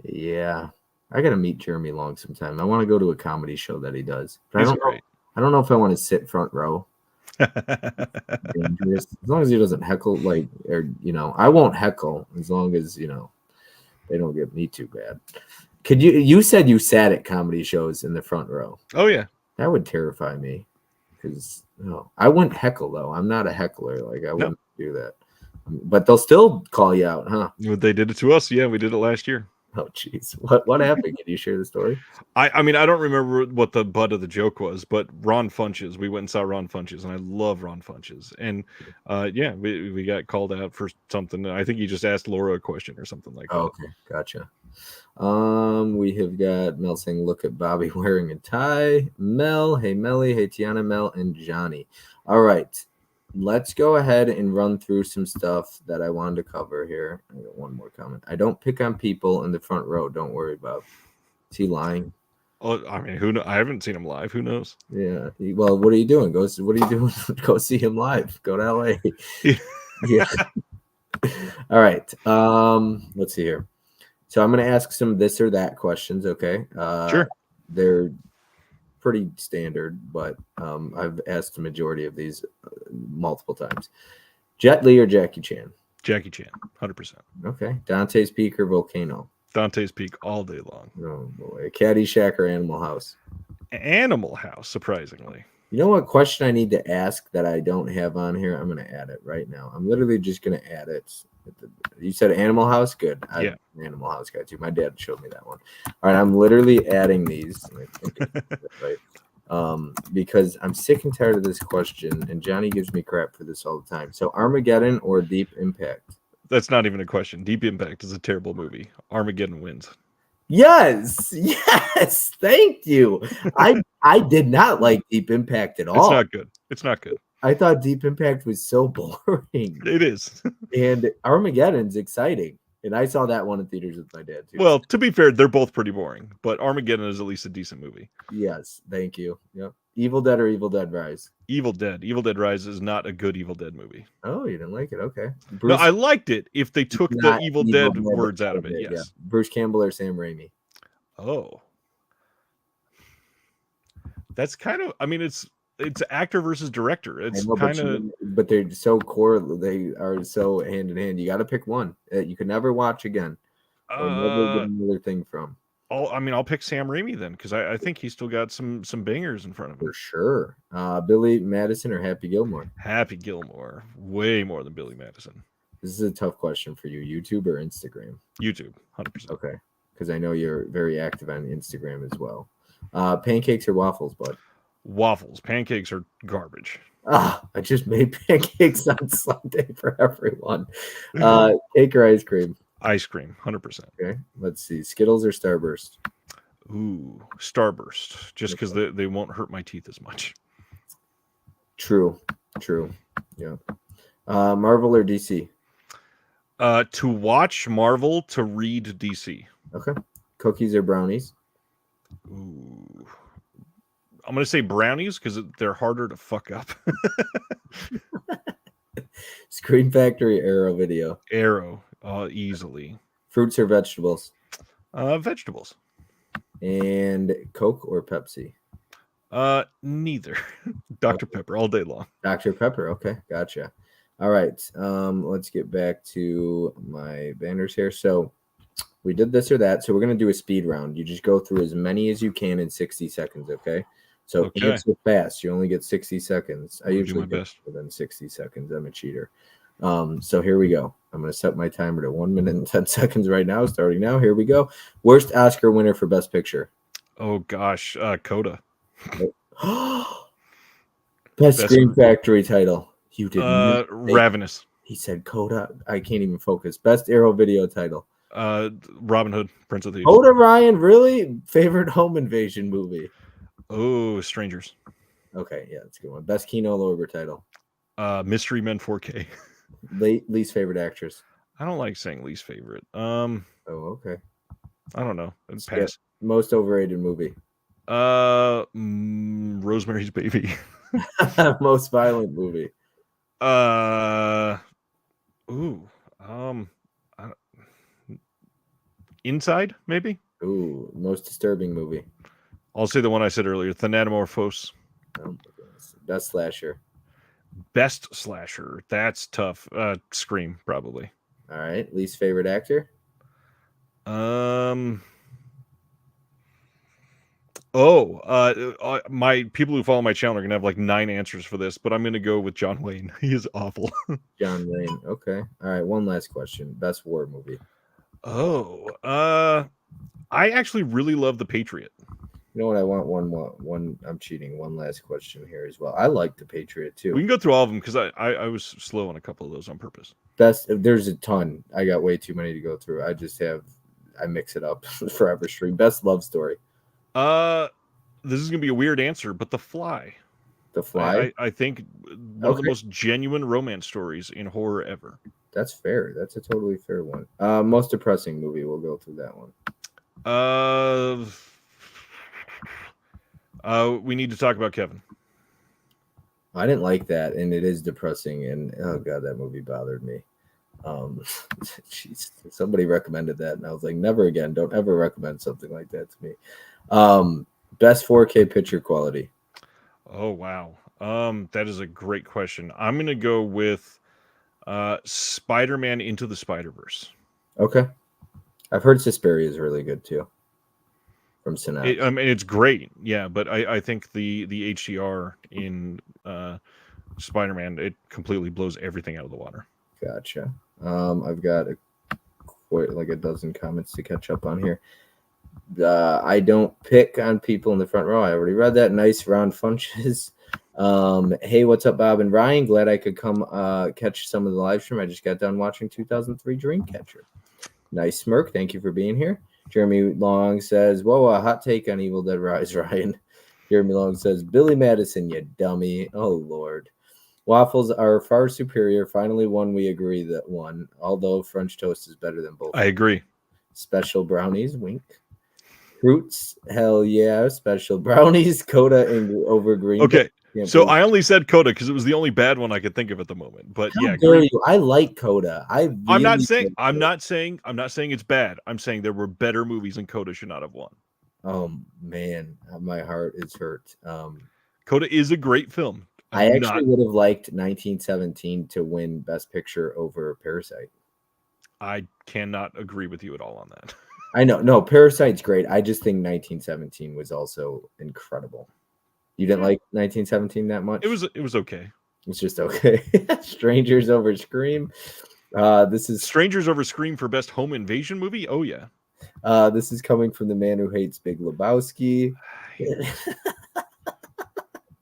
Yeah, I gotta meet Jeremy Long sometime. I want to go to a comedy show that he does. But I don't know if I want to sit front row. Dangerous. As long as he doesn't heckle, I won't heckle as long as they don't get me too bad. Could you said you sat at comedy shows in the front row? Oh yeah, that would terrify me because I wouldn't heckle though. I'm not a heckler. Like I wouldn't do that. But they'll still call you out, huh? They did it to us. Yeah, we did it last year. Oh, jeez. What happened? Can you share the story? I mean, I don't remember what the butt of the joke was, but Ron Funches. We went and saw Ron Funches, and I love Ron Funches. And yeah, we got called out for something. I think he just asked Laura a question or something like that. Okay, gotcha. We have got Mel saying, look at Bobby wearing a tie. Mel, hey Melly, hey Tiana, Mel, and Johnny. All right. Let's go ahead and run through some stuff that I wanted to cover here. I got one more comment. I don't pick on people in the front row. Don't worry about. Is he lying? Oh, I mean, who knows? I haven't seen him live. Who knows? Yeah. Well, what are you doing? What are you doing? Go see him live. Go to LA. Yeah. All right. Let's see here. So I'm going to ask some this or that questions. Okay. Sure. They're pretty standard, but I've asked the majority of these multiple times. Jet Li or Jackie Chan? Jackie Chan, 100%. Okay. Dante's Peak or Volcano? Dante's Peak all day long. Oh boy. Caddyshack or Animal House? Animal House, surprisingly. You know what question I need to ask that I don't have on here? I'm going to add it right now. I'm literally just going to add it. You said Animal House? Good. Yeah. I'm an Animal House guy too. My dad showed me that one. All right. I'm literally adding these. Right. Because I'm sick and tired of this question, and Johnny gives me crap for this all the time. So Armageddon or Deep Impact? That's not even a question. Deep Impact is a terrible movie. Armageddon wins. Yes, thank you. I did not like Deep Impact at all. It's not good. It's not good. I thought Deep Impact was so boring. It is. And Armageddon's exciting. And I saw that one in theaters with my dad too. Well, to be fair, they're both pretty boring, but Armageddon is at least a decent movie. Yes, thank you. Yep. Evil Dead or Evil Dead Rise? Evil Dead. Evil Dead Rise is not a good Evil Dead movie. Oh, you didn't like it? Okay. No, I liked it if they took the Evil Dead words out of it. Yes. Yeah. Bruce Campbell or Sam Raimi? Oh. That's kind of, I mean, it's actor versus director. It's kind of, but they're so core. They are so hand in hand. You got to pick one. You can never watch again. Or never get another thing from. I'll pick Sam Raimi then, because I think he's still got some bangers in front of him. For sure. Billy Madison or Happy Gilmore? Happy Gilmore. Way more than Billy Madison. This is a tough question for you. YouTube or Instagram? YouTube, 100%. Okay. Because I know you're very active on Instagram as well. Pancakes or waffles, bud? Waffles. Pancakes are garbage. I just made pancakes on Sunday for everyone. Cake or ice cream? Ice cream, 100%. Okay, let's see. Skittles or Starburst? Ooh, Starburst. Just because they won't hurt my teeth as much. True. Yeah. Marvel or DC? To watch Marvel, to read DC. Okay. Cookies or brownies? Ooh. I'm going to say brownies because they're harder to fuck up. Screen Factory, Arrow Video? Arrow, easily. Fruits or vegetables? Vegetables. And Coke or Pepsi? Neither. Dr. Pepper all day long. Dr. Pepper, okay, gotcha. All right. Let's get back to my banners here. So we did this or that. So we're going to do a speed round. You just go through as many as you can in 60 seconds, okay? So Okay. answer fast. You only get 60 seconds. I I'll do usually my get best. within 60 seconds. I'm a cheater. So here we go. I'm going to set my timer to 1 minute and 10 seconds right now, starting now. Here we go. Worst Oscar winner for Best Picture. Oh gosh, Coda. Best Best Screen Factory title. You did not say- Ravenous. He said Coda. I can't even focus. Best Arrow video title. Robin Hood, Prince of Thieves. Coda, Ryan, really? Favorite home invasion movie? Oh, Strangers. Okay, yeah, that's a good one. Best Kino Lorber title. Mystery Men 4K. Least favorite actress. I don't like saying least favorite. Oh, okay. I don't know. Skip. Pass. Most overrated movie. Rosemary's Baby. Most violent movie. Inside, maybe. Ooh, most disturbing movie. I'll say the one I said earlier, Thanatomorphose. Oh my goodness. Best slasher. Best slasher. That's tough. Scream, probably. All right. Least favorite actor. My people who follow my channel are gonna have like 9 answers for this, but I'm gonna go with John Wayne. He is awful. John Wayne. Okay. All right. One last question. Best war movie. I actually really love The Patriot. You know what? I want one. I'm cheating. One last question here as well. I like The Patriot too. We can go through all of them because I was slow on a couple of those on purpose. Best. There's a ton. I got way too many to go through. I mix it up forever stream. Best love story. This is gonna be a weird answer, but The Fly. The Fly. I think one of the most genuine romance stories in horror ever. That's fair. That's a totally fair one. Most depressing movie. We'll go through that one. We need to talk about Kevin. I didn't like that, and it is depressing. And oh god, that movie bothered me. Jeez, somebody recommended that, and I was like, never again. Don't ever recommend something like that to me. Best 4K picture quality. Oh wow, that is a great question. I'm gonna go with Spider-Man Into the Spider-Verse. Okay, I've heard Suspiria is really good too. From Synapse. I mean, it's great, yeah, but I think the HDR in Spider-Man, it completely blows everything out of the water. Gotcha. I've got quite like a dozen comments to catch up on here. I don't pick on people in the front row. I already read that. Nice round funches. Hey, what's up, Bob and Ryan? Glad I could come catch some of the live stream. I just got done watching 2003 Dreamcatcher. Nice smirk. Thank you for being here. Jeremy Long says, whoa, a hot take on Evil Dead Rise, Ryan. Jeremy Long says, Billy Madison, you dummy. Oh, Lord. Waffles are far superior. Finally, one we agree that one, although French toast is better than both. I agree. Special brownies, wink. Fruits, hell yeah. Special brownies, Coda and over green. Okay, so I only said Coda because it was the only bad one I could think of at the moment. But How yeah, dare you? I like Coda. I'm not saying it's bad. I'm saying there were better movies, and Coda should not have won. Oh man, my heart is hurt. Coda is a great film. I actually would have liked 1917 to win Best Picture over Parasite. I cannot agree with you at all on that. I know. No, Parasite's great. I just think 1917 was also incredible. You didn't like 1917 that much? It was okay. It's just okay. Strangers over Scream. This is Strangers over Scream for Best Home Invasion Movie? Oh yeah. This is coming from the man who hates Big Lebowski.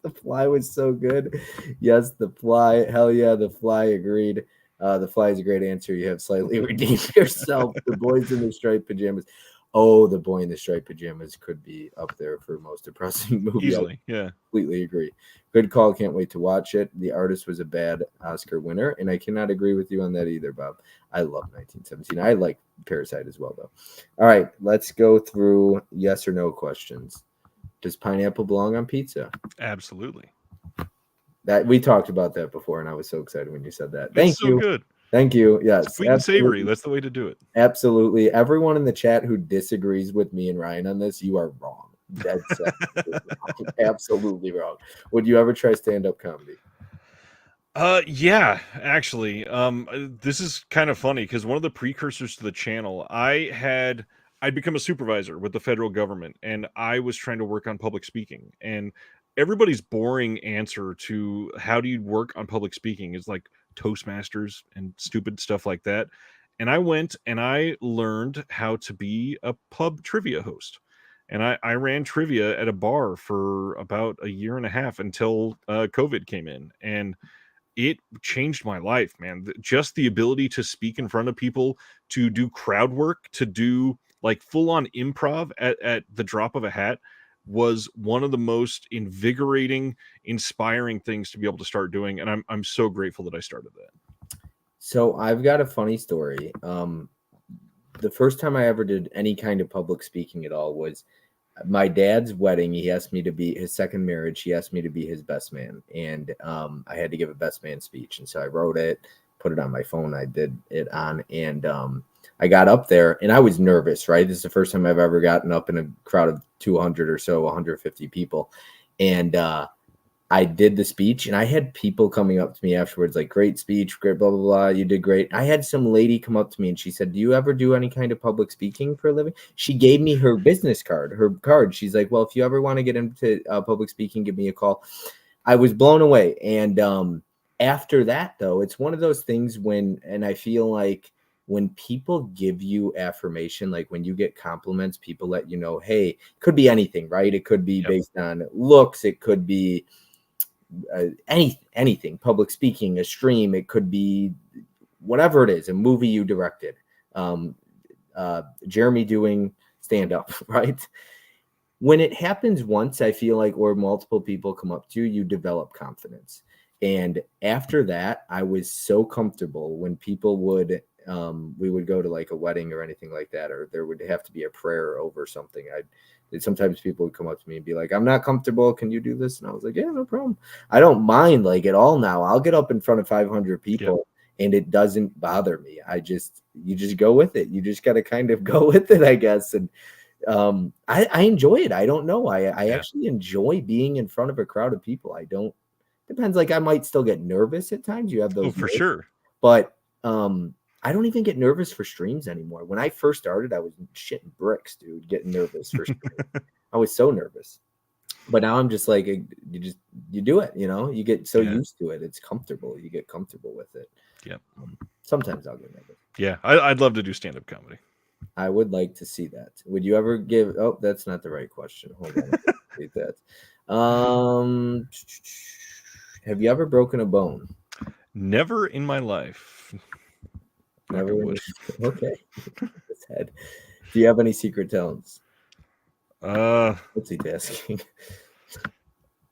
The Fly was so good. Yes, The Fly. Hell yeah, The Fly. Agreed. The Fly is a great answer. You have slightly redeemed yourself. The Boys in the Striped Pajamas. Oh, The Boy in the Striped Pajamas could be up there for most depressing movie. Easily, yeah. Completely agree. Good call. Can't wait to watch it. The Artist was a bad Oscar winner, and I cannot agree with you on that either, Bob. I love 1917. I like Parasite as well, though. All right, let's go through yes or no questions. Does pineapple belong on pizza? Absolutely. That we talked about that before, and I was so excited when you said that. Thank you. Good. Thank you. Yes. Sweet and savory. That's the way to do it. Absolutely. Everyone in the chat who disagrees with me and Ryan on this, you are wrong. That's absolutely wrong. Would you ever try stand-up comedy? Yeah, actually. This is kind of funny because one of the precursors to the channel, I'd become a supervisor with the federal government, and I was trying to work on public speaking. And everybody's boring answer to how do you work on public speaking is like Toastmasters and stupid stuff like that. And I went and I learned how to be a pub trivia host. And I ran trivia at a bar for about a year and a half until COVID came in. And it changed my life, man. Just the ability to speak in front of people, to do crowd work, to do like full on improv at the drop of a hat was one of the most invigorating, inspiring things to be able to start doing. And I'm so grateful that I started that. So I've got a funny story. The first time I ever did any kind of public speaking at all was my dad's wedding. He asked me to be his second marriage. He asked me to be his best man. And I had to give a best man speech. And so I wrote it, put it on my phone. I did it on, and I got up there and I was nervous, right? This is the first time I've ever gotten up in a crowd of 200 or so, 150 people. And I did the speech, and I had people coming up to me afterwards, like, great speech, great, blah, blah, blah. You did great. I had some lady come up to me and she said, do you ever do any kind of public speaking for a living? She gave me her business card, her card. She's like, well, if you ever want to get into public speaking, give me a call. I was blown away. And after that, though, it's one of those things and I feel like when people give you affirmation, like when you get compliments, people let you know, hey, it could be anything, right? It could be based on looks. It could be anything, public speaking, a stream, it could be whatever it is, a movie you directed, Jeremy doing stand-up, right? When it happens once, I feel like, or multiple people come up to you, you develop confidence. And after that, I was so comfortable when people would we would go to like a wedding or anything like that, or there would have to be a prayer over something. Sometimes people would come up to me and be like, I'm not comfortable. Can you do this? And I was like, yeah, no problem. I don't mind like at all now. I'll get up in front of 500 people and it doesn't bother me. You just go with it. You just got to kind of go with it, I guess. And I enjoy it. I don't know. I actually enjoy being in front of a crowd of people. Depends. Like I might still get nervous at times. You have those. Oh, for sure. But I don't even get nervous for streams anymore. When I first started, I was shitting bricks, dude, getting nervous for streams. I was so nervous. But now I'm just like, you do it, you get so used to it. It's comfortable. You get comfortable with it. Yep. Sometimes I'll get nervous. Yeah. I'd love to do stand-up comedy. I would like to see that. Would you ever give, oh, that's not the right question. Hold on. Read that. Have you ever broken a bone? Never in my life. Never. Okay. Head. Do you have any secret talents? What's he asking?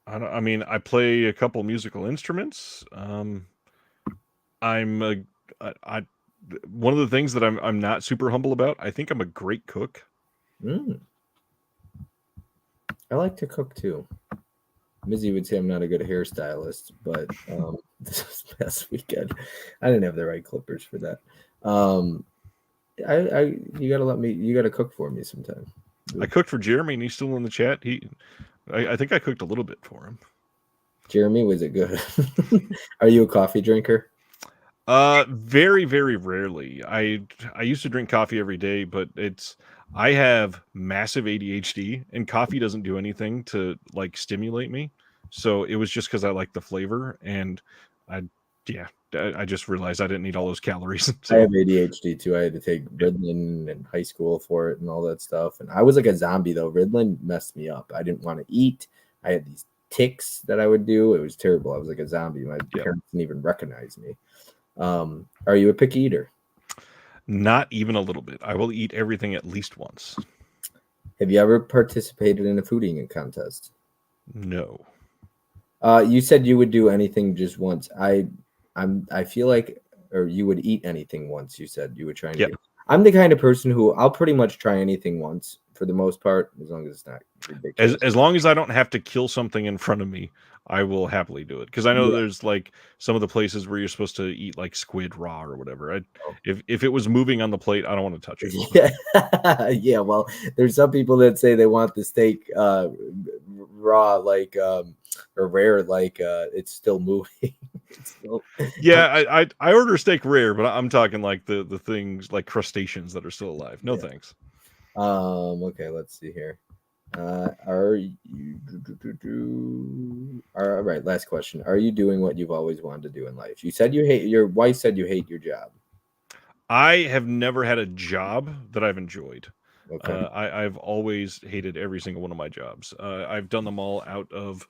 I play a couple musical instruments. One of the things that I'm not super humble about, I think I'm a great cook. I like to cook too. Mizzy would say I'm not a good hairstylist, but this was past weekend. I didn't have the right clippers for that. You gotta cook for me sometime. I cooked for Jeremy, and he's still in the chat. I think I cooked a little bit for him. Jeremy, was it good? Are you a coffee drinker? Very, very rarely. I used to drink coffee every day, but I have massive ADHD, and coffee doesn't do anything to like stimulate me. So it was just because I like the flavor, and I just realized I didn't need all those calories. So. I have ADHD too. I had to take Ritalin in high school for it and all that stuff. And I was like a zombie though. Ritalin messed me up. I didn't want to eat. I had these tics that I would do. It was terrible. I was like a zombie. My parents didn't even recognize me. Are you a picky eater? Not even a little bit. I will eat everything at least once. Have you ever participated in a food eating contest? No. You said you would do anything just once. I feel like, or you would eat anything once. You said you would try. I'm the kind of person who I'll pretty much try anything once for the most part, as long as it's not ridiculous. As long as I don't have to kill something in front of me, I will happily do it. Because I know there's like some of the places where you're supposed to eat like squid raw or whatever. If it was moving on the plate, I don't want to touch it. Yeah. Well, there's some people that say they want the steak raw, like or rare, like it's still moving. Yeah, I order steak rare, but I'm talking like the things like crustaceans that are still alive. No thanks. Okay, let's see here. Are you all right? Last question. Are you doing what you've always wanted to do in life? You said you hate your wife said you hate your job. I have never had a job that I've enjoyed. Okay. I've always hated every single one of my jobs. I've done them all out of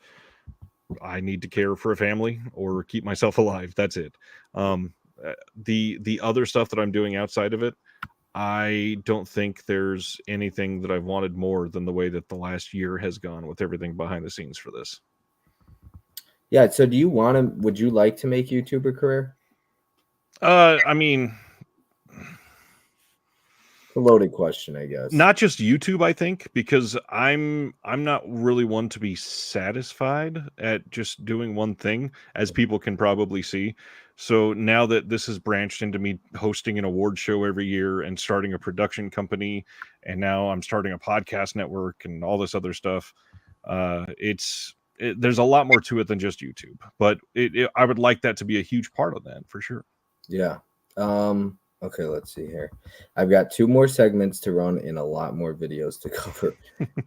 I need to care for a family or keep myself alive. That's it. The other stuff that I'm doing outside of it, I don't think there's anything that I've wanted more than the way that the last year has gone with everything behind the scenes for this. Yeah. So, would you like to make YouTuber career? I mean, a loaded question, I guess. Not just YouTube, I think, because I'm not really one to be satisfied at just doing one thing, as people can probably see. So now that this has branched into me hosting an award show every year and starting a production company, and now I'm starting a podcast network and all this other stuff, there's a lot more to it than just YouTube. But I would like that to be a huge part of that for sure. Yeah. Okay, let's see here. I've got 2 more segments to run and a lot more videos to cover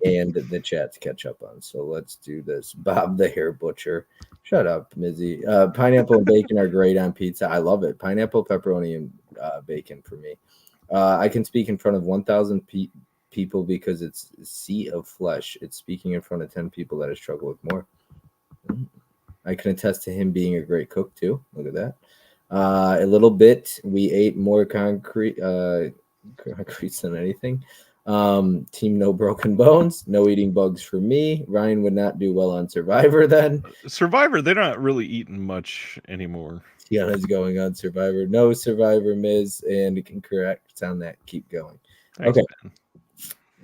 and the chat to catch up on. So let's do this. Bob the Hair Butcher. Shut up, Mizzy. Pineapple and bacon are great on pizza. I love it. Pineapple, pepperoni, and bacon for me. I can speak in front of 1,000 people because it's a sea of flesh. It's speaking in front of 10 people that I struggle with more. I can attest to him being a great cook too. Look at that. A little bit. We ate more concretes than anything. Team no broken bones. No eating bugs for me. Ryan would not do well on Survivor then. Survivor, they're not really eating much anymore. Tiana's going on Survivor. No Survivor, Miz, and correct on that. Keep going. Thanks, okay. Ben.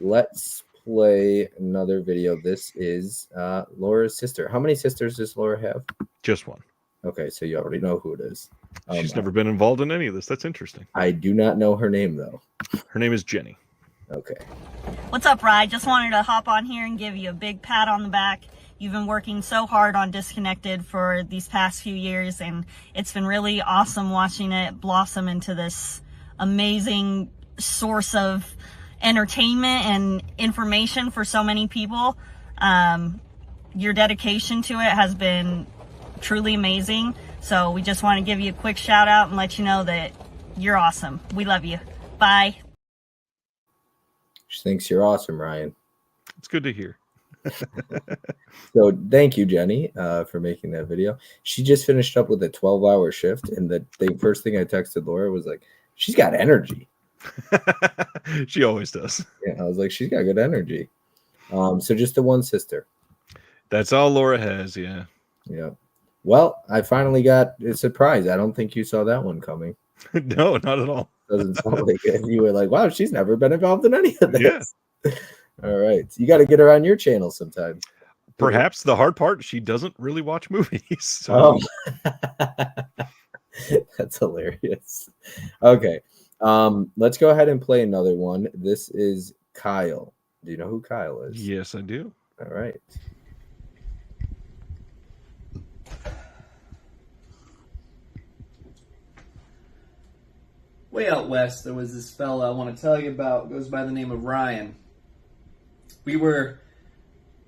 Let's play another video. This is Laura's sister. How many sisters does Laura have? Just one. Okay, so you already know who it is. She's never been involved in any of this. That's interesting. I do not know her name, though. Her name is Jenny. Okay. What's up, Rye? Just wanted to hop on here and give you a big pat on the back. You've been working so hard on Disc-Conected for these past few years, and it's been really awesome watching it blossom into this amazing source of entertainment and information for so many people. Your dedication to it has been truly amazing. So we just want to give you a quick shout out and let you know that you're awesome. We love you. Bye. She thinks you're awesome, Ryan. It's good to hear. So thank you, Jenny, for making that video. She just finished up with a 12-hour shift, and the first thing I texted Laura was like, she's got energy. She always does. Yeah, I was like, she's got good energy. So just the one sister. That's all Laura has, yeah. Yeah. Well, I finally got a surprise. I don't think you saw that one coming. No, not at all. Doesn't sound like it. You were like, wow, she's never been involved in any of this. Yeah. All right. You got to get her on your channel sometime. Perhaps the hard part, she doesn't really watch movies. So. That's hilarious. Okay. Let's go ahead and play another one. This is Kyle. Do you know who Kyle is? Yes, I do. All right. Way out west, there was this fella I want to tell you about. Goes by the name of Ryan. We were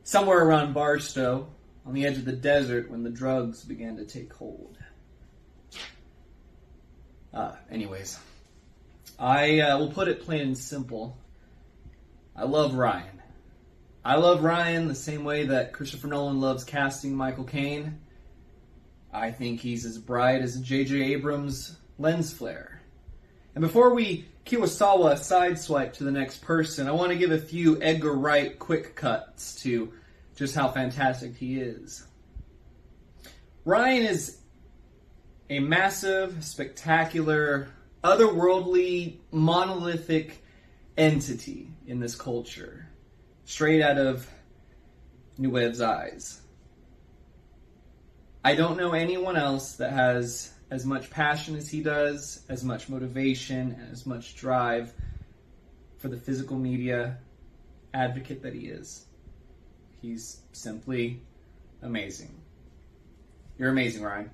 somewhere around Barstow, on the edge of the desert, when the drugs began to take hold. Anyways, I will put it plain and simple. I love Ryan. I love Ryan the same way that Christopher Nolan loves casting Michael Caine. I think he's as bright as a J.J. Abrams lens flare. And before we Kurosawa sideswipe to the next person, I want to give a few Edgar Wright quick cuts to just how fantastic he is. Ryan is a massive, spectacular, otherworldly, monolithic entity in this culture, straight out of Nuev's eyes. I don't know anyone else that has as much passion as he does, as much motivation, and as much drive for the physical media advocate that he is. He's simply amazing. You're amazing, Ryan.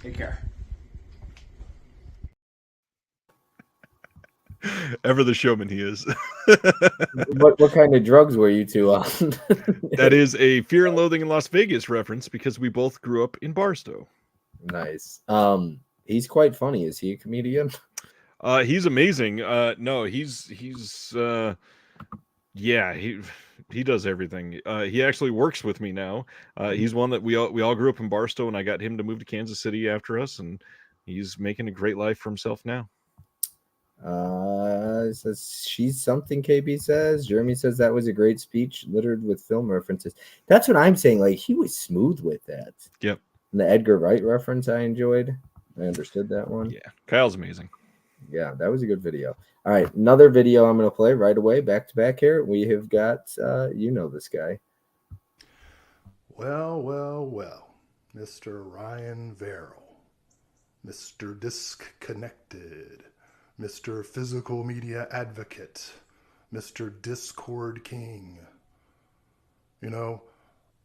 Take care. Ever the showman he is. What kind of drugs were you two on? That is a Fear and Loathing in Las Vegas reference because we both grew up in Barstow. Nice. He's quite funny. Is he a comedian? He's amazing. No, he's yeah, he does everything. He actually works with me now. He's one that we all grew up in Barstow, and I got him to move to Kansas City after us, and he's making a great life for himself now. Says she's something. KB says. Jeremy says that was a great speech, littered with film references. That's what I'm saying. Like, he was smooth with that. Yep. And the Edgar Wright reference I enjoyed. I understood that one. Yeah, Kyle's amazing. Yeah, that was a good video. All right, another video I'm going to play right away, back to back here. We have got, you know this guy. Well, well, well, Mr. Ryan Verrill, Mr. Disc-Connected, Mr. Physical Media Advocate, Mr. Discord King. You know,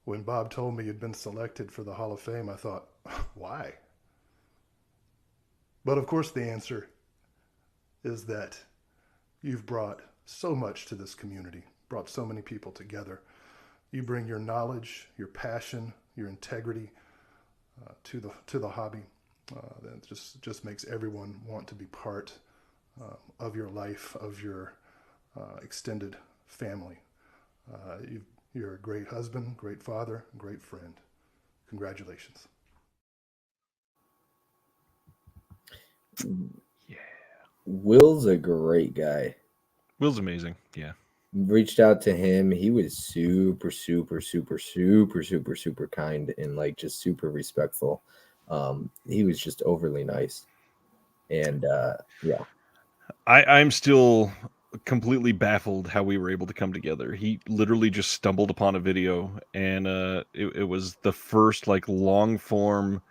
when Bob told me you'd been selected for the Hall of Fame, I thought, why? But of course the answer is that you've brought so much to this community, brought so many people together. You bring your knowledge, your passion, your integrity to the hobby. That just makes everyone want to be part of your life, of your extended family. You're a great husband, great father, great friend. Congratulations. Will's a great guy. Will's amazing. Yeah. Reached out to him. He was super kind and like just super respectful. He was just overly nice. And yeah. I'm still completely baffled how we were able to come together. He literally just stumbled upon a video, and it was the first like long form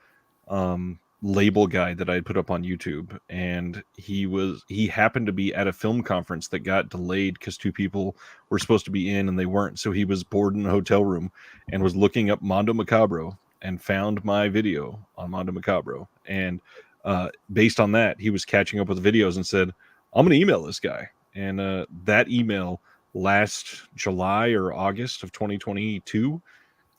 label guide that I had put up on YouTube, and he happened to be at a film conference that got delayed because two people were supposed to be in and they weren't, so he was bored in a hotel room and was looking up Mondo Macabro and found my video on Mondo Macabro, and based on that he was catching up with videos and said, I'm gonna email this guy. And that email last July or August of 2022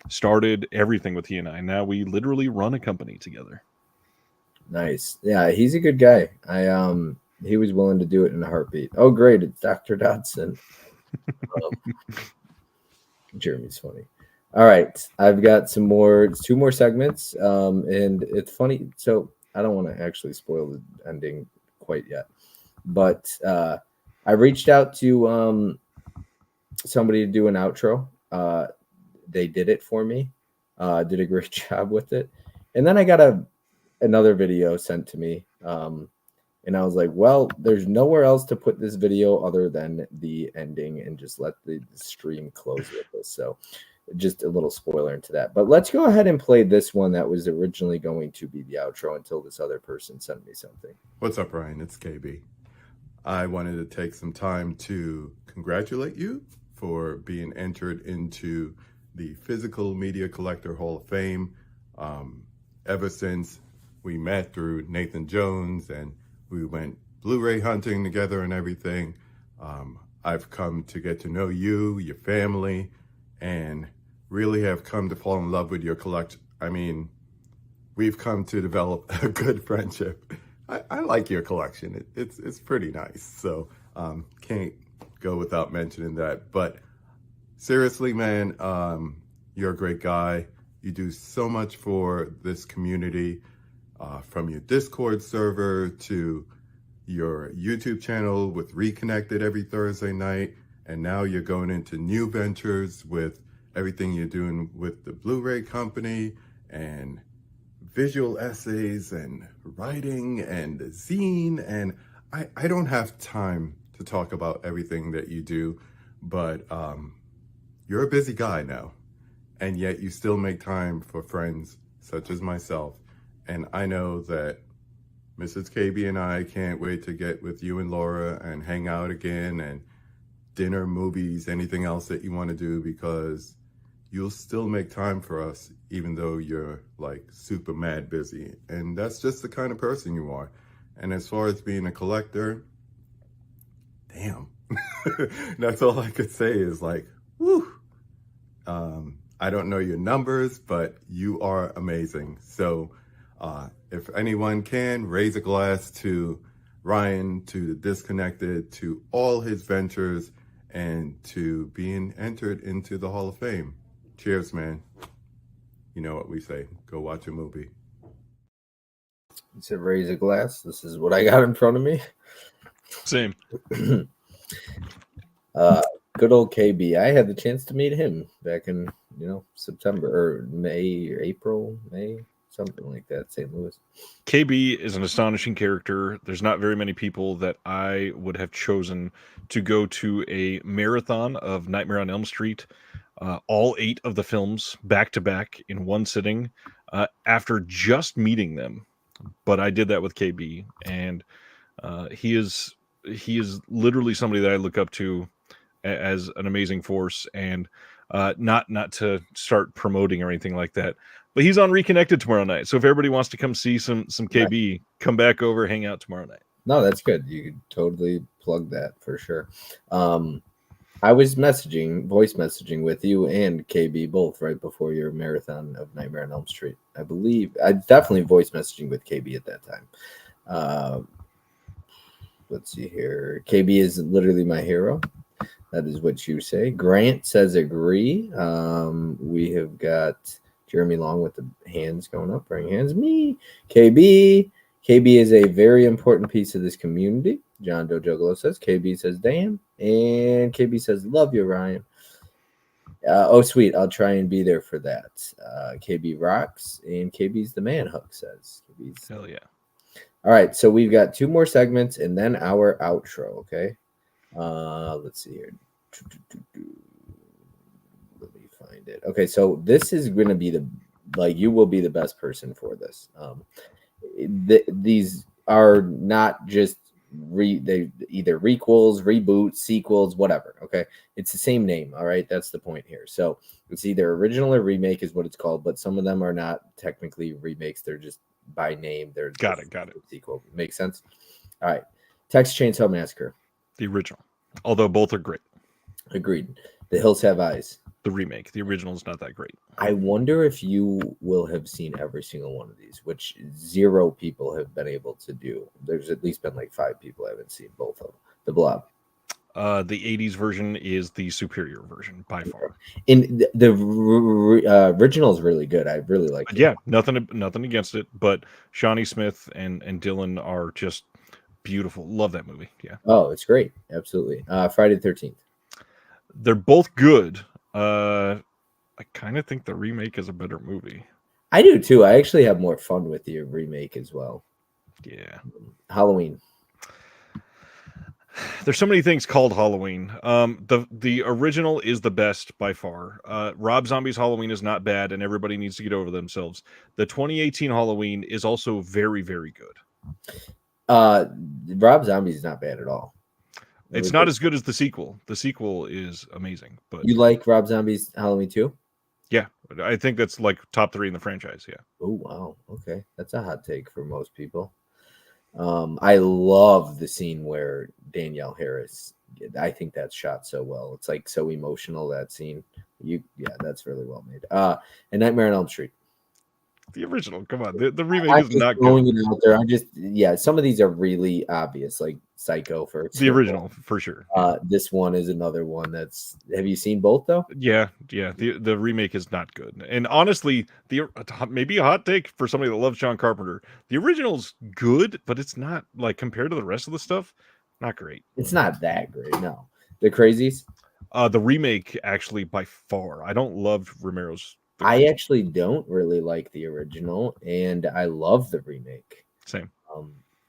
started everything with he and I. Now we literally run a company together. Nice. Yeah, he's a good guy. He was willing to do it in a heartbeat. Oh, great. It's Dr. Dodson. Jeremy's funny. All right. I've got two more segments. And it's funny. So I don't want to actually spoil the ending quite yet. But I reached out to somebody to do an outro. They did it for me. Did a great job with it. And then I got another video sent to me. And I was like, well, there's nowhere else to put this video other than the ending and just let the stream close with this. So just a little spoiler into that. But let's go ahead and play this one that was originally going to be the outro until this other person sent me something. What's up, Ryan? It's KB. I wanted to take some time to congratulate you for being entered into the Physical Media Collector Hall of Fame. Ever since we met through Nathan Jones and we went Blu-ray hunting together and everything, I've come to get to know you, your family, and really have come to fall in love with your collection. I mean, we've come to develop a good friendship. I like your collection. It's pretty nice. So can't go without mentioning that. But seriously, man, you're a great guy. You do so much for this community, from your Discord server to your YouTube channel with Reconnected every Thursday night. And now you're going into new ventures with everything you're doing with the Blu-ray company and visual essays and writing and a zine. And I don't have time to talk about everything that you do, but you're a busy guy now. And yet you still make time for friends such as myself. And I know that Mrs. KB and I can't wait to get with you and Laura and hang out again and dinner, movies, anything else that you want to do, because you'll still make time for us, even though you're like super mad busy. And that's just the kind of person you are. And as far as being a collector, damn. That's all I could say is like, whew. I don't know your numbers, but you are amazing. So if anyone can, raise a glass to Ryan, to the Disconnected, to all his ventures, and to being entered into the Hall of Fame. Cheers, man. You know what we say. Go watch a movie. You said raise a glass. This is what I got in front of me. Same. Good old KB. I had the chance to meet him back in, September or May or April, May, something like that, St. Louis. KB is an astonishing character. There's not very many people that I would have chosen to go to a marathon of Nightmare on Elm Street, all 8 of the films back to back in one sitting, after just meeting them. But I did that with KB, and he is literally somebody that I look up to as an amazing force, and not to start promoting or anything like that, but he's on Reconnected tomorrow night. So if everybody wants to come see some KB, come back over, hang out tomorrow night. No, that's good. You could totally plug that for sure. I was voice messaging with you and KB both right before your marathon of Nightmare on Elm Street. I believe I definitely voice messaging with KB at that time. Let's see here. KB is literally my hero. That is what you say. Grant says agree. We have got Jeremy Long with the hands going up. Bring hands. Me. KB. KB is a very important piece of this community. John Doe Juggalo says. KB says damn. And KB says love you, Ryan. Oh, sweet. I'll try and be there for that. KB rocks. And KB's the man, Hook says. Hell yeah. All right. So we've got 2 more segments and then our outro. Okay. Let's see here. Let me find it. Okay, so this is going to be you will be the best person for this. These are not just they either requels, reboots, sequels, whatever. Okay, it's the same name. All right, that's the point here. So it's either original or remake is what it's called, but some of them are not technically remakes. They're just by name. They're got it. Sequel makes sense. All right, Texas Chainsaw Massacre. The original, although both are great. Agreed. The Hills Have Eyes. The remake. The original is not that great. I wonder if you will have seen every single one of these, which 0 people have been able to do. There's at least been like 5 people I haven't seen both of them. The Blob. The 80s version is the superior version by far. In the original is really good. I really like it. Yeah, nothing against it, but Shawnee Smith and Dylan are just beautiful. Love that movie. Yeah. Oh, it's great. Absolutely. Friday the 13th. They're both good. I kind of think the remake is a better movie. I do too. I actually have more fun with the remake as well. Yeah. Halloween. There's so many things called Halloween. The original is the best by far. Rob Zombie's Halloween is not bad, and everybody needs to get over themselves. The 2018 Halloween is also very, very good. Rob Zombie is not bad at all. It's not as good as the sequel. The sequel is amazing. But you like Rob Zombie's Halloween 2? Yeah, I think that's like top 3 in the franchise. Yeah. Oh wow. Okay, that's a hot take for most people. I love the scene where Danielle Harris. I think that's shot so well. It's like so emotional, that scene. That's really well made. And Nightmare on Elm Street. The original. Come on, the remake is not good. It out there. Some of these are really obvious, like Psycho for example. The original for sure. This one is another one that's. Have you seen both though? Yeah. The remake is not good, and honestly, maybe a hot take for somebody that loves John Carpenter. The original's good, but it's not like compared to the rest of the stuff, not great. It's not that great. No, The Crazies. The remake actually by far. I don't love Romero's. I actually don't really like the original, and I love the remake. Same.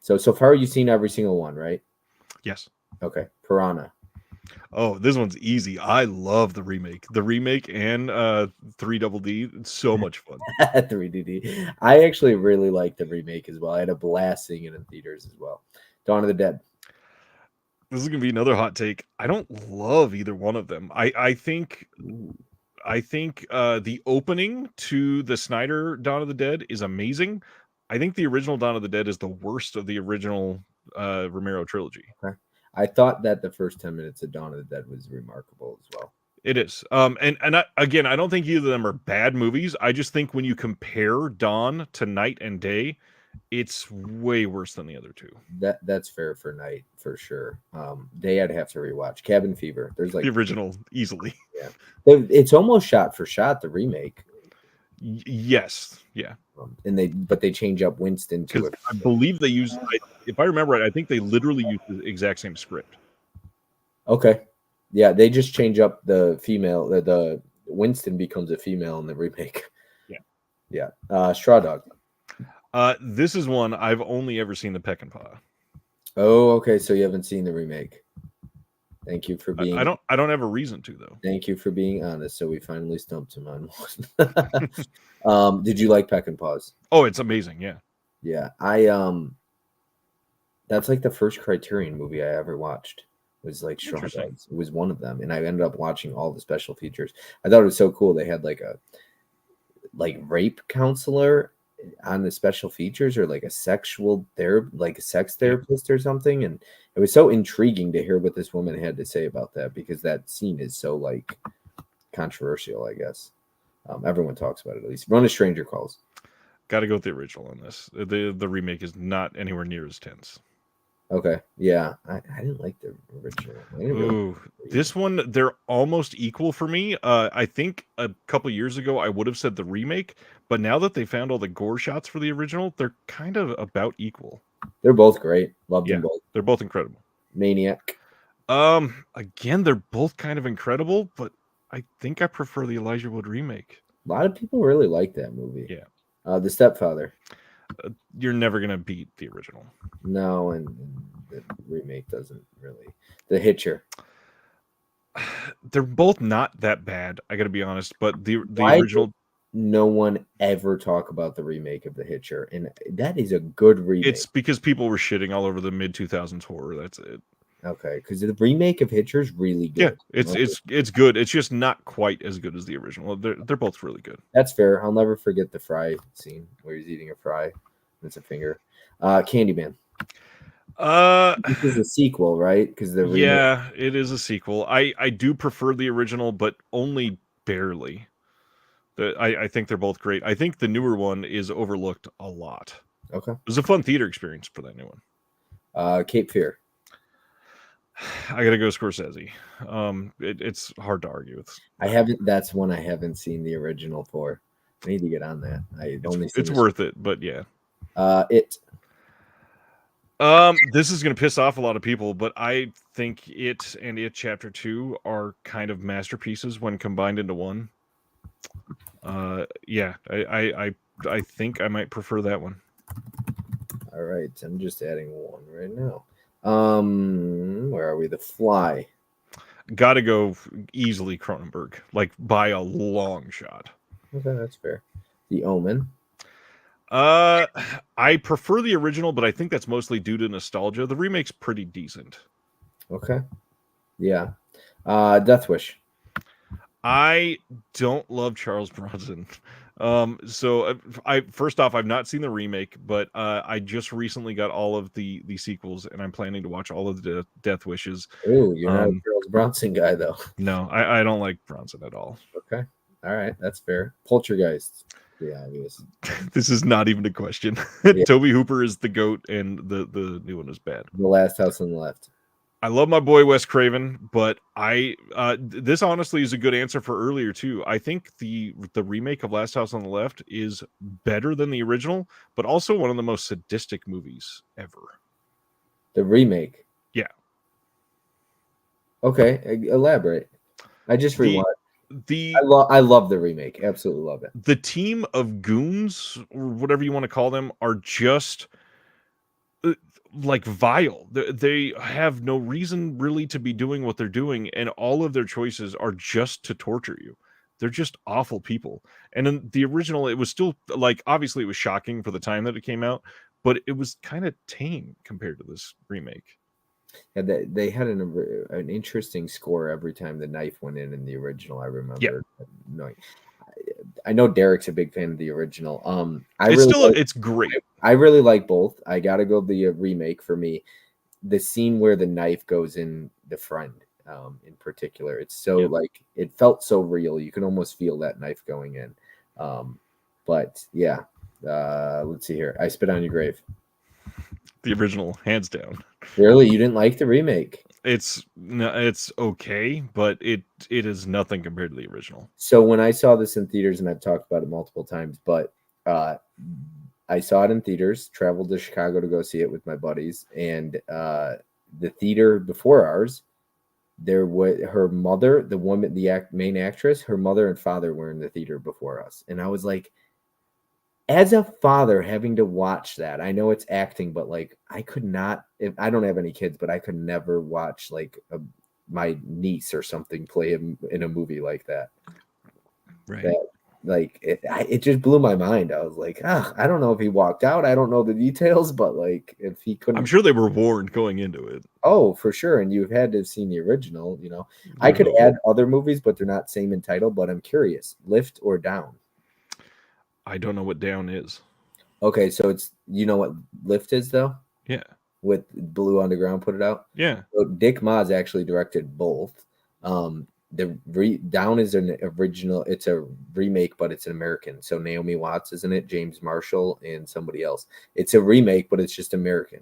So far you've seen every single one, right? Yes. Okay. Piranha. Oh, this one's easy. I love the remake. The remake and 3DD. It's so much fun. 3DD. I actually really like the remake as well. I had a blast seeing it in theaters as well. Dawn of the Dead. This is gonna be another hot take. I don't love either one of them. I think I think the opening to the Snyder Dawn of the Dead is amazing. I think the original Dawn of the Dead is the worst of the original Romero trilogy. Okay. I thought that the first 10 minutes of Dawn of the Dead was remarkable as well. It is. Again, I don't think either of them are bad movies. I just think when you compare Dawn to Night and Day, it's way worse than the other two. That's fair for Night for sure. Day I'd have to rewatch. Cabin Fever. There's like the original easily. Yeah, it's almost shot for shot the remake. Yes, yeah. But they change up Winston to it. I believe they use, if I remember right, I think they literally use the exact same script. Okay, yeah, they just change up the female. The Winston becomes a female in the remake. Yeah, Straw Dog. This is one I've only ever seen the Peck and Paw. Oh, okay. So you haven't seen the remake. Thank you for being. I don't have a reason to though. Thank you for being honest. So we finally stumped him on one. Did you like Peck and Paws? Oh, it's amazing. Yeah. Yeah, that's like the first Criterion movie I ever watched. Was like Straw Dogs. It was one of them, and I ended up watching all the special features. I thought it was so cool. They had like a rape counselor on the special features, or like a sexual like a sex therapist or something, and it was so intriguing to hear what this woman had to say about that, because that scene is so like controversial, I guess. Everyone talks about it, at least. Run a Stranger Calls. Got to go with the original on this. The remake is not anywhere near as tense. Okay, yeah, I didn't like the original. Ooh, this one, they're almost equal for me. I think a couple years ago I would have said the remake, but now that they found all the gore shots for the original, they're kind of about equal. They're both great. Loved them both. They're both incredible. Maniac. Again, they're both kind of incredible, but I think I prefer the Elijah Wood remake. A lot of people really like that movie. Yeah. The Stepfather. You're never gonna beat the original. No, and the remake doesn't really. The Hitcher. They're both not that bad. I got to be honest, but the Why original. did no one ever talk about the remake of The Hitcher, and that is a good remake. It's because people were shitting all over the mid 2000s horror. That's it. Okay, because the remake of Hitcher is really good. Yeah, it's good. It's just not quite as good as the original. They're both really good. That's fair. I'll never forget the fry scene where he's eating a fry. And it's a finger. Candyman. This is a sequel, right? Because yeah, it is a sequel. I do prefer the original, but only barely. I think they're both great. I think the newer one is overlooked a lot. Okay, it was a fun theater experience for that new one. Cape Fear. I gotta go Scorsese. It's hard to argue with. That's one I haven't seen the original for. I need to get on that. It's worth it, but yeah. It. This is gonna piss off a lot of people, but I think It and It Chapter 2 are kind of masterpieces when combined into one. Yeah, I think I might prefer that one. All right, I'm just adding one right now. Where are we? The Fly. Gotta go easily Cronenberg, like by a long shot. Okay, that's fair. The Omen. I prefer the original, but I think that's mostly due to nostalgia. The remake's pretty decent. Okay. Yeah. Death Wish. I don't love Charles Bronson. So first off, I've not seen the remake, but I just recently got all of the sequels, and I'm planning to watch all of the Death Wishes. Ooh, you're not a Charles Bronson guy, though. No, I don't like Bronson at all. Okay, all right, that's fair. Poltergeist, yeah, obvious. This is not even a question. Yeah. Toby Hooper is the GOAT, and the new one is bad. The Last House on the Left. I love my boy Wes Craven, but this honestly is a good answer for earlier too. I think the remake of Last House on the Left is better than the original, but also one of the most sadistic movies ever. The remake. Yeah. Okay, elaborate. I just rewatched. I love the remake. Absolutely love it. The team of goons, or whatever you want to call them, are just like vile. They have no reason really to be doing what they're doing, and all of their choices are just to torture you. They're just awful people. And in the original, it was still like, obviously it was shocking for the time that it came out, but it was kind of tame compared to this remake. Yeah, they had an interesting score every time the knife went in the original. I remember. No, I know Derek's a big fan of the original. It's great. I really like both. I gotta go the remake for me. The scene where the knife goes in the friend, in particular, it's so like it felt so real. You can almost feel that knife going in. But yeah, let's see here. I Spit on Your Grave. The original, hands down. Really, you didn't like the remake? It's okay, but it is nothing compared to the original. So when I saw this in theaters, and I've talked about it multiple times, but I saw it in theaters, traveled to Chicago to go see it with my buddies, and the theater before ours, there was her mother, the woman, the main actress, her mother and father were in the theater before us, and I was like, as a father having to watch that, I know it's acting, but like I could not. If I don't have any kids, but I could never watch like my niece or something play him in a movie like that. Right. That, like it just blew my mind. I was like, I don't know if he walked out. I don't know the details, but like if he couldn't, I'm sure they were warned going into it. Oh, for sure. And you've had to have seen the original. You know, I could add other movies, but they're not same in title. But I'm curious, Lift or Down? I don't know what Down is. Okay, so it's, you know what Lift is though? Yeah. With Blue Underground put it out. Yeah. So Dick Maas actually directed both. Down is an original. It's a remake, but it's an American. So Naomi Watts is in it, James Marshall, and somebody else. It's a remake, but it's just American.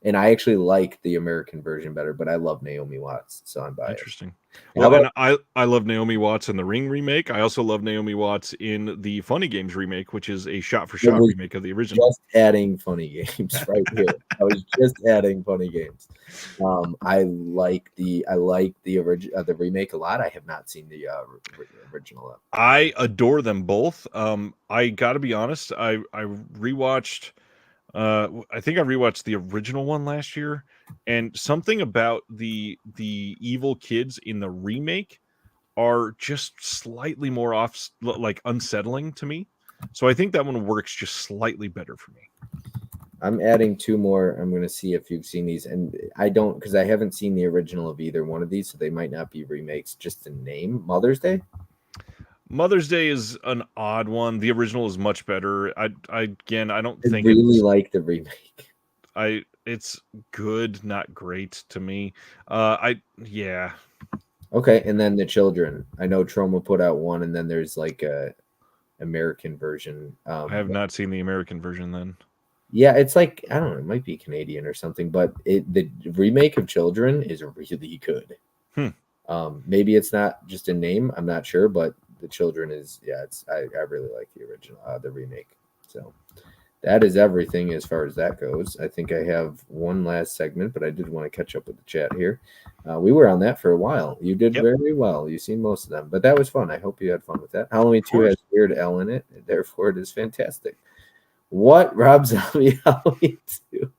And I actually like the American version better, but I love Naomi Watts, so I'm biased. Interesting. Well, and I love Naomi Watts in the Ring remake. I also love Naomi Watts in the Funny Games remake, which is a shot-for-shot remake of the original. Just adding Funny Games right here. I was just adding Funny Games. I like the original, the remake a lot. I have not seen the original. I adore them both. I got to be honest. I rewatched. I think I rewatched the original one last year, and something about the evil kids in the remake are just slightly more off, like unsettling to me. So I think that one works just slightly better for me. I'm adding two more. I'm going to see if you've seen these, and I don't, because I haven't seen the original of either one of these, so they might not be remakes. Just the name, Mother's Day. Mother's Day is an odd one. The original is much better. I don't think really like the remake. It's good, not great to me. Okay, and then The Children. I know Troma put out one, and then there's like a American version. I have not seen the American version then. Yeah, it's like, I don't know, it might be Canadian or something, but the remake of Children is really good. Maybe it's not just a name, I'm not sure, but The Children is, I really like the original, the remake. So that is everything as far as that goes. I think I have one last segment, but I did want to catch up with the chat here. We were on that for a while. You did very well. You've seen most of them, but that was fun. I hope you had fun with that. Halloween 2 has Weird Al in it, and therefore it is fantastic. What? Rob Zombie Halloween 2.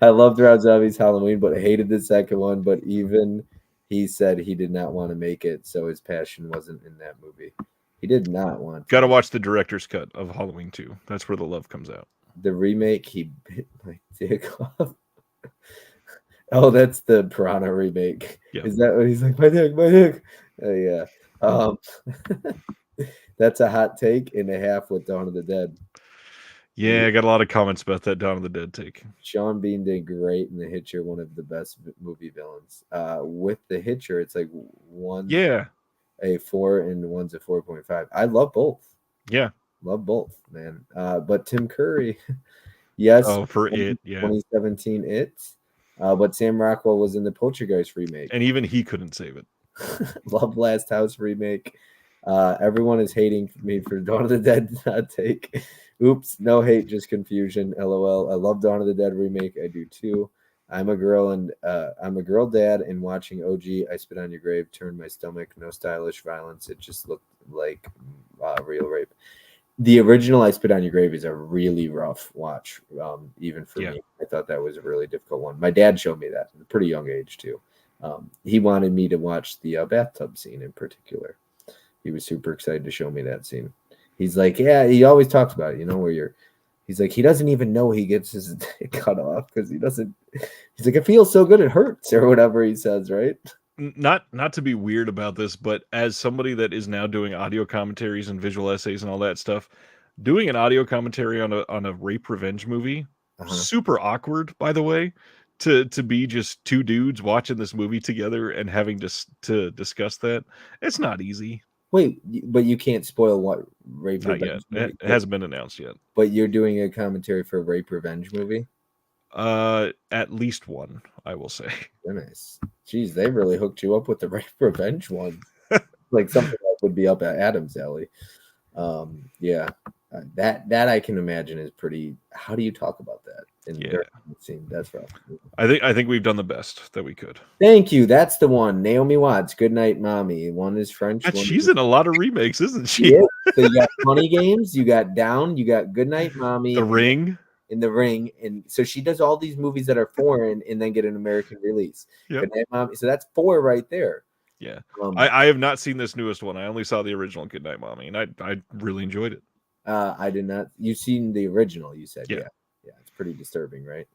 I loved Rob Zombie's Halloween, but hated the second one. But even he said he did not want to make it, so his passion wasn't in that movie. He did not want to. Got to watch the director's cut of Halloween 2. That's where the love comes out. The remake, he bit my dick off. Oh, that's the Piranha remake. Yeah. Is that what he's like? My dick. Yeah. That's a hot take and a half with Dawn of the Dead. Yeah, I got a lot of comments about that Dawn of the Dead take. Sean Bean did great in The Hitcher, one of the best movie villains. With The Hitcher, it's like one a 4 and one's a 4.5. I love both. Yeah. Love both, man. But Tim Curry, yes. Oh, for It, yeah. 2017 It. But Sam Rockwell was in the Poltergeist remake. And even he couldn't save it. Love Last House remake. Everyone is hating me for Dawn of the Dead take. Oops, no hate, just confusion. LOL. I love Dawn of the Dead remake. I do too. I'm a girl dad, and watching OG I Spit on Your Grave turned my stomach. No stylish violence. It just looked like real rape. The original I Spit on Your Grave is a really rough watch, even for me. I thought that was a really difficult one. My dad showed me that at a pretty young age too. He wanted me to watch the bathtub scene in particular. He was super excited to show me that scene. He's like, yeah, he always talks about it, where you're He's like, he doesn't even know he gets his dick cut off because he doesn't. He's like, it feels so good it hurts or whatever he says, right? Not to be weird about this, but as somebody that is now doing audio commentaries and visual essays and all that stuff, doing an audio commentary on a rape revenge movie, super awkward, by the way, to be just two dudes watching this movie together and having to discuss that. It's not easy. Wait, but you can't spoil what rape Not revenge yet. movie. It hasn't been announced yet. But you're doing a commentary for a rape revenge movie? At least one, I will say. Goodness. Jeez, they really hooked you up with the rape revenge one. Like something that would be up at Adam's alley. Yeah. That I can imagine is pretty. How do you talk about that in the scene? That's rough. I think we've done the best that we could. Thank you. That's the one. Naomi Watts, Good Night Mommy. One is French. God, one she's is... in a lot of remakes, isn't she? Yeah. So you got Funny Games, you got Down, you got Good Night Mommy, The Ring. In The Ring, and so she does all these movies that are foreign and then get an American release. Yep. Good Night Mommy. So that's 4 right there. Yeah. I have not seen this newest one. I only saw the original Good Night Mommy, and I really enjoyed it. I did not. You've seen the original, you said. Yeah. Yeah. It's pretty disturbing, right?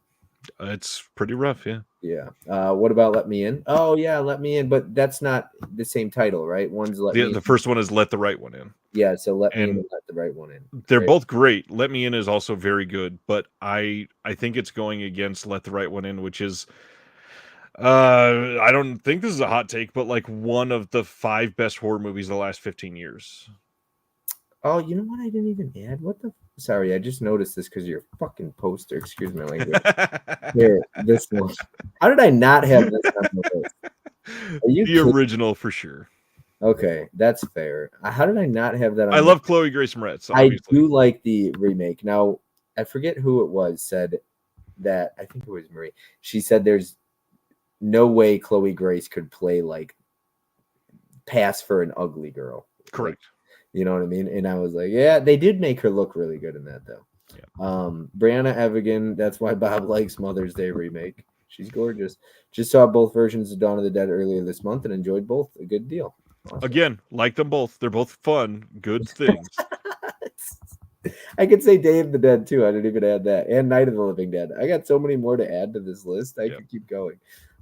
It's pretty rough, yeah. Yeah. What about Let Me In? Oh, yeah, Let Me In, but that's not the same title, right? One's Let Me In. The first one is Let the Right One In. Yeah, so Let Me In and Let the Right One In. They're both great. Let Me In is also very good, but I think it's going against Let the Right One In, which is I don't think this is a hot take, but like one of the 5 best horror movies of the last 15 years. Oh, you know what? I didn't even add. What the? Sorry, I just noticed this because your fucking poster. Excuse my language. Here, this one. How did I not have this on the list? Are you the original for sure. Okay, that's fair. How did I not have that on? I love Chloe Grace Moretz. I do like the remake. Now, I forget who it was said that. I think it was Marie. She said there's no way Chloe Grace could play like pass for an ugly girl. Correct. You know what I mean? And I was like, yeah, they did make her look really good in that, though. Yeah. Brianna Evigan, that's why Bob likes Mother's Day remake. She's gorgeous. Just saw both versions of Dawn of the Dead earlier this month and enjoyed both. A good deal. Awesome. Again, like them both. They're both fun, good things. I could say Day of the Dead, too. I didn't even add that. And Night of the Living Dead. I got so many more to add to this list. I could keep going.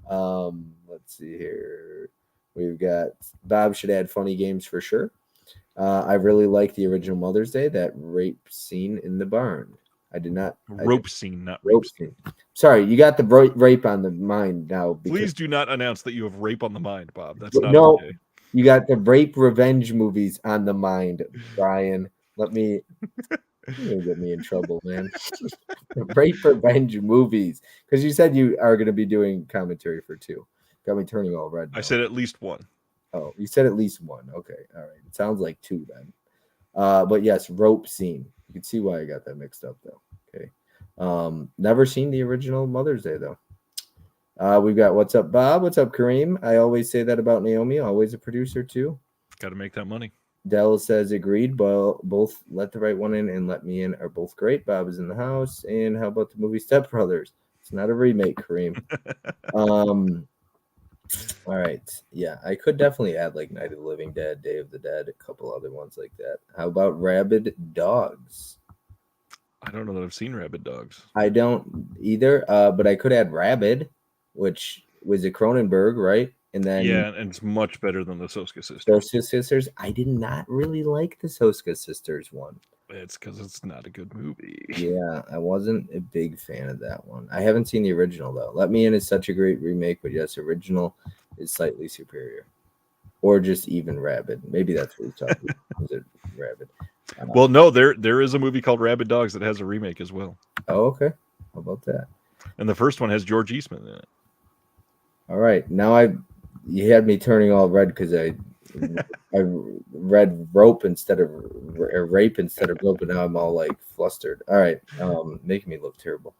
Let's see here. We've got Bob should add Funny Games for sure. I really like the original Mother's Day, that rape scene in the barn. I did not. Rope scene, not rape scene. Sorry, you got the rape on the mind now. Please do not announce that you have rape on the mind, Bob. That's not no. okay. You got the rape revenge movies on the mind, Brian. Let me you're gonna get me in trouble, man. Rape revenge movies, because you said you are going to be doing commentary for 2. Got me turning all red now. I said at least 1. Oh, you said at least 1. Okay, all right. It sounds like 2 then. But yes, rope scene. You can see why I got that mixed up though. Okay. Never seen the original Mother's Day though. We've got What's Up, Bob? What's up, Kareem? I always say that about Naomi. Always a producer too. Got to make that money. Dell says agreed. But both Let the Right One In and Let Me In are both great. Bob is in the house. And how about the movie Step Brothers? It's not a remake, Kareem. All right. Yeah, I could definitely add like Night of the Living Dead, Day of the Dead, a couple other ones like that. How about Rabid Dogs? I don't know that I've seen Rabid Dogs. I don't either, but I could add Rabid, which was a Cronenberg, right? And then yeah, and it's much better than the Soska Sisters. Soska Sisters. I did not really like the Soska Sisters one. It's because it's not a good movie. Yeah, I wasn't a big fan of that one. I haven't seen the original though. Let Me In is such a great remake, but yes, original is slightly superior, or just even Rabid. Maybe that's what he's talking about. Is it Rabid? Well, no, there is a movie called Rabid Dogs that has a remake as well. Oh, okay. How about that? And the first one has George Eastman in it. All right, now you had me turning all red because I read rope instead of rape instead of rope, and now I'm all like flustered. All right, making me look terrible.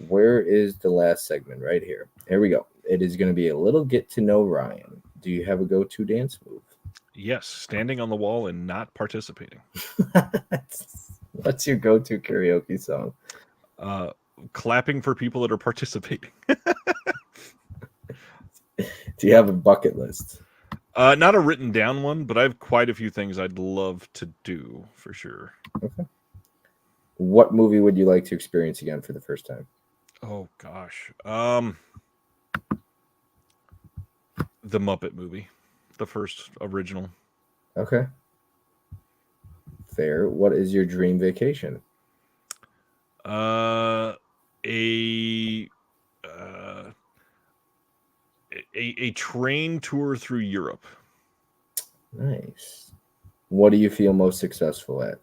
Where is the last segment? Right here. Here we go. It is going to be a little get to know Ryan. Do you have a go-to dance move? Yes, standing on the wall and not participating. What's your go-to karaoke song? Clapping for people that are participating. Do you have a bucket list? Not a written down one, but I have quite a few things I'd love to do for sure. Okay. What movie would you like to experience again for the first time? Oh gosh. The Muppet movie, the first original. Okay. Fair. What is your dream vacation? A train tour through Europe. Nice. What do you feel most successful at?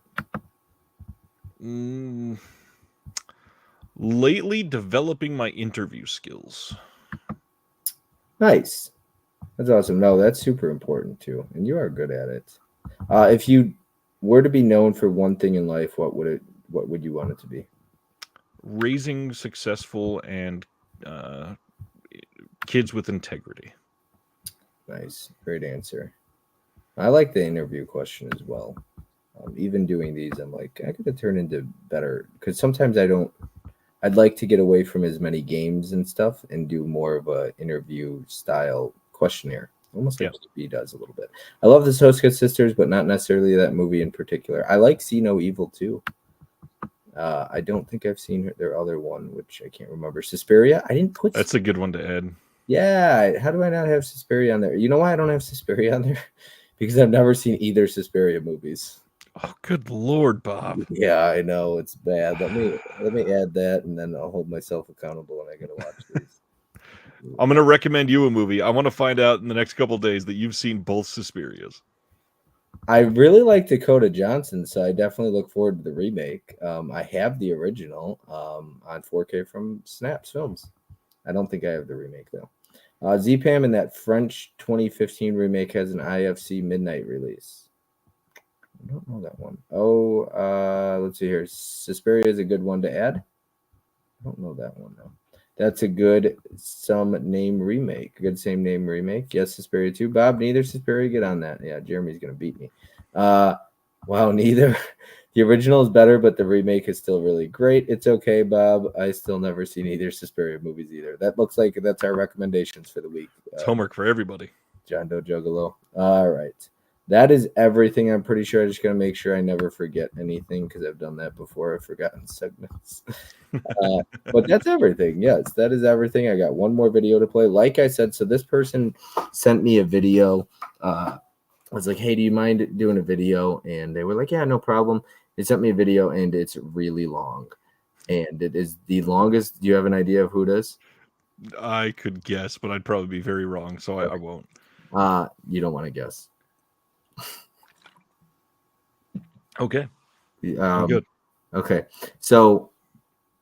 Lately, developing my interview skills. Nice. That's awesome. No, that's super important too, and you are good at it. If you were to be known for one thing in life, what would you want it to be? Raising successful and kids with integrity. Nice. Great answer. I like the interview question as well. Even doing these, I'm like, I could have turned into better, because sometimes I'd like to get away from as many games and stuff and do more of a interview style questionnaire, almost like KB does a little bit. I love the Soska sisters, but not necessarily that movie in particular. I like See No Evil too. I don't think I've seen their other one, which I can't remember. Suspiria. I didn't put. That's a good one to add. Yeah. How do I not have Suspiria on there? You know why I don't have Suspiria on there? Because I've never seen either Suspiria movies. Oh, good Lord, Bob. Yeah, I know it's bad. Let me add that, and then I'll hold myself accountable when I gotta watch these. I'm gonna recommend you a movie. I want to find out in the next couple of days that you've seen both Suspirias. I really like Dakota Johnson, so I definitely look forward to the remake. I have the original on 4K from Snaps Films. I don't think I have the remake though. ZPAM and that French 2015 remake has an IFC midnight release. I don't know that one. Oh, let's see here. Suspiria is a good one to add. I don't know that one though. That's a good some name remake. Good same name remake. Yes, Suspiria 2. Bob, neither Suspiria. Get on that. Yeah, Jeremy's gonna beat me. Wow, neither. The original is better, but the remake is still really great. It's okay, Bob. I still never seen either Suspiria movies either. That looks like that's our recommendations for the week. It's homework for everybody. John Doe Juggalo. All right. That is everything. I'm pretty sure I just got to make sure I never forget anything because I've done that before. I've forgotten segments. But that's everything. Yes, that is everything. I got one more video to play. Like I said, so this person sent me a video. I was like, hey, do you mind doing a video? And they were like, yeah, no problem. They sent me a video, and it's really long. And it is the longest. Do you have an idea of who it is? I could guess, but I'd probably be very wrong, so I won't. You don't want to guess. Okay. I'm good. Okay. So,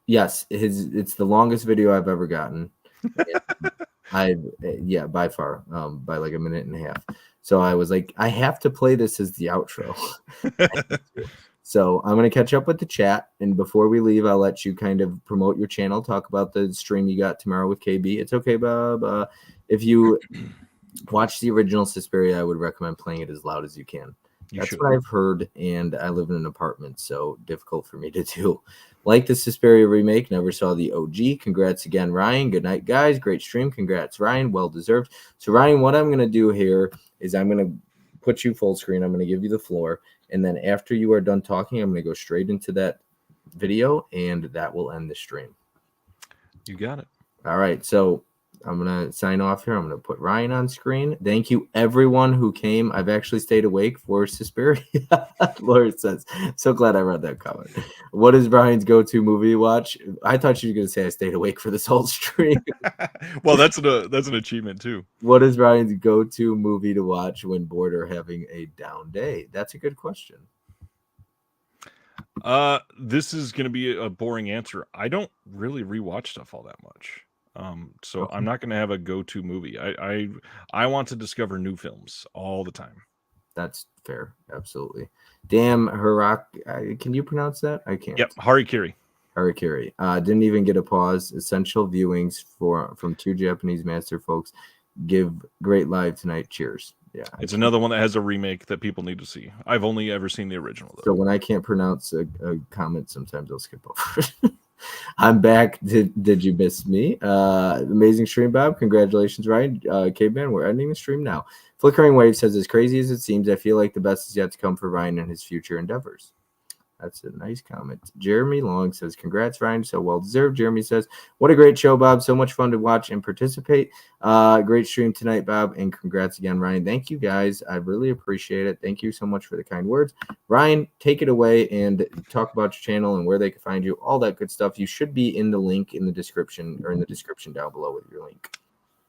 yes, it's the longest video I've ever gotten. By far, by like a minute and a half. So I was like, I have to play this as the outro. So I'm going to catch up with the chat. And before we leave, I'll let you kind of promote your channel, talk about the stream you got tomorrow with KB. It's okay, Bob. If you watch the original Suspiria, I would recommend playing it as loud as you can. That's what I've heard, and I live in an apartment, so difficult for me to do. Like the Suspiria remake, never saw the OG. Congrats again, Ryan. Good night, guys. Great stream. Congrats, Ryan. Well deserved. So, Ryan, what I'm going to do here is I'm going to put you full screen. I'm going to give you the floor, and then after you are done talking, I'm going to go straight into that video, and that will end the stream. You got it. All right, so I'm going to sign off here. I'm going to put Ryan on screen. Thank you, everyone who came. I've actually stayed awake for Suspiria. Laura says, so glad I read that comment. What is Ryan's go-to movie watch? I thought you were going to say I stayed awake for this whole stream. Well, that's an achievement, too. What is Ryan's go-to movie to watch when bored or having a down day? That's a good question. This is going to be a boring answer. I don't really rewatch stuff all that much. So I'm not going to have a go-to movie. I want to discover new films all the time. That's fair. Absolutely. Damn, Harak. Can you pronounce that? I can't. Yep. Harikiri. Harikiri. Didn't even get a pause. Essential viewings from two Japanese master folks. Give great live tonight. Cheers. Yeah. It's another one that has a remake that people need to see. I've only ever seen the original, though. So when I can't pronounce a comment, sometimes I'll skip over it. I'm back. Did you miss me? Amazing stream, Bob. Congratulations, Ryan. Caveman, we're ending the stream now. Flickering Wave says, as crazy as it seems, I feel like the best is yet to come for Ryan and his future endeavors. That's a nice comment. Jeremy Long says, congrats, Ryan. So well deserved. Jeremy says, what a great show, Bob. So much fun to watch and participate. Great stream tonight, Bob. And congrats again, Ryan. Thank you, guys. I really appreciate it. Thank you so much for the kind words. Ryan, take it away and talk about your channel and where they can find you, all that good stuff. You should be in the link in the description or in the description down below with your link.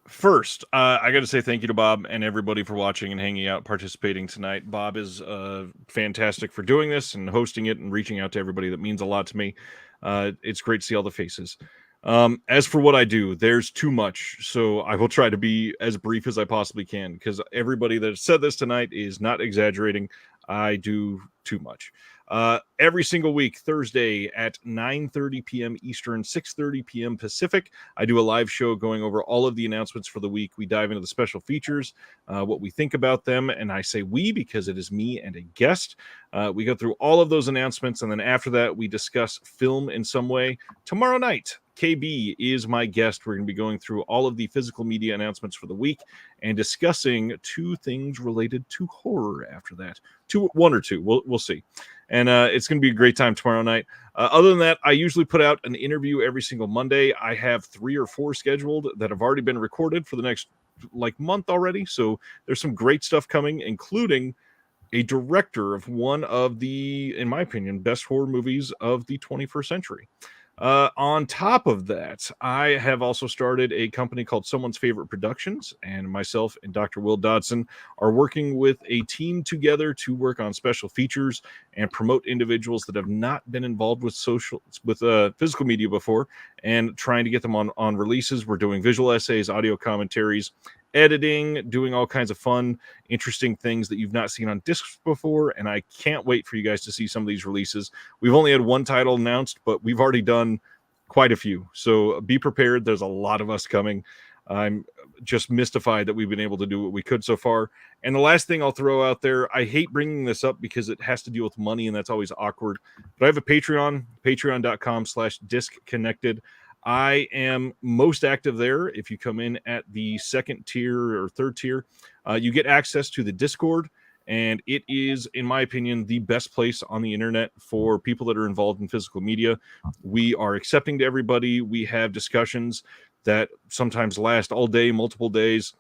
First, I got to say thank you to Bob and everybody for watching and hanging out, participating tonight. Bob is fantastic for doing this and hosting it and reaching out to everybody. That means a lot to me. It's great to see all the faces. As for what I do, there's too much, so I will try to be as brief as I possibly can, because everybody that said this tonight is not exaggerating. I do too much. Every single week, Thursday at 9:30 p.m. Eastern, 6:30 p.m. Pacific, I do a live show going over all of the announcements for the week. We dive into the special features, what we think about them, and I say we because it is me and a guest. We go through all of those announcements, and then after that, we discuss film in some way. Tomorrow night, KB is my guest. We're going to be going through all of the physical media announcements for the week and discussing 2 things related to horror after that. 1 or 2. We'll see. And it's going to be a great time tomorrow night. Other than that, I usually put out an interview every single Monday. I have 3 or 4 scheduled that have already been recorded for the next month already. So there's some great stuff coming, including a director of one of the, in my opinion, best horror movies of the 21st century. On top of that, I have also started a company called Someone's Favorite Productions, and myself and Dr. Will Dodson are working with a team together to work on special features and promote individuals that have not been involved with physical media before, and trying to get them on releases. We're doing visual essays, audio commentaries, editing, doing all kinds of fun, interesting things that you've not seen on discs before, and I can't wait for you guys to see some of these releases. We've only had 1 title announced, but we've already done quite a few, so be prepared. There's a lot of us coming. I'm just mystified that we've been able to do what we could so far. And the last thing I'll throw out there, I hate bringing this up because it has to deal with money, and that's always awkward, but I have a Patreon, patreon.com/Disc-Connected. I am most active there. If you come in at the 2nd tier or 3rd tier, you get access to the Discord, and it is, in my opinion, the best place on the internet for people that are involved in physical media. We are accepting to everybody. We have discussions that sometimes last all day, multiple days.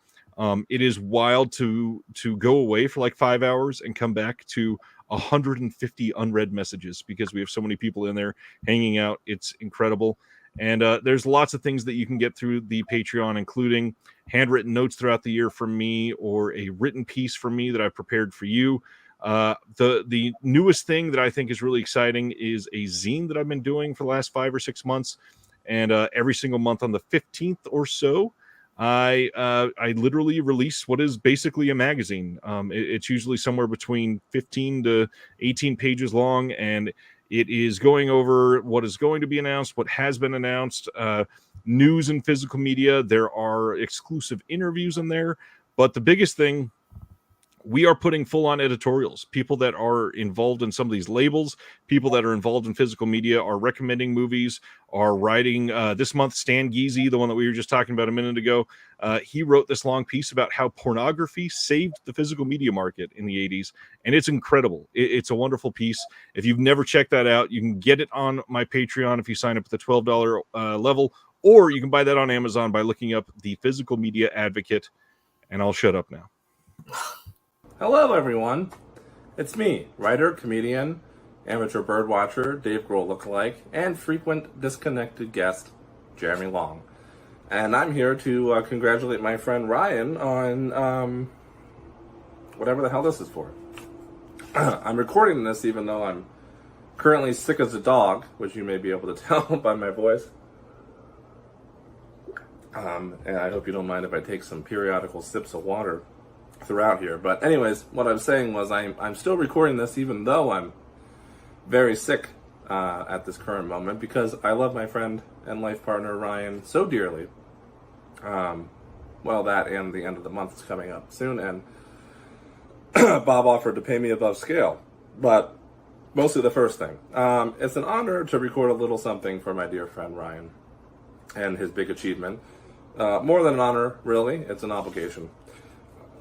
It is wild to go away for 5 hours and come back to 150 unread messages because we have so many people in there hanging out. It's incredible. And there's lots of things that you can get through the Patreon, including handwritten notes throughout the year from me, or a written piece from me that I've prepared for you. The newest thing that I think is really exciting is a zine that I've been doing for the last 5 or 6 months. And every single month on the 15th or so, I literally release what is basically a magazine. It's usually somewhere between 15 to 18 pages long, and it is going over what is going to be announced, what has been announced, news and physical media. There are exclusive interviews in there. But the biggest thing, we are putting full-on editorials. People that are involved in some of these labels, people that are involved in physical media are recommending movies, are writing. This month, Stan Geezy, the one that we were just talking about a minute ago, he wrote this long piece about how pornography saved the physical media market in the 80s, and it's incredible. It's a wonderful piece. If you've never checked that out, you can get it on my Patreon if you sign up at the $12 level, or you can buy that on Amazon by looking up The Physical Media Advocate, and I'll shut up now. Hello, everyone. It's me, writer, comedian, amateur birdwatcher, Dave Grohl lookalike, and frequent Disconnected guest, Jeremy Long. And I'm here to congratulate my friend Ryan on whatever the hell this is for. I'm recording this even though I'm currently sick as a dog, which you may be able to tell by my voice. And I hope you don't mind if I take some periodical sips of water throughout here. But anyways, what I was saying was I'm still recording this even though I'm very sick at this current moment, because I love my friend and life partner Ryan so dearly. Well, that and the end of the month is coming up soon, and Bob offered to pay me above scale. But mostly the first thing. It's an honor to record a little something for my dear friend Ryan and his big achievement. More than an honor, really. It's an obligation.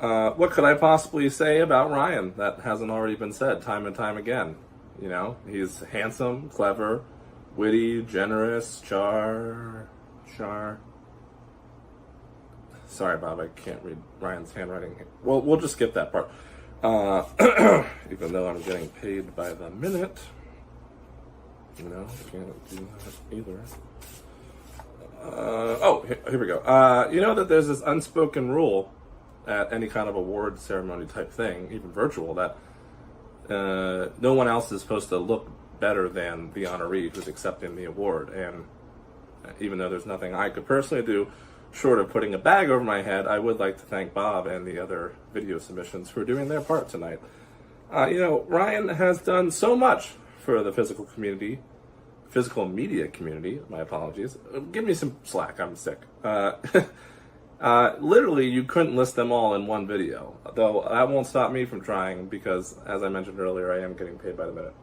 What could I possibly say about Ryan that hasn't already been said time and time again? You know, he's handsome, clever, witty, generous, Sorry, Bob, I can't read Ryan's handwriting. Well, we'll just skip that part. Even though I'm getting paid by the minute. You know, can't do that either. Here we go. You know that there's this unspoken rule at any kind of award ceremony type thing, even virtual, that no one else is supposed to look better than the honoree who's accepting the award. And even though there's nothing I could personally do short of putting a bag over my head, I would like to thank Bob and the other video submissions for doing their part tonight. You know, Ryan has done so much for the physical media community, my apologies. Give me some slack, I'm sick. Literally, you couldn't list them all in one video, though that won't stop me from trying because, as I mentioned earlier, I am getting paid by the minute.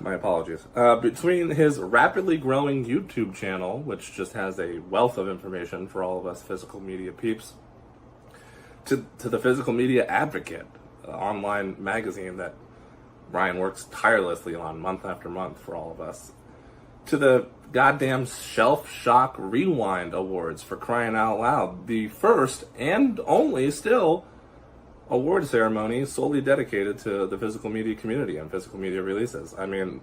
My apologies. Between his rapidly growing YouTube channel, which just has a wealth of information for all of us physical media peeps, to the Physical Media Advocate, online magazine that Ryan works tirelessly on month after month for all of us, to the goddamn Shelf Shock Rewind Awards, for crying out loud, the first and only still award ceremony solely dedicated to the physical media community and physical media releases. I mean,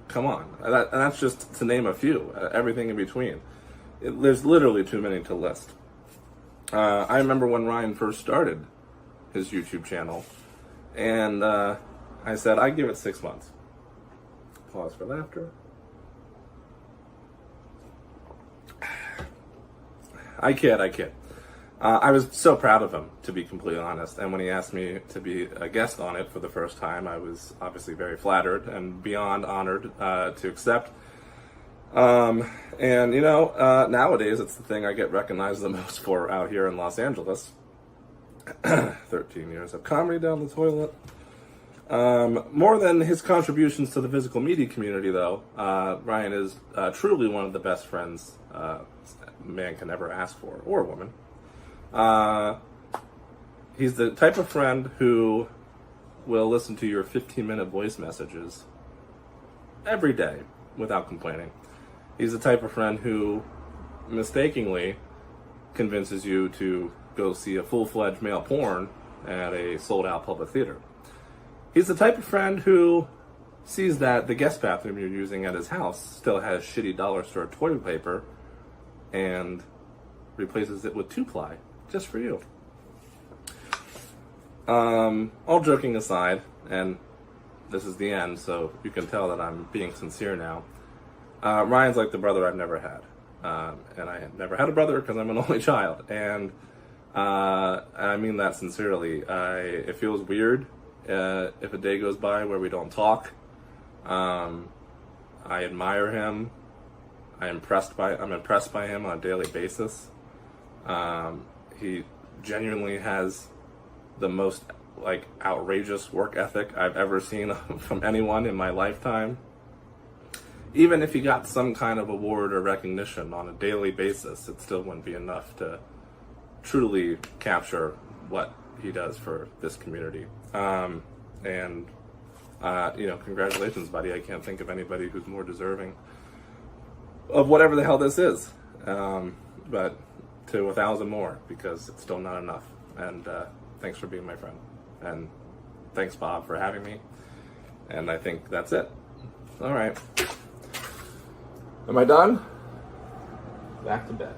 come on. That's just to name a few. Everything in between. There's literally too many to list. I remember when Ryan first started his YouTube channel, and I said, I'd give it 6 months. Pause for laughter. I kid. I was so proud of him, to be completely honest. And when he asked me to be a guest on it for the first time, I was obviously very flattered and beyond honored to accept. And, you know, nowadays it's the thing I get recognized the most for out here in Los Angeles. 13 years of comedy down the toilet. More than his contributions to the physical media community, though, Ryan is truly one of the best friends a man can ever ask for, or a woman. He's the type of friend who will listen to your 15-minute voice messages every day without complaining. He's the type of friend who mistakenly convinces you to go see a full-fledged male porn at a sold-out public theater. He's the type of friend who sees that the guest bathroom you're using at his house still has shitty dollar store toilet paper and replaces it with 2-ply just for you. All joking aside, and this is the end, so you can tell that I'm being sincere now. Ryan's like the brother I've never had. And I have never had a brother because I'm an only child. And I mean that sincerely. It feels weird if a day goes by where we don't talk. I admire him. I'm impressed by him on a daily basis. He genuinely has the most outrageous work ethic I've ever seen from anyone in my lifetime. Even if he got some kind of award or recognition on a daily basis, it still wouldn't be enough to truly capture what he does for this community. Congratulations, buddy. I can't think of anybody who's more deserving of whatever the hell this is. But to 1,000 more, because it's still not enough. And thanks for being my friend. And thanks, Bob, for having me. And I think that's it. All right. Am I done? Back to bed.